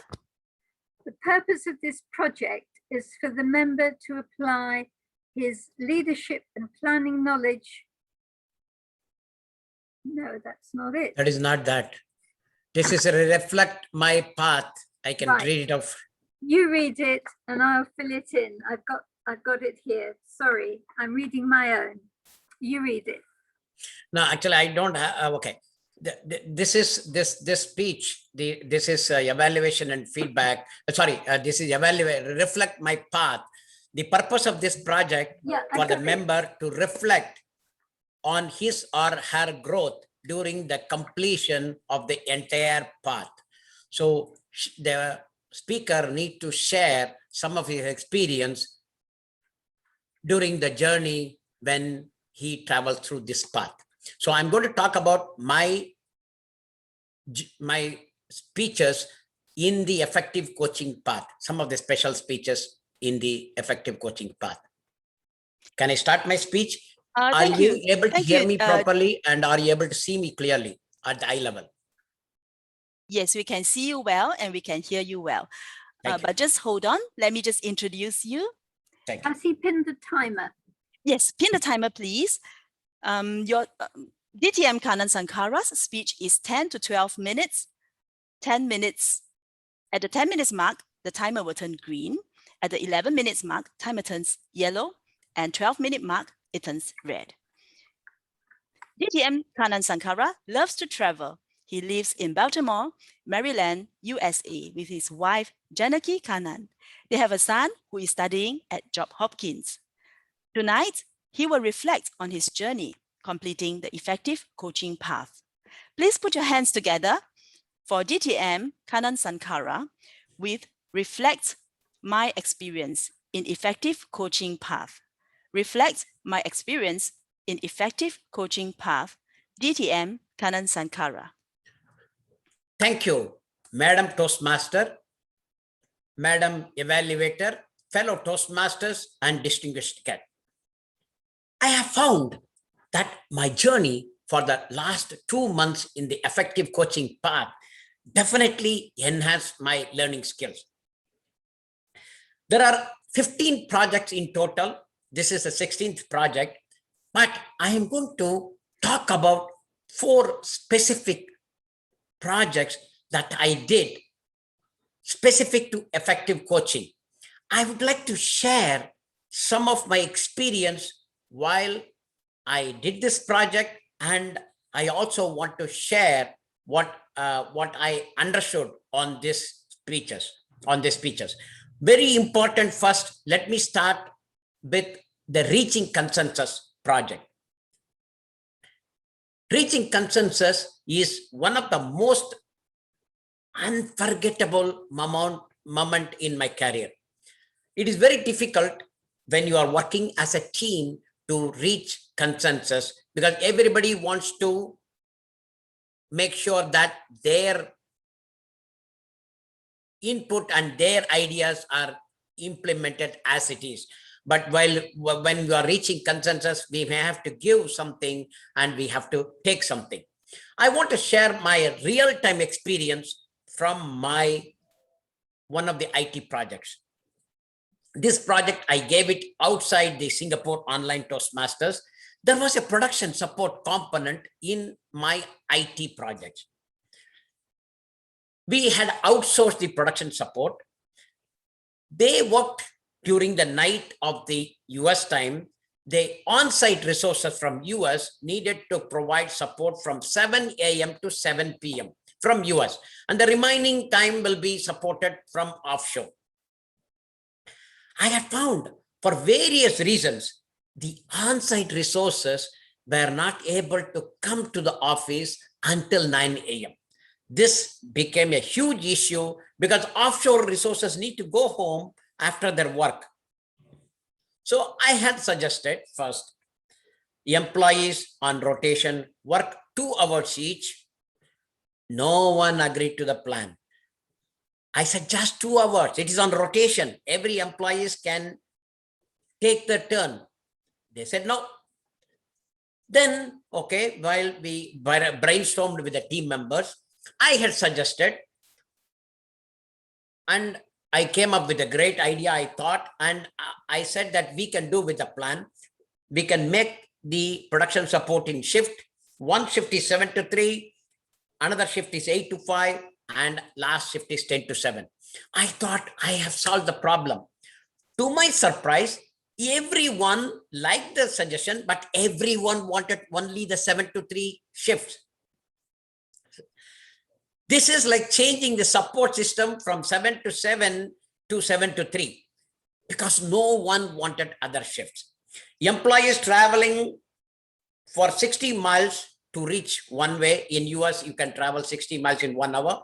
The purpose of this project is for the member to apply his leadership and planning knowledge. No, that's not it. That is not that. This is a reflect my path. I can Right. read it off. You read it and I'll fill it in. I've got it here. Sorry, I'm reading my own. You read it. No, actually, I don't have. Okay, this speech. This is evaluation and feedback. Sorry, this is evaluate, reflect my path. The purpose of this project for the member to reflect on his or her growth during the completion of the entire path. So the speaker need to share some of his experience during the journey when he traveled through this path. So I'm going to talk about my speeches in the effective coaching path, some of the special speeches in the effective coaching path. Can I start my speech? Are you able to hear me properly, and are you able to see me clearly at the eye level? Yes, we can see you well and we can hear you well. But just hold on. Let me just introduce you. Thank you. Has he pinned the timer? Yes, pin the timer, please. Your DTM Kanan Sankara's speech is 10 to 12 minutes. 10 minutes. At the 10 minutes mark, the timer will turn green. At the 11 minutes mark, timer turns yellow. And 12-minute mark, it turns red. DTM Kanan Sankara loves to travel. He lives in Baltimore, Maryland, USA with his wife, Janaki Kanan. They have a son who is studying at Johns Hopkins. Tonight, he will reflect on his journey, completing the effective coaching path. Please put your hands together for DTM Kanan Sankara with Reflect My Experience in Effective Coaching Path. Reflect my experience in effective coaching path, DTM Kanan Sankara. Thank you, Madam Toastmaster, Madam Evaluator, fellow Toastmasters, and distinguished guest. I have found that my journey for the last 2 months in the effective coaching path definitely enhanced my learning skills. There are 15 projects in total. This is the 16th project, but I am going to talk about 4 specific projects that I did specific to effective coaching. I would like to share some of my experience while I did this project, and I also want to share what I understood on these speeches. Very important. First, let me start with the Reaching Consensus project. Reaching consensus is one of the most unforgettable moment in my career. It is very difficult when you are working as a team to reach consensus, because everybody wants to make sure that their input and their ideas are implemented as it is. But when you are reaching consensus, we may have to give something and we have to take something. I want to share my real-time experience from one of the IT projects. This project, I gave it outside the Singapore Online Toastmasters. There was a production support component in my IT project. We had outsourced the production support. They worked during the night of the US time. The on-site resources from US needed to provide support from 7 a.m. to 7 p.m. from US, and the remaining time will be supported from offshore. I have found, for various reasons, the on-site resources were not able to come to the office until 9 a.m. This became a huge issue because offshore resources need to go home after their work. So I had suggested first, employees on rotation work 2 hours each. No one agreed to the plan. I said just 2 hours. It is on rotation. Every employees can take their turn. They said no. Then, okay, while we brainstormed with the team members, I had suggested, and I came up with a great idea, I thought, and I said that we can do with a plan. We can make the production support in shift. One shift is 7 to 3, another shift is 8 to 5, and last shift is 10 to 7. I thought I have solved the problem. To my surprise, everyone liked the suggestion, but everyone wanted only the 7 to 3 shifts. This is like changing the support system from 7 to 7 to 7 to 3, because no one wanted other shifts. Employees traveling for 60 miles to reach one way. In US, you can travel 60 miles in 1 hour.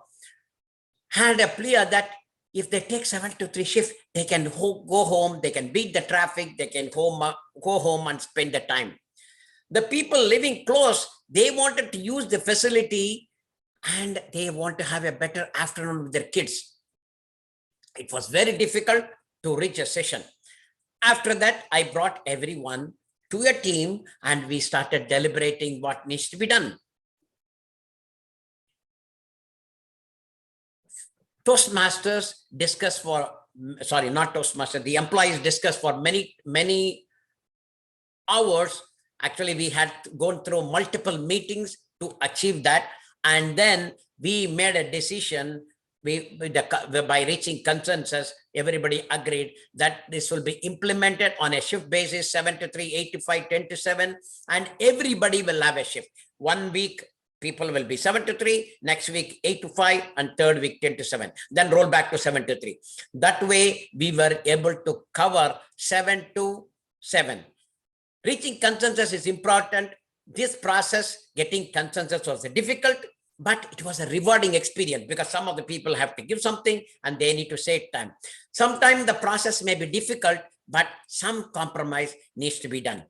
had a plea that if they take 7 to 3 shift, they can go home, they can beat the traffic, they can go home and spend the time. The people living close, they wanted to use the facility and they want to have a better afternoon with their kids. It was very difficult to reach a session. After that, I brought everyone to a team and we started deliberating what needs to be done. Toastmasters discuss for, sorry, not Toastmasters, the employees discuss for many hours. Actually, we had gone through multiple meetings to achieve that. And then we made a decision by reaching consensus. Everybody agreed that this will be implemented on a shift basis, 7 to 3, 8 to 5, 10 to 7, and everybody will have a shift. 1 week, people will be 7 to 3, next week 8 to 5, and third week 10 to 7. Then roll back to 7 to 3. That way, we were able to cover 7 to 7. Reaching consensus is important. This process, getting consensus, was difficult, but it was a rewarding experience because some of the people have to give something and they need to save time. Sometimes the process may be difficult, but some compromise needs to be done.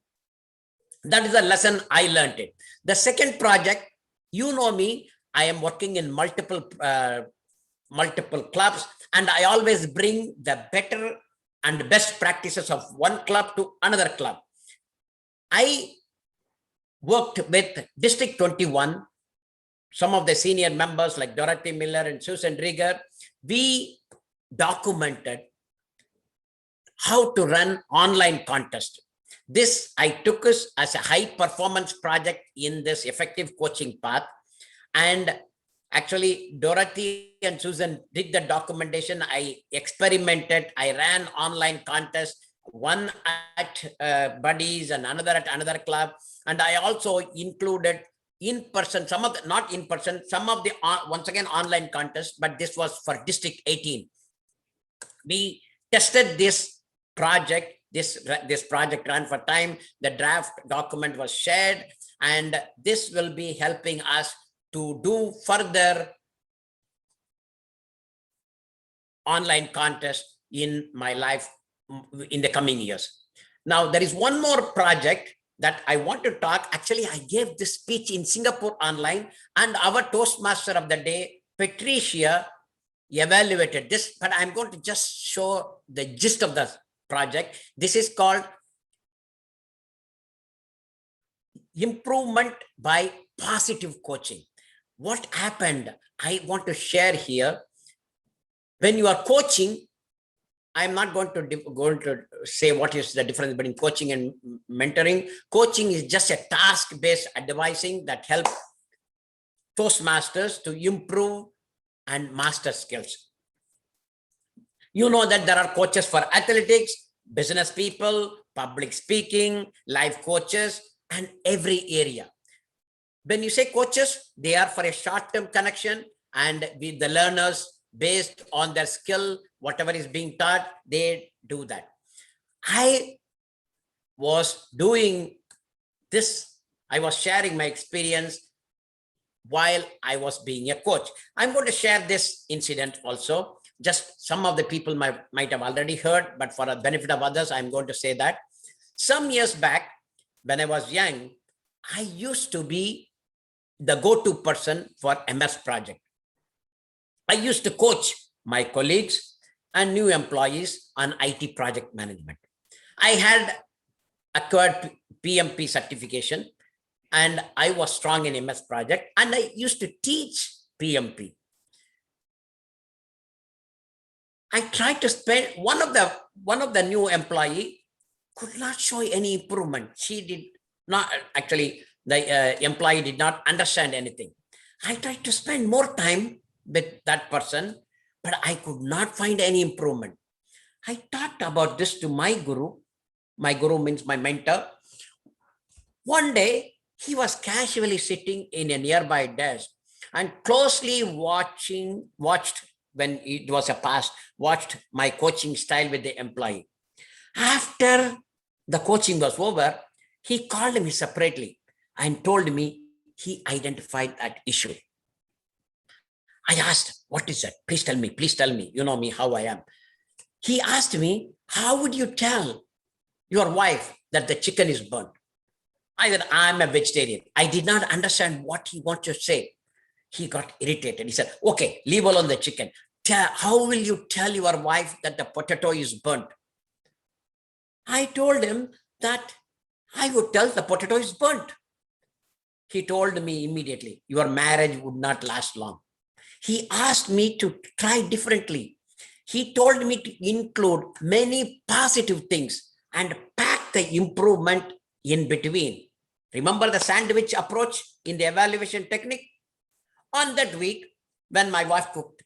That is a lesson I learned it. The second project, you know me, I am working in multiple clubs, and I always bring the better and best practices of one club to another club. I worked with District 21, some of the senior members like Dorothy Miller and Susan Rieger. We documented how to run online contest. This I took us as a high performance project in this effective coaching path. And actually, Dorothy and Susan did the documentation. I experimented. I ran online contests, one at Buddies and another at another club. And I also included in-person, some of the, not in-person, some of the, once again, online contests, but this was for District 18. We tested this project. This project ran for time. The draft document was shared, and this will be helping us to do further online contest in my life in the coming years. Now, there is one more project that I want to talk. Actually, I gave this speech in Singapore online, and our Toastmaster of the day, Patricia, evaluated this, but I'm going to just show the gist of the project. This is called improvement by positive coaching. What happened? I want to share here. When you are coaching, I'm not going to say what is the difference between coaching and mentoring. Coaching is just a task-based advising that helps Toastmasters to improve and master skills. You know that there are coaches for athletics, business people, public speaking, life coaches, and every area. When you say coaches, they are for a short-term connection, and with the learners, based on their skill, whatever is being taught, they do that. I was doing this. I was sharing my experience while I was being a coach. I'm going to share this incident also. Just some of the people might have already heard, but for the benefit of others, I'm going to say that. Some years back, when I was young, I used to be the go-to person for MS project. I used to coach my colleagues and new employees on IT project management. I had acquired PMP certification, and I was strong in MS project, and I used to teach PMP. I tried to spend, one of the new employee could not show any improvement. She did not, actually, the employee did not understand anything. I tried to spend more time with that person, but I could not find any improvement. I talked about this to my guru. My guru means my mentor. One day, he was casually sitting in a nearby desk and closely watched when it was a past, watched my coaching style with the employee. After the coaching was over, he called me separately and told me he identified that issue. I asked, what is that? Please tell me, please tell me. You know me, how I am. He asked me, how would you tell your wife that the chicken is burnt? I said, I'm a vegetarian. I did not understand what he wanted to say. He got irritated. He said, okay, leave alone the chicken. How will you tell your wife that the potato is burnt? I told him that I would tell the potato is burnt. He told me immediately, your marriage would not last long. He asked me to try differently. He told me to include many positive things and pack the improvement in between. Remember the sandwich approach in the evaluation technique? On that week, when my wife cooked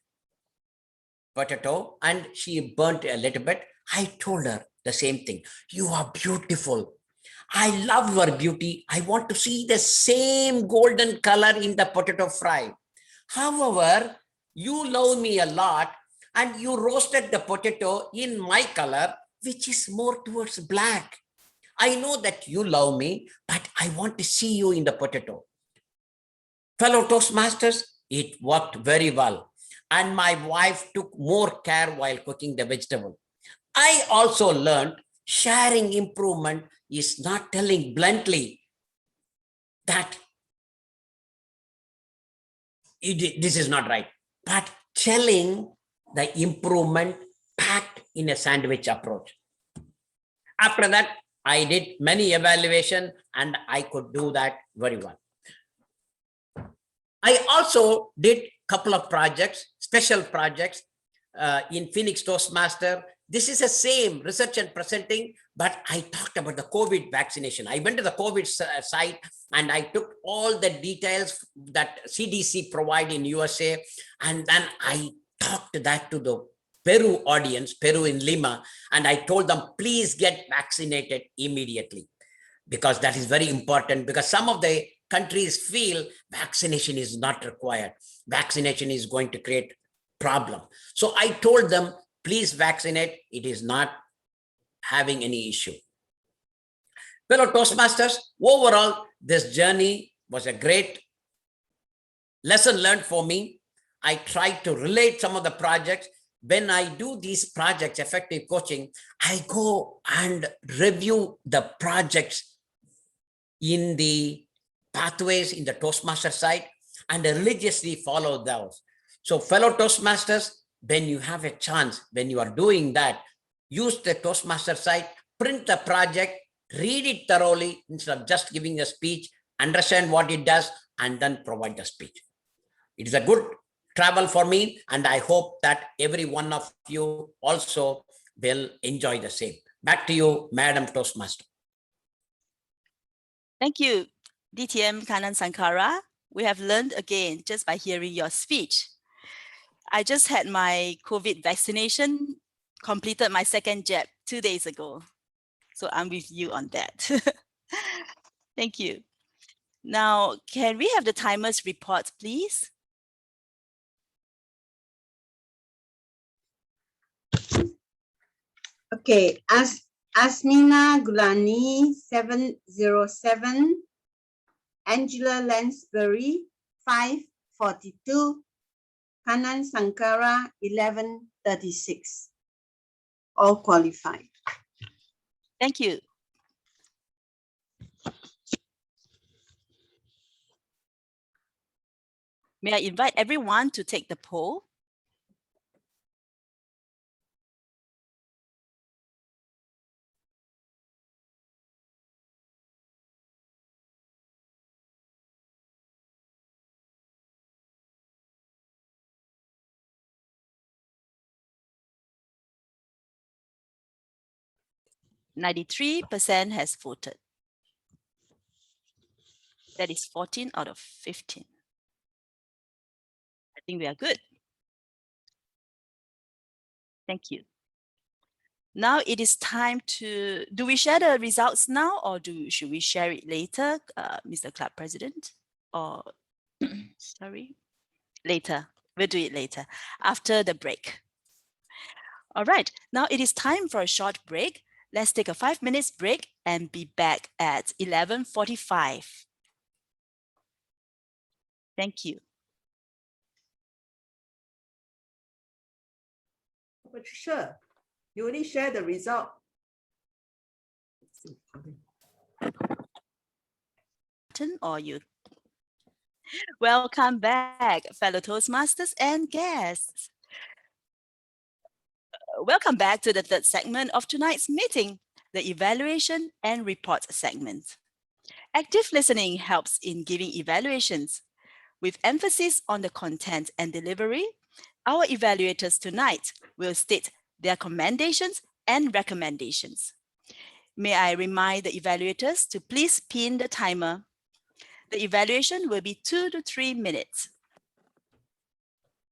potato and she burnt a little bit, I told her the same thing. You are beautiful. I love your beauty. I want to see the same golden color in the potato fry. However, you love me a lot and you roasted the potato in my color, which is more towards black. I know that you love me, but I want to see you in the potato. Fellow Toastmasters, it worked very well. And my wife took more care while cooking the vegetable. I also learned sharing improvement is not telling bluntly that this is not right, but telling the improvement packed in a sandwich approach. After that, I did many evaluation and I could do that very well. I also did a couple of projects, special projects in Phoenix Toastmaster. This is the same research and presenting, but I talked about the COVID vaccination. I went to the COVID site and I took all the details that CDC provide in USA. And then I talked that to the Peru audience, Peru in Lima, and I told them, please get vaccinated immediately, because that is very important, because some of the countries feel vaccination is not required. Vaccination is going to create problem. So I told them, please vaccinate. It is not having any issue. Fellow Toastmasters, overall, this journey was a great lesson learned for me. I tried to relate some of the projects. When I do these projects, effective coaching, I go and review the projects in the pathways in the Toastmaster site and religiously follow those. So fellow Toastmasters, when you have a chance, when you are doing that, use the Toastmaster site, print the project, read it thoroughly instead of just giving a speech, understand what it does, and then provide the speech. It is a good travel for me, and I hope that every one of you also will enjoy the same. Back to you, Madam Toastmaster. Thank you, DTM Kanan Sankara. We have learned again just by hearing your speech. I just had my COVID vaccination, completed my second jab 2 days ago. So I'm with you on that. Thank you. Now, can we have the timers report, please? Okay, Asmina Gulani 707, Angela Lansbury 542, Kanan Sankara 1136. All qualified. Thank you. May I invite everyone to take the poll? %93 has voted. That is 14 out of 15. I think we are good. Thank you. Now it is time to, do we share the results now or should we share it later, Mr. Club President? Or, sorry, later. We'll do it later, after the break. All right, now it is time for a short break. Let's take a 5 minutes break and be back at 11:45. Thank you. Patricia, you only share the result. Or you. Welcome back, fellow Toastmasters and guests. Welcome back to the third segment of tonight's meeting, the evaluation and report segment. Active listening helps in giving evaluations. With emphasis on the content and delivery, our evaluators tonight will state their commendations and recommendations. May I remind the evaluators to please pin the timer. The evaluation will be 2 to 3 minutes.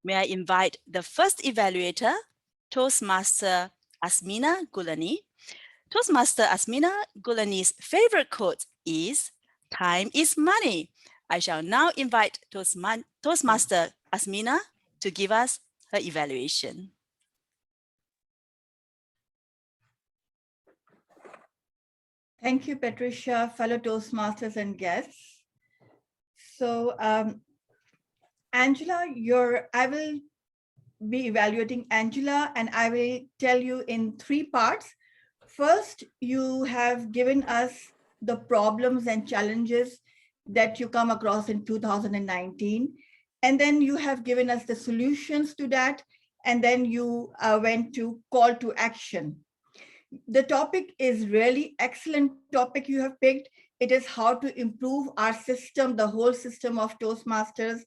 May I invite the first evaluator, Toastmaster Asmina Gulani. Toastmaster Asmina Gulani's favorite quote is, "Time is money." I shall now invite Toastmaster Asmina to give us her evaluation. Thank you, Patricia, fellow Toastmasters and guests. So, Angela, I will be evaluating Angela, and I will tell you in 3 parts. First, you have given us the problems and challenges that you come across in 2019. And then you have given us the solutions to that. And then you went to call to action. The topic is really excellent topic you have picked. It is how to improve our system, the whole system of Toastmasters.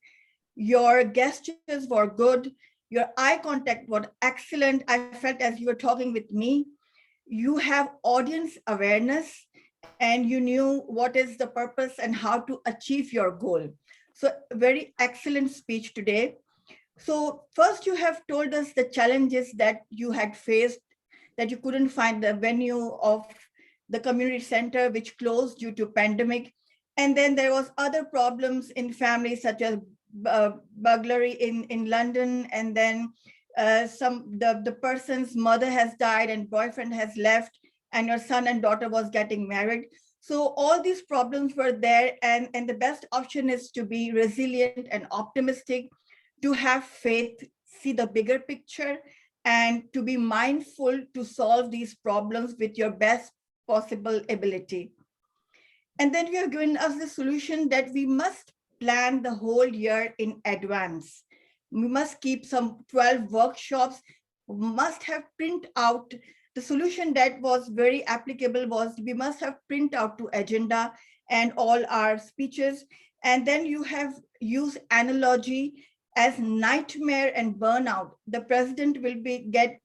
Your gestures were good. Your eye contact was excellent. I felt as you were talking with me. You have audience awareness and you knew what is the purpose and how to achieve your goal. So very excellent speech today. So first you have told us the challenges that you had faced, that you couldn't find the venue of the community center which closed due to pandemic. And then there was other problems in families such as burglary in London, and then the person's mother has died and boyfriend has left, and your son and daughter was getting married. So all these problems were there, and the best option is to be resilient and optimistic, to have faith, see the bigger picture, and to be mindful to solve these problems with your best possible ability. And then you have given us the solution that we must plan the whole year in advance. We must keep some 12 workshops, must have print out. The solution that was very applicable was we must have print out to agenda and all our speeches. And then you have used analogy as nightmare and burnout. The president will get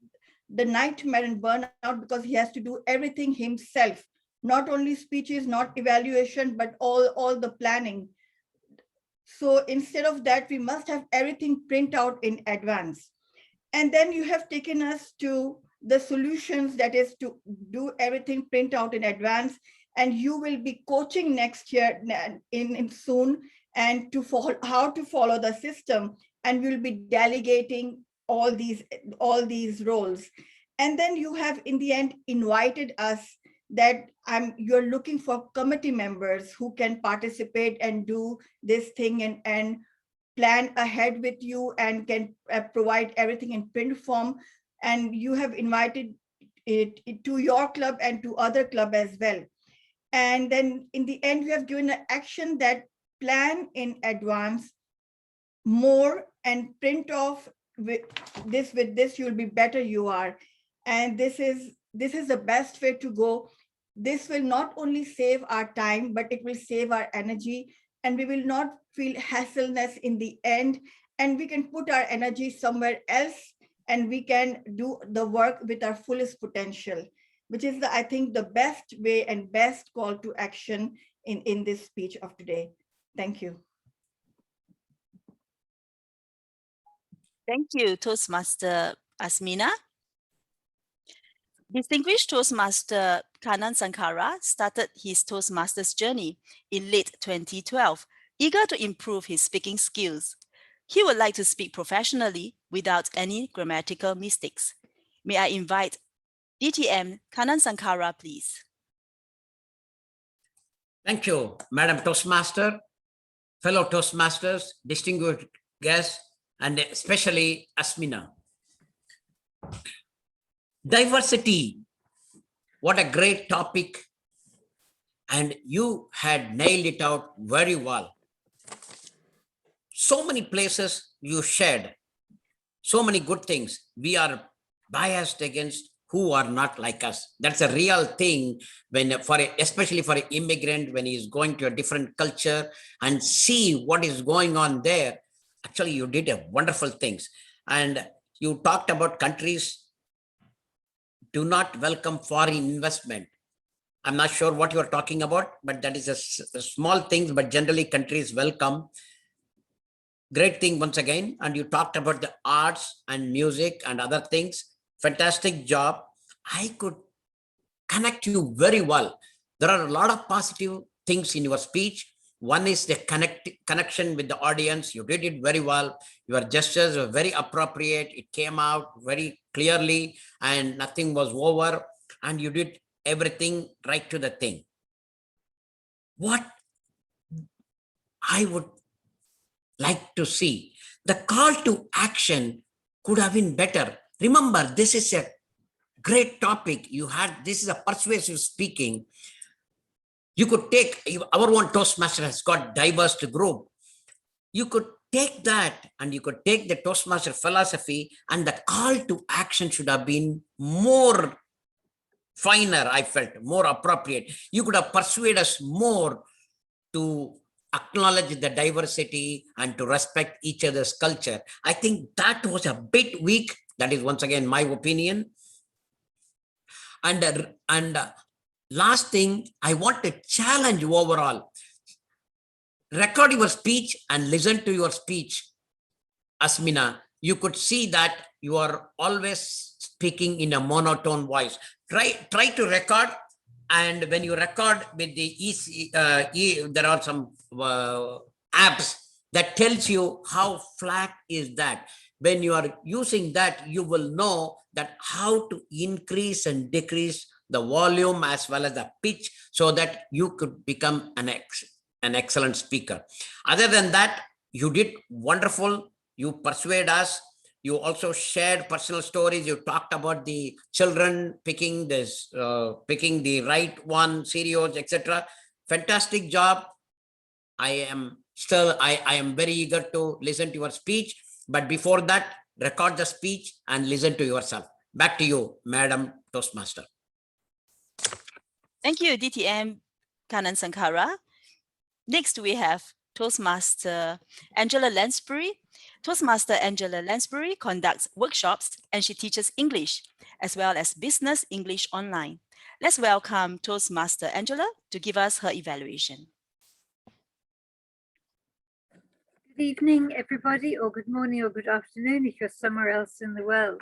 the nightmare and burnout because he has to do everything himself, not only speeches, not evaluation, but all the planning. So instead of that, we must have everything print out in advance. And then you have taken us to the solutions, that is to do everything print out in advance. And you will be coaching next year in soon, and to follow how to follow the system. And we'll be delegating all these roles. And then you have in the end invited us that you're looking for committee members who can participate and do this thing and plan ahead with you and can provide everything in print form. And you have invited it to your club and to other club as well. And then in the end, you have given an action that plan in advance more and print off with this, you'll be better you are. And this is the best way to go. This will not only save our time, but it will save our energy, and we will not feel hassleness in the end, and we can put our energy somewhere else, and we can do the work with our fullest potential, which is I think the best way and best call to action in this speech of today. Thank you. Thank you, Toastmaster Asmina. Distinguished Toastmaster Kanan Sankara started his Toastmasters journey in late 2012, eager to improve his speaking skills. He would like to speak professionally without any grammatical mistakes. May I invite DTM Kanan Sankara, please. Thank you, Madam Toastmaster, fellow Toastmasters, distinguished guests, and especially Asmina. Diversity. What a great topic. And you had nailed it out very well. So many places you shared, so many good things. We are biased against who are not like us. That's a real thing when especially for an immigrant, when he's going to a different culture and see what is going on there. Actually, you did a wonderful things. And you talked about countries do not welcome foreign investment. I'm not sure what you're talking about, but that is a small thing, but generally countries welcome. Great thing once again. And you talked about the arts and music and other things. Fantastic job. I could connect you very well. There are a lot of positive things in your speech. One is the connection with the audience. You did it very well. Your gestures were very appropriate. It came out very clearly and nothing was over. And you did everything right to the thing. What I would like to see, the call to action could have been better. Remember, this is a great topic. This is a persuasive speaking. You could take, our own Toastmaster has got diverse group. You could take that and you could take the Toastmaster philosophy, and the call to action should have been more finer, I felt, more appropriate. You could have persuaded us more to acknowledge the diversity and to respect each other's culture. I think that was a bit weak. That is once again my opinion. And last thing, I want to challenge overall. Record your speech and listen to your speech. Asmina, you could see that you are always speaking in a monotone voice. Try to record, and when you record with the there are some apps that tells you how flat is that. When you are using that, you will know that how to increase and decrease the volume as well as the pitch so that you could become an excellent speaker. Other than that, you did wonderful. You persuade us. You also shared personal stories. You talked about the children picking this, picking the right one, cereals, etc. Fantastic job. I am very eager to listen to your speech. But before that, record the speech and listen to yourself. Back to you, Madam Toastmaster. Thank you, DTM Kanan Sankara. Next, we have Toastmaster Angela Lansbury. Toastmaster Angela Lansbury conducts workshops and she teaches English as well as business English online. Let's welcome Toastmaster Angela to give us her evaluation. Good evening, everybody, or good morning or good afternoon if you're somewhere else in the world.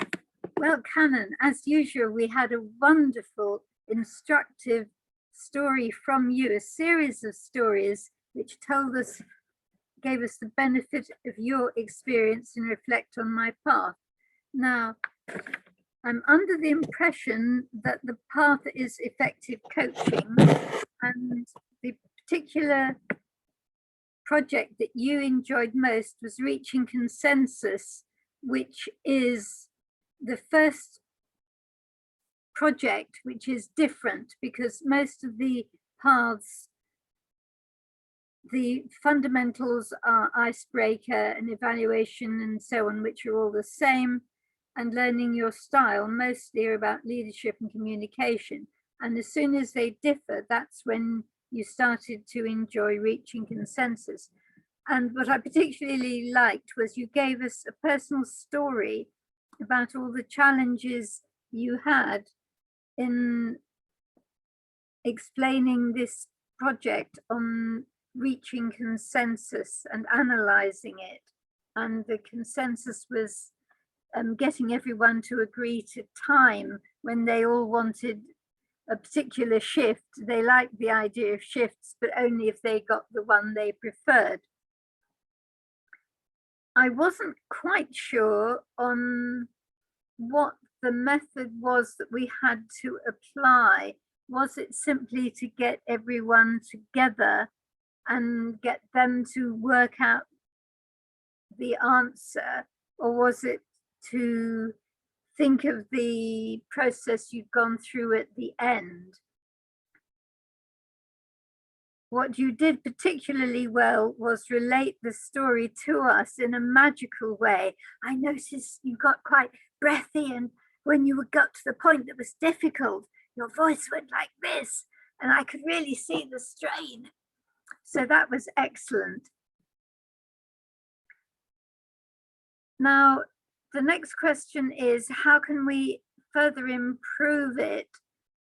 Well, Canon, as usual, we had a wonderful, instructive story from you, a series of stories which gave us the benefit of your experience and reflect on my path. Now, I'm under the impression that the path is effective coaching, and the particular project that you enjoyed most was reaching consensus, which is the first project which is different because most of the paths, the fundamentals are icebreaker and evaluation and so on, which are all the same, and learning your style mostly are about leadership and communication. And as soon as they differ, that's when you started to enjoy reaching consensus. And what I particularly liked was you gave us a personal story about all the challenges you had in explaining this project on reaching consensus and analyzing it. And the consensus was getting everyone to agree to time when they all wanted a particular shift. They liked the idea of shifts, but only if they got the one they preferred. I wasn't quite sure on what the method was that we had to apply. Was it simply to get everyone together and get them to work out the answer, or was it to think of the process you've gone through at the end. What you did particularly well was relate the story to us in a magical way. I noticed you got quite breathy, and when you got to the point that was difficult, your voice went like this, and I could really see the strain. So that was excellent. Now, the next question is, how can we further improve it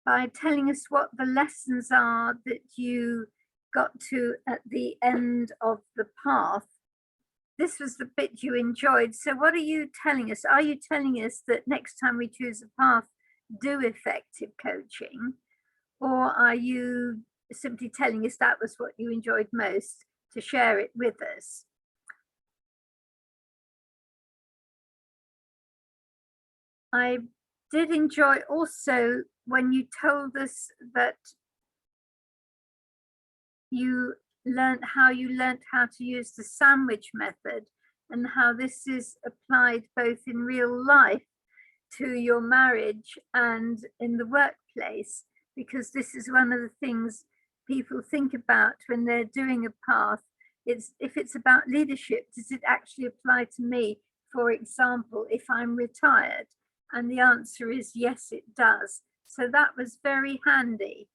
by telling us what the lessons are that you got to at the end of the path? This was the bit you enjoyed. So what are you telling us? Are you telling us that next time we choose a path, do effective coaching? Or are you simply telling us that was what you enjoyed most to share it with us? I did enjoy also when you told us that you learned how to use the sandwich method, and how this is applied both in real life to your marriage and in the workplace, because this is one of the things people think about when they're doing a path. It's if it's about leadership, does it actually apply to me? For example, if I'm retired? And the answer is yes, it does. So that was very handy.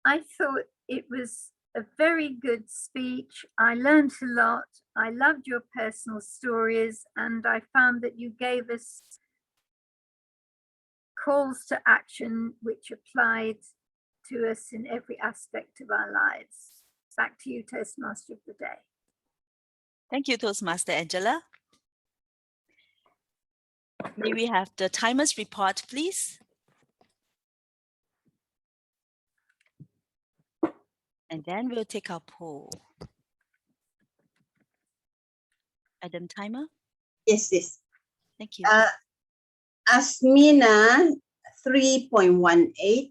I thought it was a very good speech. I learned a lot. I loved your personal stories, and I found that you gave us calls to action which applied to us in every aspect of our lives. Back to you, Toastmaster of the Day. Thank you, Toastmaster Angela. May we have the timer's report, please? And then we'll take our poll. Adam, timer? Yes, yes. Thank you. Asmina 3.18,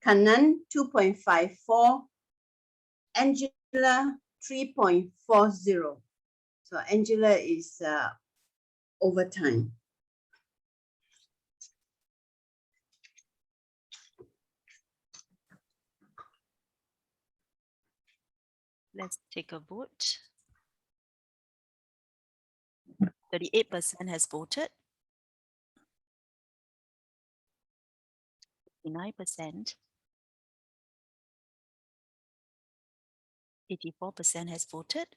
Kanan 2.54, Angela 3.40. So Angela is overtime. Let's take a vote. 38% has voted. 9%. 84% has voted.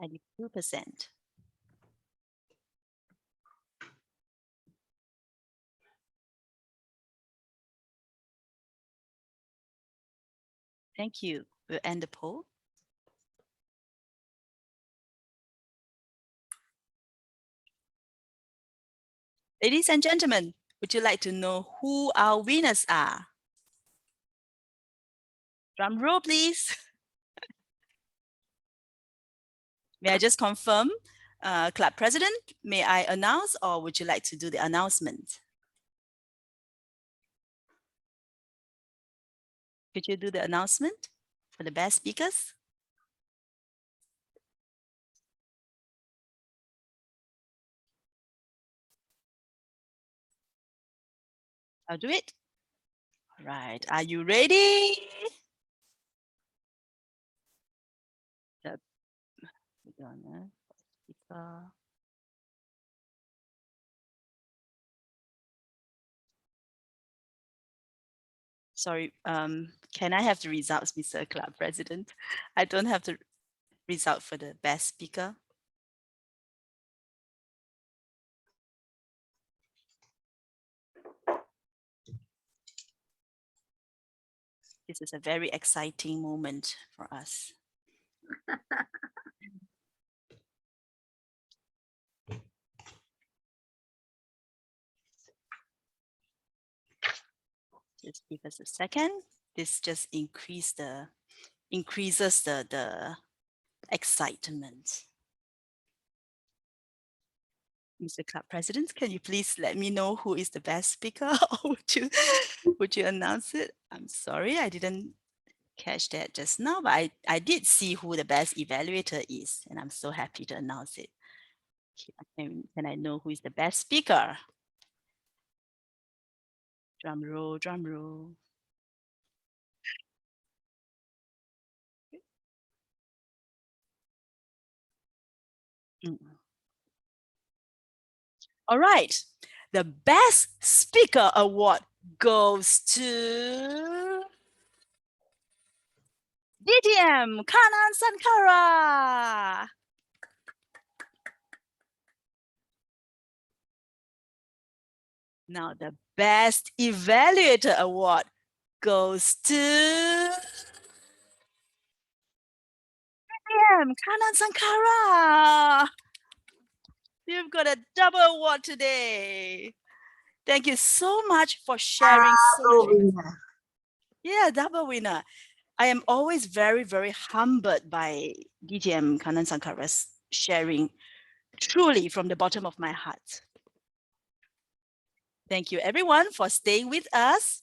And 2%. Thank you. We'll end the poll. Ladies and gentlemen, would you like to know who our winners are? Drum roll, please. May I just confirm, Club President, may I announce, or would you like to do the announcement? Could you do the announcement for the best speakers? I'll do it. All right, are you ready? Sorry, can I have the results, Mr. Club President? I don't have the result for the best speaker. This is a very exciting moment for us. Just give us a second. This just increases the excitement. Mr. Club President, can you please let me know who is the best speaker, or would you announce it? I'm sorry, I didn't catch that just now, but I did see who the best evaluator is, and I'm so happy to announce it. Can I know who is the best speaker? Drum roll, drum roll. All right, the best speaker award goes to DTM Kanan Sankara. Now the best evaluator award goes to DTM Kanan Sankara. You've got a double award today. Thank you so much for sharing so much. Yeah, double winner. I am always very, very humbled by DTM Kanan Sankara's sharing, truly from the bottom of my heart. Thank you everyone for staying with us.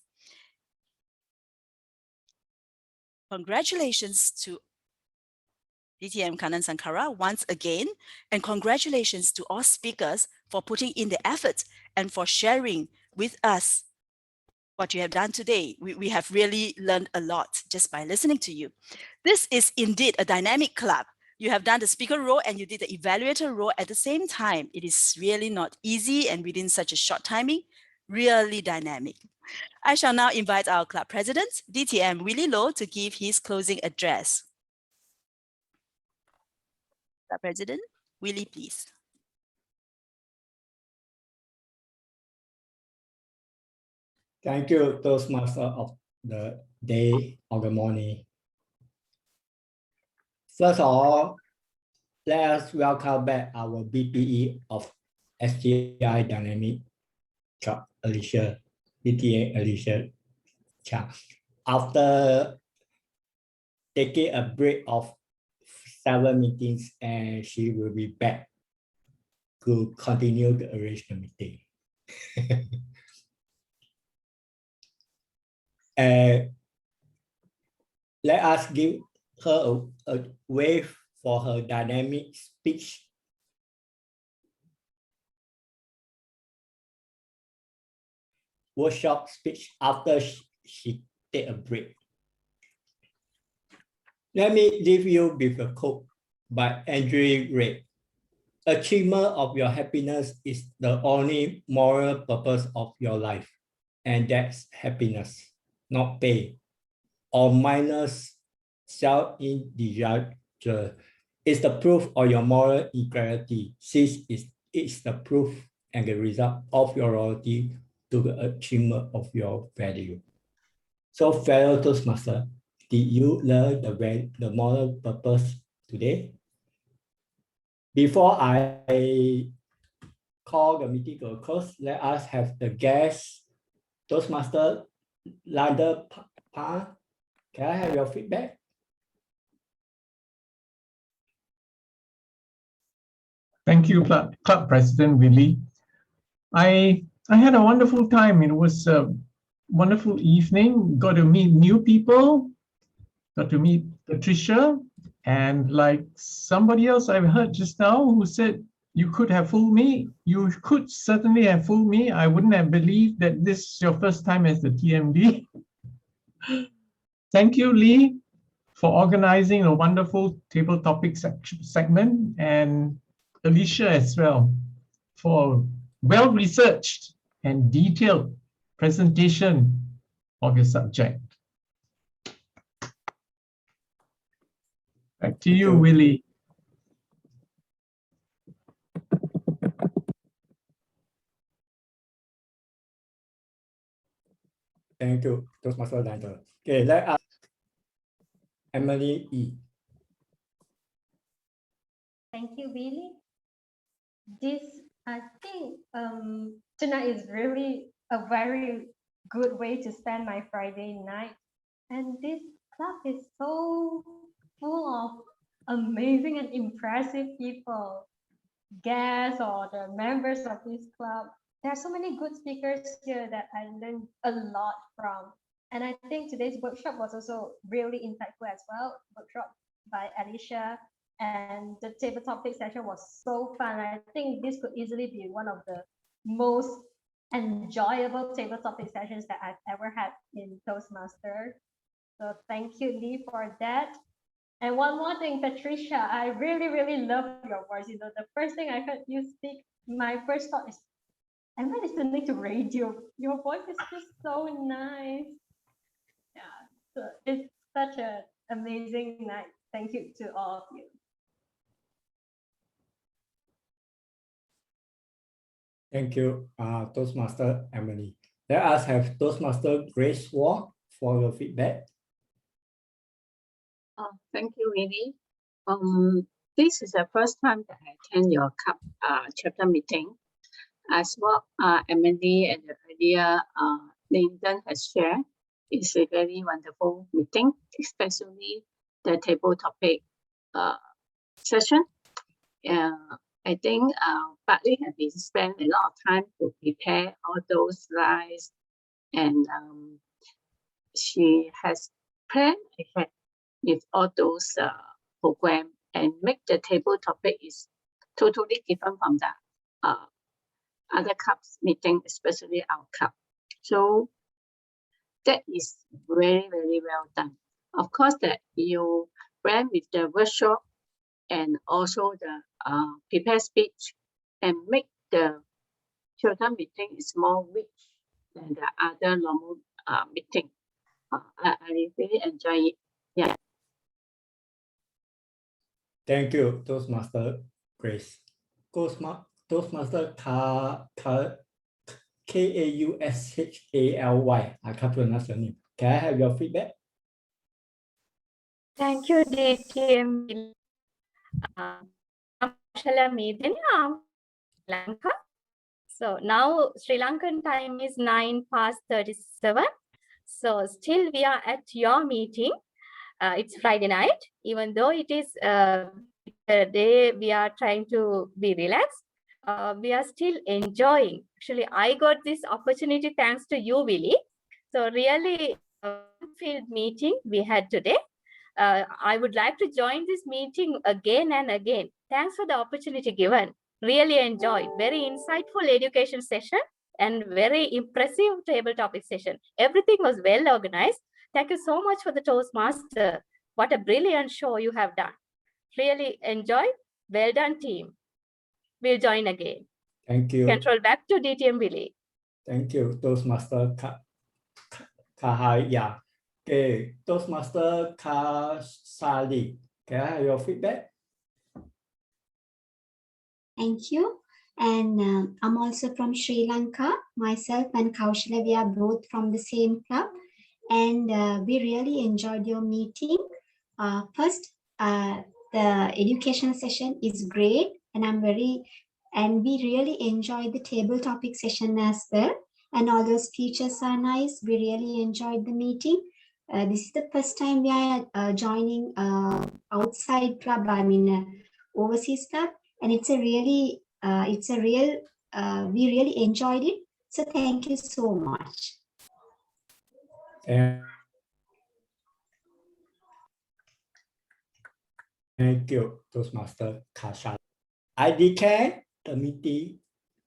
Congratulations to DTM Kanan Sankara once again, and congratulations to all speakers for putting in the effort and for sharing with us what you have done today. We have really learned a lot just by listening to you. This is indeed a dynamic club. You have done the speaker role and you did the evaluator role at the same time. It is really not easy, and within such a short timing, really dynamic. I shall now invite our club president, DTM Willie Low, to give his closing address. Club President, Willie, please. Thank you, Toastmaster of the day or the morning. First of all, let us welcome back our BPE of SGI Dynamic Club, Alicia, DTA Alicia Chan. After taking a break of 7 meetings, and she will be back to continue to arrange the meeting. Let us give her a wave for her dynamic speech. Workshop speech after she take a break. Let me leave you with a quote by Andrew Ray. Achievement of your happiness is the only moral purpose of your life, and that's happiness, not pay or minus self-indulgence. Is the proof of your moral integrity, since it's the proof and the result of your loyalty to the achievement of your value. So, fellow Toastmaster, did you learn the moral purpose today? Before I call the meeting to a close, let us have the guest Toastmaster Landa Pa. Can I have your feedback? Thank you, Club President Willie. I had a wonderful time. It was a wonderful evening. Got to meet new people. Got to meet Patricia, and like somebody else I've heard just now who said, you could have fooled me. You could certainly have fooled me. I wouldn't have believed that this is your first time as the TMD. Thank you, Lee, for organizing a wonderful table topic segment, and Alicia as well for well-researched and detailed presentation of your subject. Back to you, Willie. Thank you, Toastmaster Landa. Okay, let us Emily E. Thank you, Billy. I think tonight is really a very good way to spend my Friday night. And this club is so full of amazing and impressive people. guests or the members of this club. There are so many good speakers here that I learned a lot from. And I think today's workshop was also really insightful as well. Workshop by Alicia, and the table topic session was so fun. I think this could easily be one of the most enjoyable table topic sessions that I've ever had in Toastmaster. So thank you, Lee, for that. And one more thing, Patricia, I really, really love your voice. You know, the first thing I heard you speak, my first thought is, am I listening to radio? Your voice is just so nice. Yeah, so it's such an amazing night. Thank you to all of you. Thank you, Toastmaster Emily. Let us have Toastmaster Grace Wong for your feedback. Thank you, Winnie. This is the first time that I attend your CUP chapter meeting. As what Emily and the earlier Lyndon has shared, it's a very wonderful meeting, especially the table topic session. I think Bartley has been spent a lot of time to prepare all those slides, and she has planned ahead with all those program, and make the table topic is totally different from the other CUPs meeting, especially our CUP. So that is very, very well done. Of course, that you ran with the workshop and also the prepare speech, and make the children meeting is more rich than the other normal meeting. I really enjoy it. Yeah. Thank you, Toastmaster Grace. Toastmaster Kaushally. I can't pronounce your name. Can I have your feedback? Thank you, DTM. Lanka. So now Sri Lankan time is 9:37. So still we are at your meeting. It's Friday night, even though it is a day we are trying to be relaxed. We are still enjoying. Actually, I got this opportunity thanks to you, Willie. So really, field meeting we had today. I would like to join this meeting again and again. Thanks for the opportunity given. Really enjoyed. Very insightful education session and very impressive table topic session. Everything was well organized. Thank you so much for the Toastmaster. What a brilliant show you have done. Really enjoyed. Well done, team. We'll join again. Thank you. Control back to DTM Billy. Thank you, Toastmaster Kahaya. Okay, Toastmaster Kaushally. Can I have your feedback? Thank you. And I'm also from Sri Lanka. Myself and Kaushally, we are both from the same club. And we really enjoyed your meeting. First, the education session is great. And we really enjoyed the table topic session as well. And all those features are nice. We really enjoyed the meeting. This is the first time we are joining outside club, overseas club. And we really enjoyed it. So thank you so much. Thank you, Toastmaster Kaushally. I declare the meeting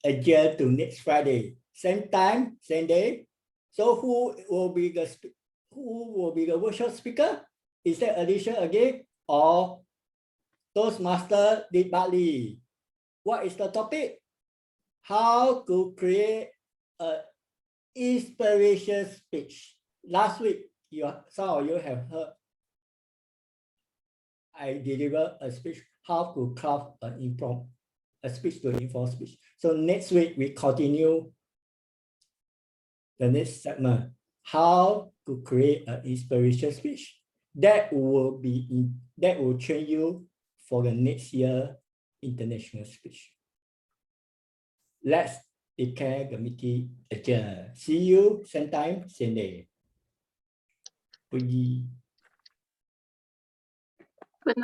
adjourned to next Friday, same time, same day. So who will be the workshop speaker? Is that Alicia again or Toastmaster Lee Bartley? What is the topic? How to create an inspiration speech. Last week, some of you have heard I delivered a speech, how to craft a speech to inform speech. So next week, we continue the next segment, how to create an inspiration speech. That will train you for the next year international speech. Let's declare the meeting adjourned. See you same time, same day. Bye.